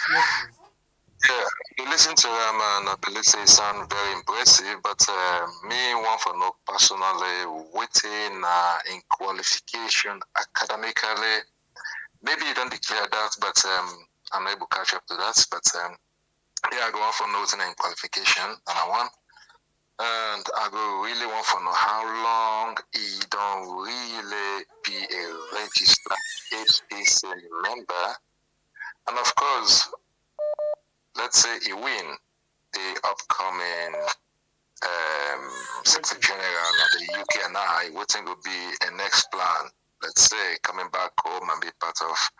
Yeah, you listen to them and I believe they sound very impressive, but me want to know personally, waiting in qualification academically. Maybe you don't declare that, but I'm able to catch up to that. But yeah, I go on for noting in qualification, number one. And I go really want to know how long he don't really be a registered APC member. And of course, let's say he win the upcoming Secretary General of the UK and I, what think would be a next plan, let's say, coming back home and be part of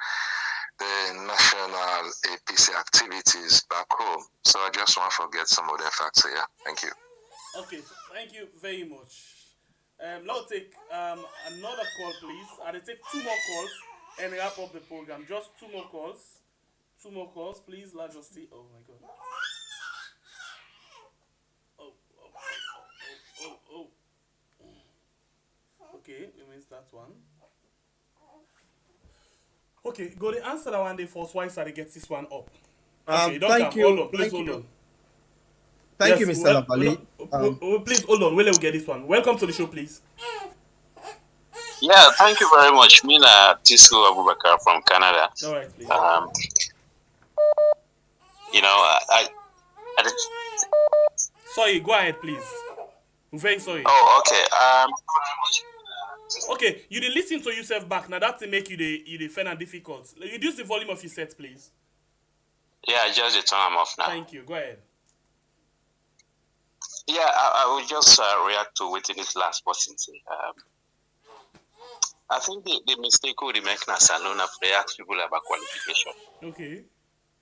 the national APC activities back home. So I just want to forget some of the facts here. Thank you.
Okay, thank you very much. Let's take another call, please. I'll take 2 more calls and wrap up the program. Just 2 more calls. 2 more calls, please. Let's just see. Oh my God. Oh. Okay, we missed that one. Okay, go to answer that one day first. Why should I get this one up? Okay,
Thank you.
Hold on, please hold on.
Thank you, Mr. Labali.
Please hold on. We'll get this one. Welcome to the show, please.
Yeah, thank you very much. Mina Tisu Abubakar from Canada.
All right, please.
You know, I
Sorry, go ahead, please. I'm very sorry.
Oh, okay.
Okay, you dey listen to yourself back. Now that's to make you the find and difficult. Reduce the volume of your set, please.
Yeah, just the turn them off now.
Thank you. Go ahead.
Yeah, I will just react to what this last person say. I think the mistake we make now is alone after they ask people about qualification.
Okay.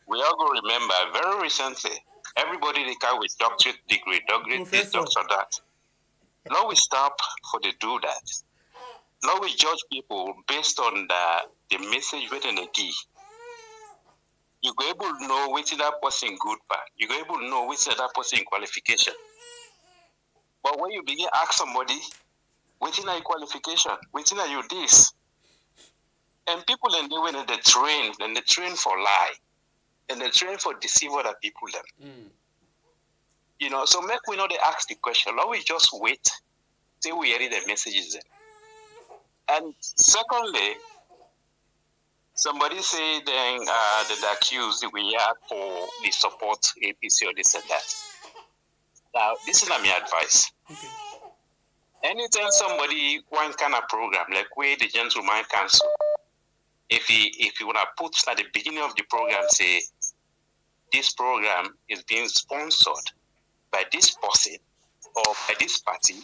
We all go remember very recently, everybody they come with doctorate degree, doctorate this, doctor that. Now we stop for the do that. Now we judge people based on the message written in the key. You go able to know which that person good part. You go able to know which that person qualification. But when you begin ask somebody, which are your qualification? Which are you this? And people and they when they train for lie. And they train for deceive other people them. You know, so make we know they ask the question. Now we just wait till we hear the messages then. And secondly, somebody say then the accused we are for the support APC or this and that. Now this is not my advice.
Okay.
Anytime somebody one kind of program like where the gentleman council, if he wanna put at the beginning of the program say this program is being sponsored by this person or by this party,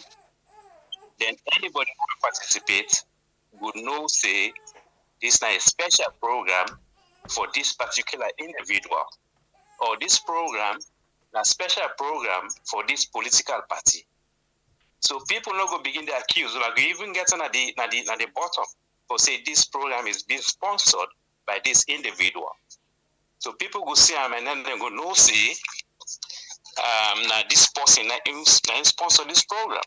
then anybody who participates would know say this is not a special program for this particular individual, or this program a special program for this political party. So people not go begin to accuse, like even get at the bottom for say this program is being sponsored by this individual. So people go see and then they go no see now this person now sponsor this program,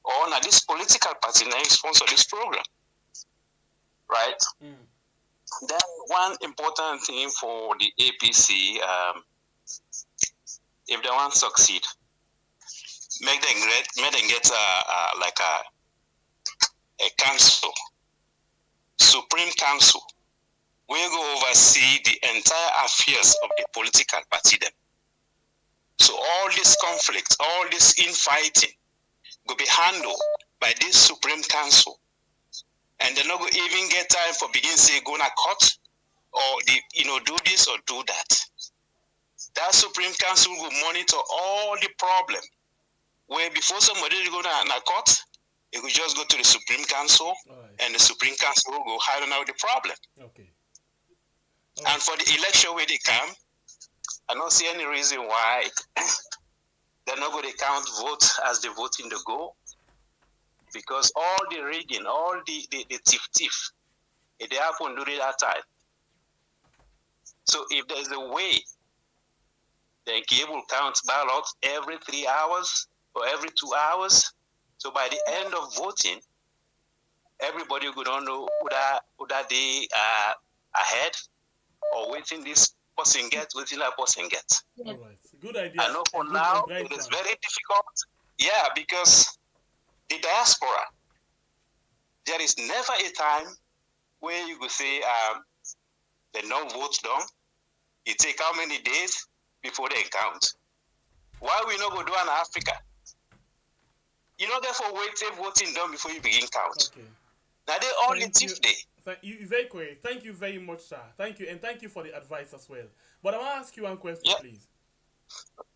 or now this political party now sponsor this program, right? Then one important thing for the APC, if they want to succeed, make them get like a council, Supreme Council. We go oversee the entire affairs of the political party them. So all this conflict, all this infighting will be handled by this Supreme Council. And they're not going to even get time for begin say go to court or do this or do that. That Supreme Council will monitor all the problem. Where before somebody go to court, it will just go to the Supreme Council, and the Supreme Council will go iron out the problem.
Okay.
And for the election where they come, I don't see any reason why they're not going to count votes as the voting to go, because all the rigging, all the thief, it happened during that time. So if there's a way they can able to count ballots every 3 hours or every 2 hours, so by the end of voting, everybody go don't know who that they ahead or waiting this person gets, waiting that person gets.
All right, good idea.
I know for now it is very difficult. Yeah, because the diaspora, there is never a time where you could say the non-votes done. It take how many days before they count? Why we not go do in Africa? You know, therefore wait till voting done before you begin count.
Okay.
Now they only thief day.
You very correct. Thank you very much, sir. Thank you, and thank you for the advice as well. But I want to ask you one question, please.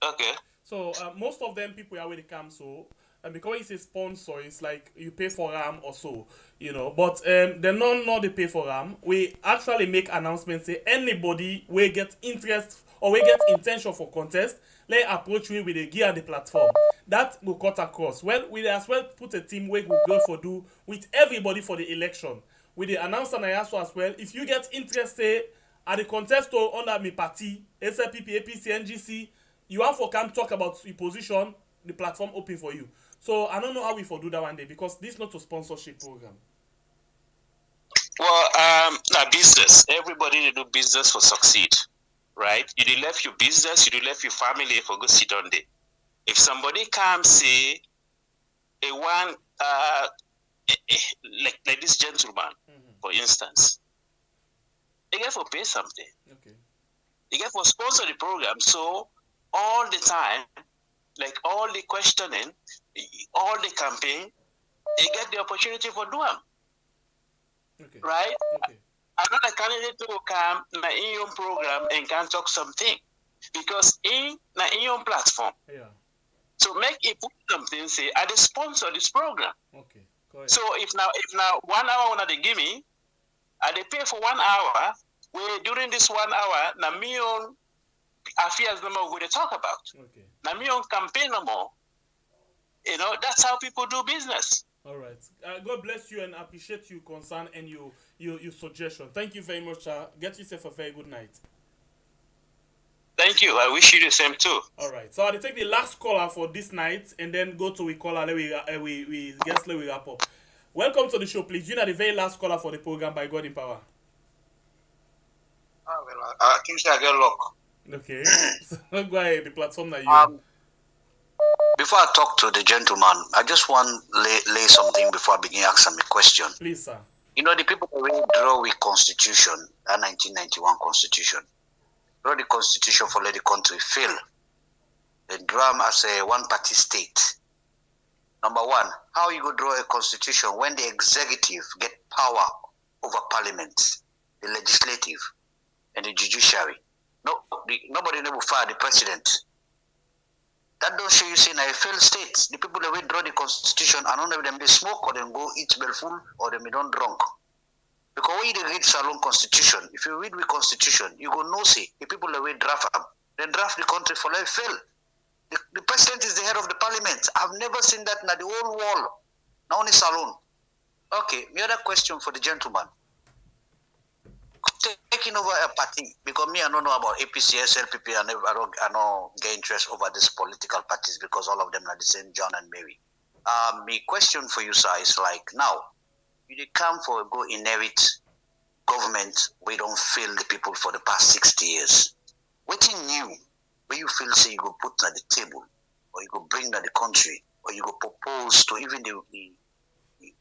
Okay.
So most of them people are where they come, so and because it's a sponsor, it's like you pay for RAM or so, you know. But they not they pay for RAM. We actually make announcements say anybody will get interest or we get intention for contest, let approach we with the gear and the platform. That will cut across. Well, we as well put a team where we go for do with everybody for the election. With the announcer I ask as well, if you get interested at the contest or under my party, SLPP, APC, NGC, you want for come talk about your position, the platform open for you. So I don't know how we for do that one day because this is not a sponsorship program.
Well, now business. Everybody they do business for succeed, right? You did left your business, you did left your family for go sit on there. If somebody comes say a one like this gentleman, for instance, they get for pay something.
Okay.
They get for sponsor the program. So all the time, like all the questioning, all the campaign, they get the opportunity for do them.
Okay.
Right?
Okay.
Another candidate will come na in your program and can talk something. Because in your platform.
Yeah.
So make it put something, say, I just sponsor this program.
Okay. Correct.
So if now 1 hour when they give me, I they pay for 1 hour, where during this 1 hour, na me on affairs no more we they talk about.
Okay.
Na me on campaign no more. You know, that's how people do business.
All right. God bless you and appreciate your concern and your suggestion. Thank you very much, sir. Get yourself a very good night.
Thank you. I wish you the same too.
All right. So I'll take the last caller for this night and then go to we caller. Let we wrap up. Welcome to the show, please. You're the very last caller for the program by God in Power.
Well, I think I get luck.
Okay. So go ahead. The platform that you.
Before I talk to the gentleman, I just want to lay something before I begin asking a question.
Please, sir.
You know, the people that really draw with Constitution, that 1991 Constitution, draw the Constitution for let the country fail. They draw them as a one-party state. Number one, how you go draw a Constitution when the executive get power over parliament, the legislative, and the judiciary? Nobody never fire the president. That don't show you saying a failed state. The people that will draw the Constitution, I don't know if them they smoke or them go eat full or them they don't drunk. Because when you read Salon Constitution, if you read with Constitution, you go no say the people that will draft them, they draft the country for life fail. The president is the head of the parliament. I've never seen that in the whole world. Not only Salon. Okay, the other question for the gentleman. Taking over a party, because me I don't know about APC, SLPP, I don't get interest over these political parties because all of them are the same John and Mary. My question for you, sir, is like now, you come for go inherit government, we don't fail the people for the past 60 years. Wetin new, where you feel say you go put at the table, or you go bring to the country, or you go propose to even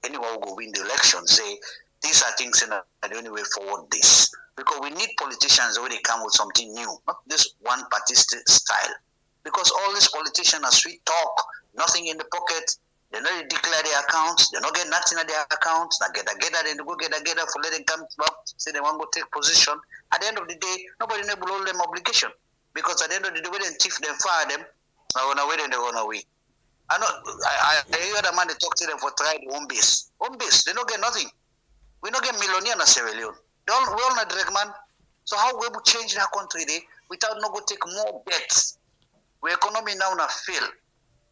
anyone who go win the election, say, these are things in the only way forward this. Because we need politicians where they come with something new, not this one party style. Because all these politicians are sweet talk, nothing in the pocket, they don't declare their accounts, they don't get nothing at their accounts, they go get together for letting come up, say they want to go take position. At the end of the day, nobody will hold them obligation. Because at the end of the day, when they thief them, fire them, they're going to wait and they're going to wait. I hear the man they talk to them for trying home base. Home base, they don't get nothing. We don't get millionaire in Sierra Leone. We all not direct man. So how we will change that country there without not go take more bets? We economy now not fail.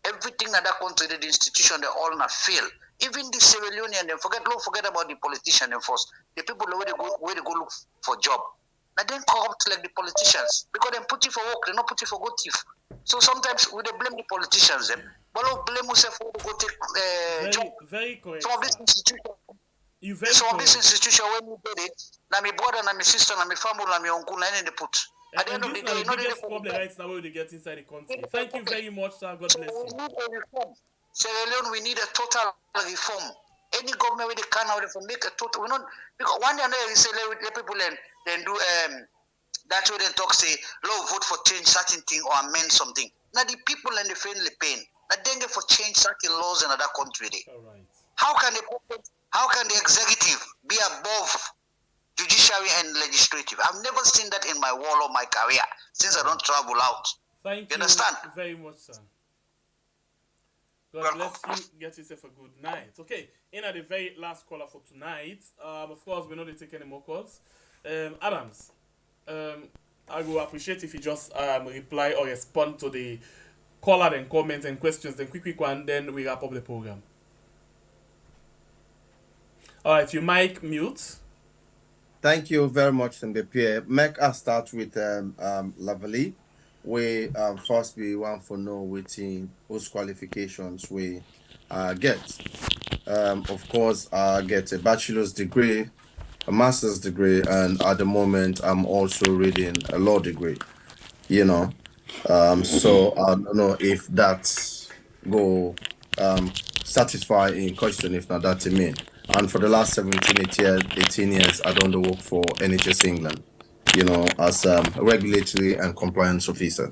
Everything in that country, the institution, they all not fail. Even the Sierra Leonean, don't forget about the politician and first. The people where they go look for job. Now then corrupt like the politicians. Because they put you for work, they not put you for good thief. So sometimes we blame the politicians them. But we blame ourselves for go take job.
Very correct.
Some of these institutions.
So
this institution, when you get it, na my brother, na my sister, na my family, na my uncle, na any put. At the end of the day,
the biggest problem right now when they get inside the country. Thank you very much, sir. God bless you.
We need a reform. Sierra Leone, we need a total reform. Any government with the can out for make a total. We not because one day we say let people then do that's what they talk say. Law vote for change certain thing or amend something. Now the people and the family pain. Now then for change certain laws in other country.
All right.
How can the executive be above judiciary and legislative? I've never seen that in my world or my career since I don't travel out.
Thank you
understand?
Very much, sir. God bless you. Get yourself a good night. Okay, in at the very last caller for tonight. Of course, we're not going to take any more calls. Adams, I will appreciate if you just reply or respond to the caller and comments and questions, then quick one, then we wrap up the program. All right, your mic mute.
Thank you very much, Pierre. Make us start with Lavely. We first we want to know Wetin those qualifications we get. Of course, I get a bachelor's degree, a master's degree, and at the moment I'm also reading a law degree. You know, so I don't know if that go satisfy in question. If not, that I mean. And for the last 18 years, I don't work for NHS England, you know, as a regulatory and compliance officer.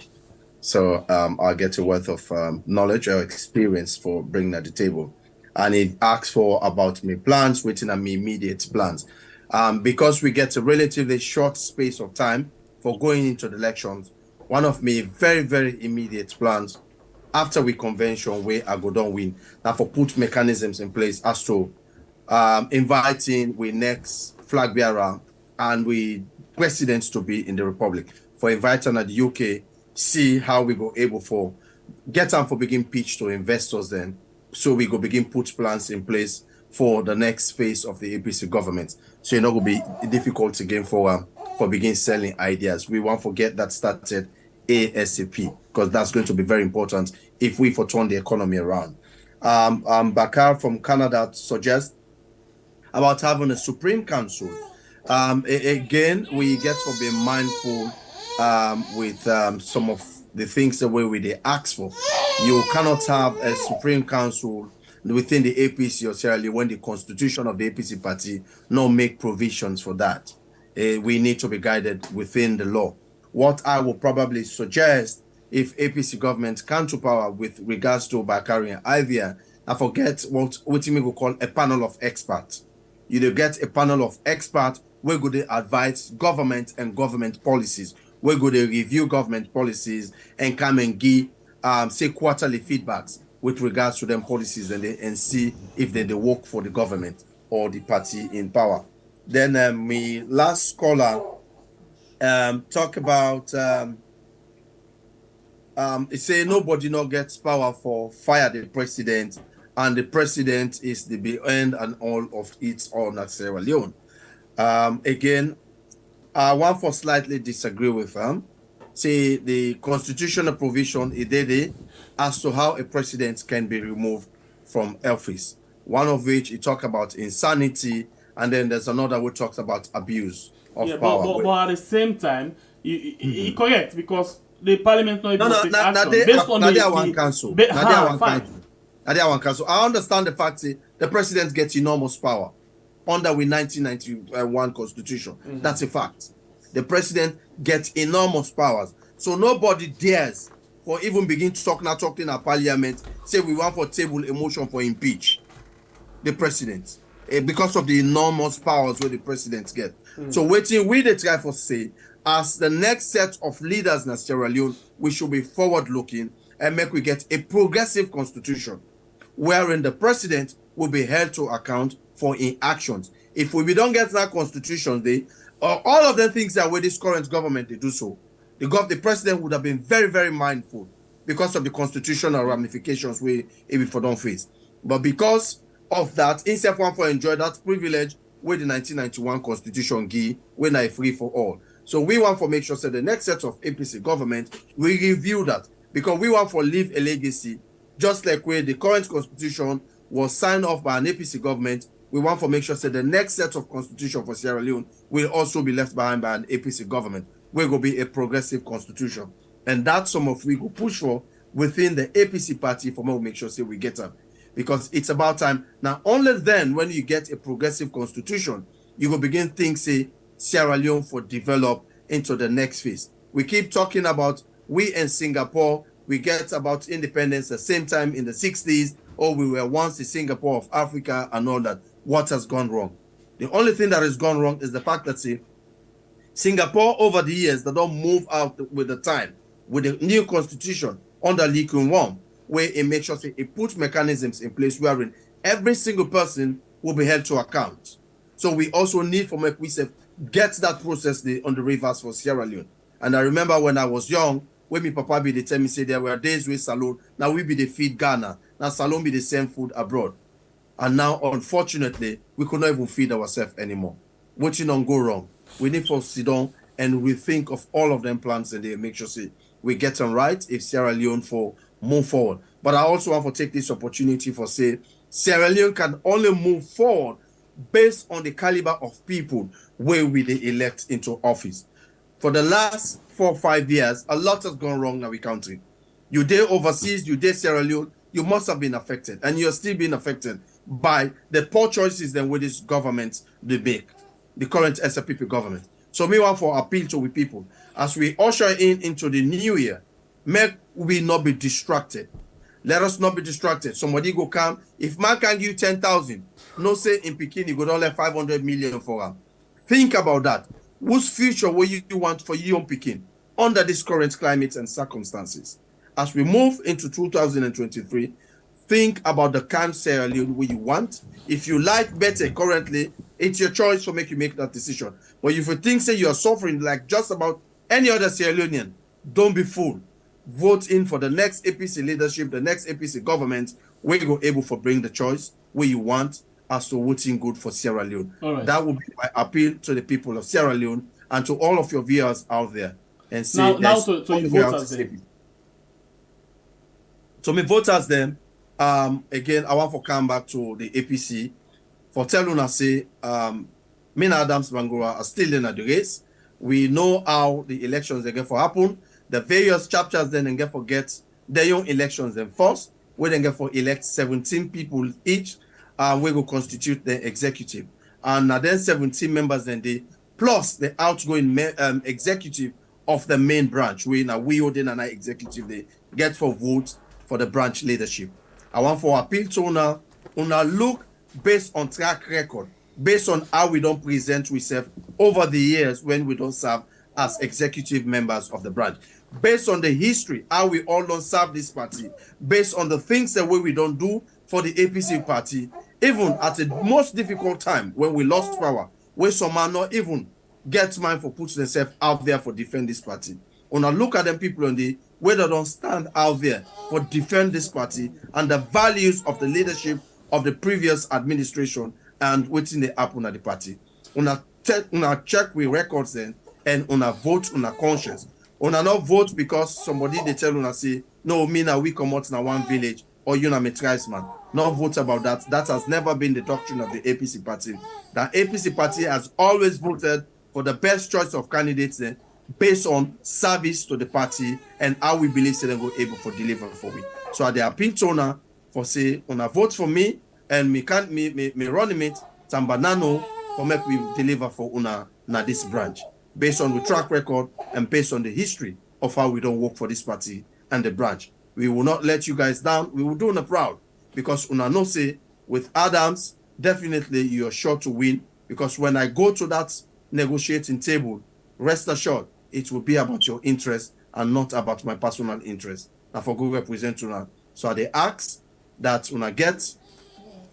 So I get a wealth of knowledge or experience for bringing at the table. And it asks for about my plans, waiting on my immediate plans. Because we get a relatively short space of time for going into the elections, one of my very, very immediate plans after we convention where I go down win, now for put mechanisms in place as to inviting we next flag bearer and we presidents to be in the Republic for inviting at the UK, see how we go able for get them for begin pitch to investors then, so we go begin put plans in place for the next phase of the APC government. So it will be difficult again for begin selling ideas. We won't forget that started ASAP because that's going to be very important if we for turn the economy around. Bakar from Canada suggests about having a Supreme Council. Again, we get to be mindful with some of the things the way they ask for. You cannot have a Supreme Council within the APC or Sierra Leone when the constitution of the APC party not make provisions for that. We need to be guided within the law. What I will probably suggest if APC government come to power with regards to Bakari and Ivia, I forget what we will call a panel of experts. You get a panel of experts where go they advise government and government policies, where go they review government policies and come and give say quarterly feedbacks with regards to them policies and see if they work for the government or the party in power. Then my last caller talk about it say nobody not gets power for fire the president, and the president is the end and all of it all at Sierra Leone. Again, I want to slightly disagree with them. Say the constitutional provision is as to how a president can be removed from office. One of which it talk about insanity, and then there's another which talks about abuse of power.
But at the same time, you correct because the parliament not able to take action based on
the council. I understand the fact that the president gets enormous power under the 1991 constitution. That's a fact. The president gets enormous powers. So nobody dares for even begin to talk in a parliament, say we want for table a motion for impeach the president because of the enormous powers where the presidents get. So waiting we they try for say as the next set of leaders in Sierra Leone, we should be forward looking and make we get a progressive constitution wherein the president will be held to account for inactions. If we don't get that constitution, all of the things that with this current government they do so, the president would have been very, very mindful because of the constitutional ramifications we if for don't face. But because of that, instead one for enjoy that privilege with the 1991 constitution give when I free for all. So we want to make sure that the next set of APC government we review that because we want to leave a legacy just like where the current constitution was signed off by an APC government we want to make sure that the next set of constitution for Sierra Leone will also be left behind by an APC government. We're going to be a progressive constitution. And that's some of we go push for within the APC party for more make sure say we get up. Because it's about time. Now, only then when you get a progressive constitution, you will begin think, say, Sierra Leone for develop into the next phase. We keep talking about we in Singapore, we get about independence the same time in the 60s, or we were once the Singapore of Africa and all that. What has gone wrong? The only thing that has gone wrong is the fact that, say, Singapore over the years, they don't move out with the time, with the new constitution under Lee Kuan Yew, where it makes sure say, it puts mechanisms in place wherein every single person will be held to account. So we also need for we say, get that process on the reverse for Sierra Leone. And I remember when I was young, when my papa be the tell me say there were days with Salone, now we be the feed Ghana, now Salone be the same food abroad. And now, unfortunately, we could not even feed ourselves anymore. What you don't go wrong? We need to sit down and rethink of all of them plans and they make sure say, we get them right if Sierra Leone for move forward. But I also want to take this opportunity for say, Sierra Leone can only move forward based on the caliber of people where we they elect into office. For the last 4 or 5 years, a lot has gone wrong in our country. You did overseas, you did Sierra Leone, you must have been affected, and you're still being affected by the poor choices then with this government they make, the current SPP government. So me want for appeal to we people, as we usher into the new year, make we not be distracted. Let us not be distracted. Somebody go come, if man can give 10,000, no say in Pekin, you go down like 500 million for him. Think about that. Whose future will you want for you on Pekin under this current climate and circumstances? As we move into 2023, think about the kind of Sierra Leone where you want. If you like better currently, it's your choice to make you make that decision. But if you think say you are suffering like just about any other Sierra Leonean, don't be fooled. Vote in for the next APC leadership, the next APC government, where you go able to bring the choice where you want as to voting good for Sierra Leone.
Right.
That would be my appeal to the people of Sierra Leone and to all of your viewers out there. And say
now to you voters then.
So me voters then, again, I want to come back to the APC for telling us say, me and Adams Bangura are still in the race. We know how the elections they get for happen. The various chapters then and get for get their own elections then first. We then get for elect 17 people each. We will constitute the executive. And then 17 members then they plus the outgoing executive of the main branch. We holding an executive they get for vote for the branch leadership. I want for appeal to una look based on track record, based on how we don't present ourselves over the years when we don't serve as executive members of the branch. Based on the history, how we all don't serve this party, based on the things that we don't do for the APC party, even at the most difficult time when we lost power, where some man not even get mind for putting themselves out there for defend this party. When I look at them people on the where they don't stand out there for defend this party and the values of the leadership of the previous administration and waiting they happen at the party. Una check with records then and una vote una conscience. Una not vote because somebody they tell una say, no, me now we come out in one village or you na me tribesman. Not vote about that. That has never been the doctrine of the APC party. The APC party has always voted for the best choice of candidates then based on service to the party and how we believe they go able to deliver for we. So at the appeal to una for say una vote for me and me can't me running mate Tambanano for make we deliver for una na this branch based on the track record and based on the history of how we don't work for this party and the branch. We will not let you guys down. We will do una proud because una know say with Adams definitely you are sure to win because when I go to that negotiating table, rest assured it will be about your interest and not about my personal interest. And for go represent una. So they ask that una get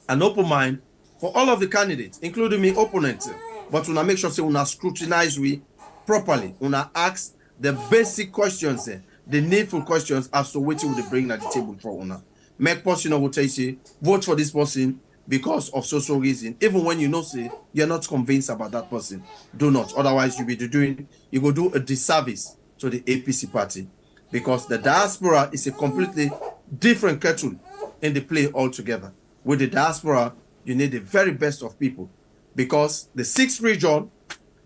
an open mind for all of the candidates, including me opponents. But una make sure say una scrutinize we properly. Una ask the basic questions, the needful questions as to what you would bring at the table for una. Make person will tell you say, vote for this person because of so reason. Even when you know say you're not convinced about that person, do not. Otherwise you go do a disservice to the APC party because the diaspora is a completely different kettle in the play altogether. With the diaspora, you need the very best of people, because the 6th region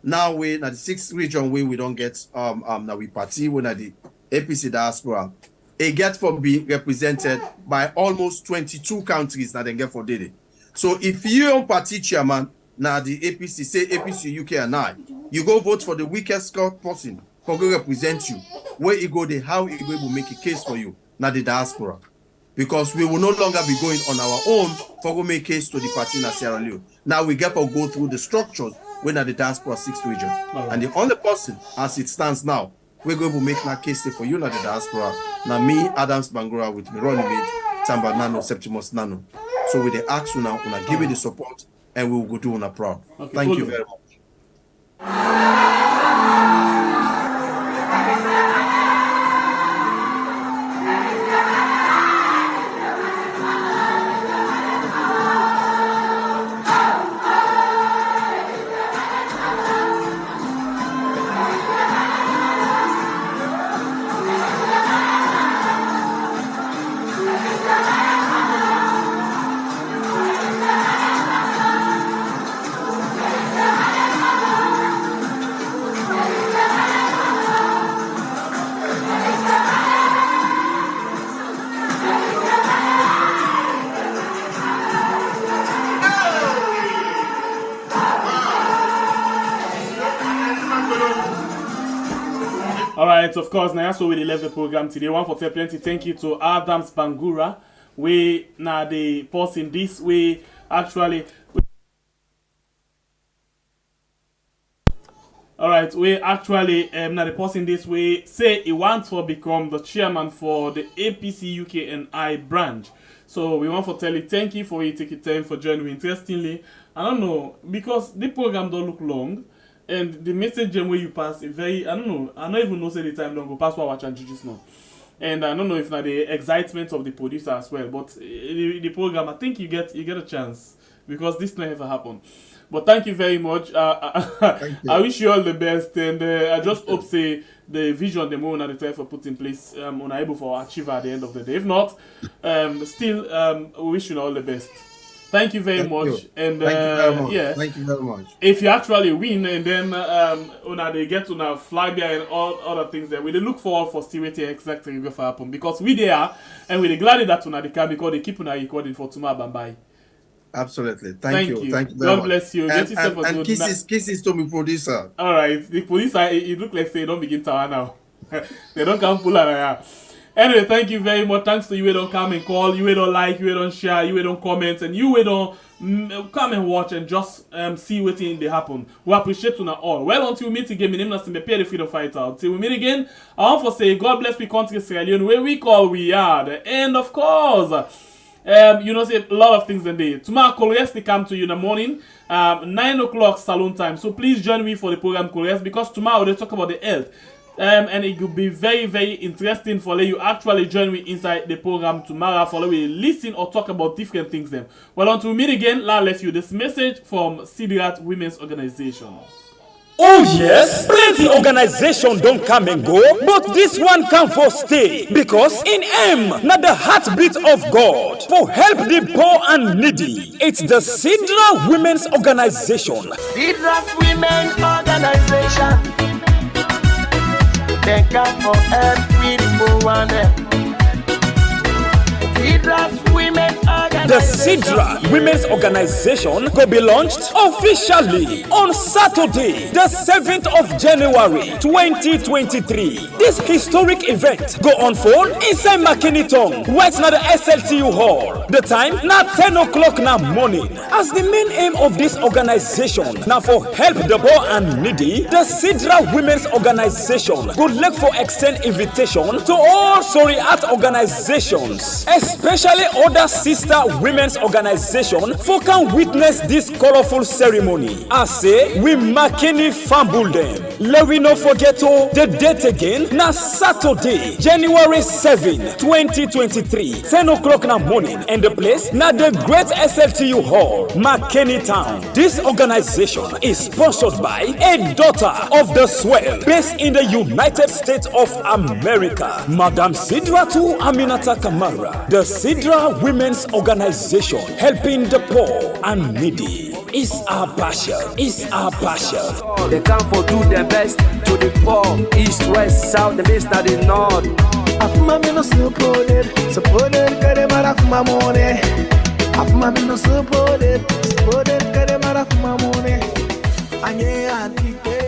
now we the 6th region where we don't get now we party when at the APC diaspora, it get for be represented by almost 22 countries that they get for daily. So if you on party chairman now the APC, say APC UK and I, you go vote for the weakest person for go represent you. Where you go, how you will make a case for you now the diaspora, because we will no longer be going on our own for go make case to the party in Sierra Leone. Now we get to go through the structures when at the diaspora 6th region, and the only person as it stands now we're going to make that case for you, not the diaspora. Now me, Adams Bangura, with me running mate, Tamba Nano, Septimus Nano. So with the ask now, gonna give you the support, and we will go do on a proud.
Okay,
Thank you very much.
Alright, of course, now so we left the program today. One for plenty. Thank you to Adams Bangura. We now the person this way actually. Alright, we actually now the person this way say he wants to become the chairman for the APC UK and I branch. So we want to tell you thank you for you taking time for joining me. Interestingly, I don't know, because the program don't look long. And the message where you pass is very, I don't even know say the time don't go pass what watch and just now. And I don't know if now the excitement of the producer as well, but the program, I think you get a chance, because this never happened. But thank you very much. I wish you all the best, and I just hope say the vision the more the time for put in place on able for achieve at the end of the day. If not, still we wish you all the best. Thank you very much. And
Thank you very much.
yeah,
Thank you very much.
if you actually win, and then they get to flag there and all other things there, we look forward for still waiting exactly what will happen, because we there and we're glad that they can, because they keep recording for tomorrow. Bye.
Absolutely. Thank you. Thank you very
God
much.
bless you.
And kisses to me producer.
All right, the producer, it look like they don't begin tower now. They don't come pull out. Anyway, thank you very much. Thanks to you who don't come and call, you who don't like, you who don't share, you who don't comment, and you who don't come and watch and just see what thing they happen. We appreciate you now all. Well, until we meet again, my name is the Freedom Fighter. Until we meet again, I want to say God bless we country Sierra Leone, where we call we are. And of course, say a lot of things in there. Tomorrow, Koreas, they come to you in the morning, 9 o'clock saloon time. So please join me for the program Koreas, because tomorrow they talk about the health. And it could be very, very interesting for you actually join me inside the program tomorrow for we listen or talk about different things then. Well, until we meet again, I'll let you this message from Sidrat Women's Organization.
Oh yes, plenty organization don't come and go, but this one come for stay, because in M, not the heartbeat of God, for help the poor and needy. It's the Sidra Women's Organization.
Sidra Women's Organization. They come for every poor one. Sidra's Women Organization.
The Sidra Women's Organization will be launched officially on Saturday, the 7th of January 2023. This historic event go unfold inside Makiniton, right now the SLTU Hall. The time now 10 o'clock now morning. As the main aim of this organization now for help the poor and needy, the Sidra Women's Organization would look for extend invitation to all Soriat organizations, especially other sister women's organization, for can witness this colorful ceremony. I say we Makini fumble them. Let we not forget the date again. Na Saturday, January 7, 2023, 10 o'clock na morning, and the place na the Great SLTU Hall, McKinney Town. This organization is sponsored by a daughter of the swell, based in the United States of America, Madam Sidratu Aminata Kamara. The Sidra Women's Organization, helping the poor and needy. Is our passion. Is our passion.
They come for do their best to the poor, east, west, south, the east, and the north. Afuma me no supported, kade mara afuma money. Afuma me no supported, kade mara afuma money. Anye antike.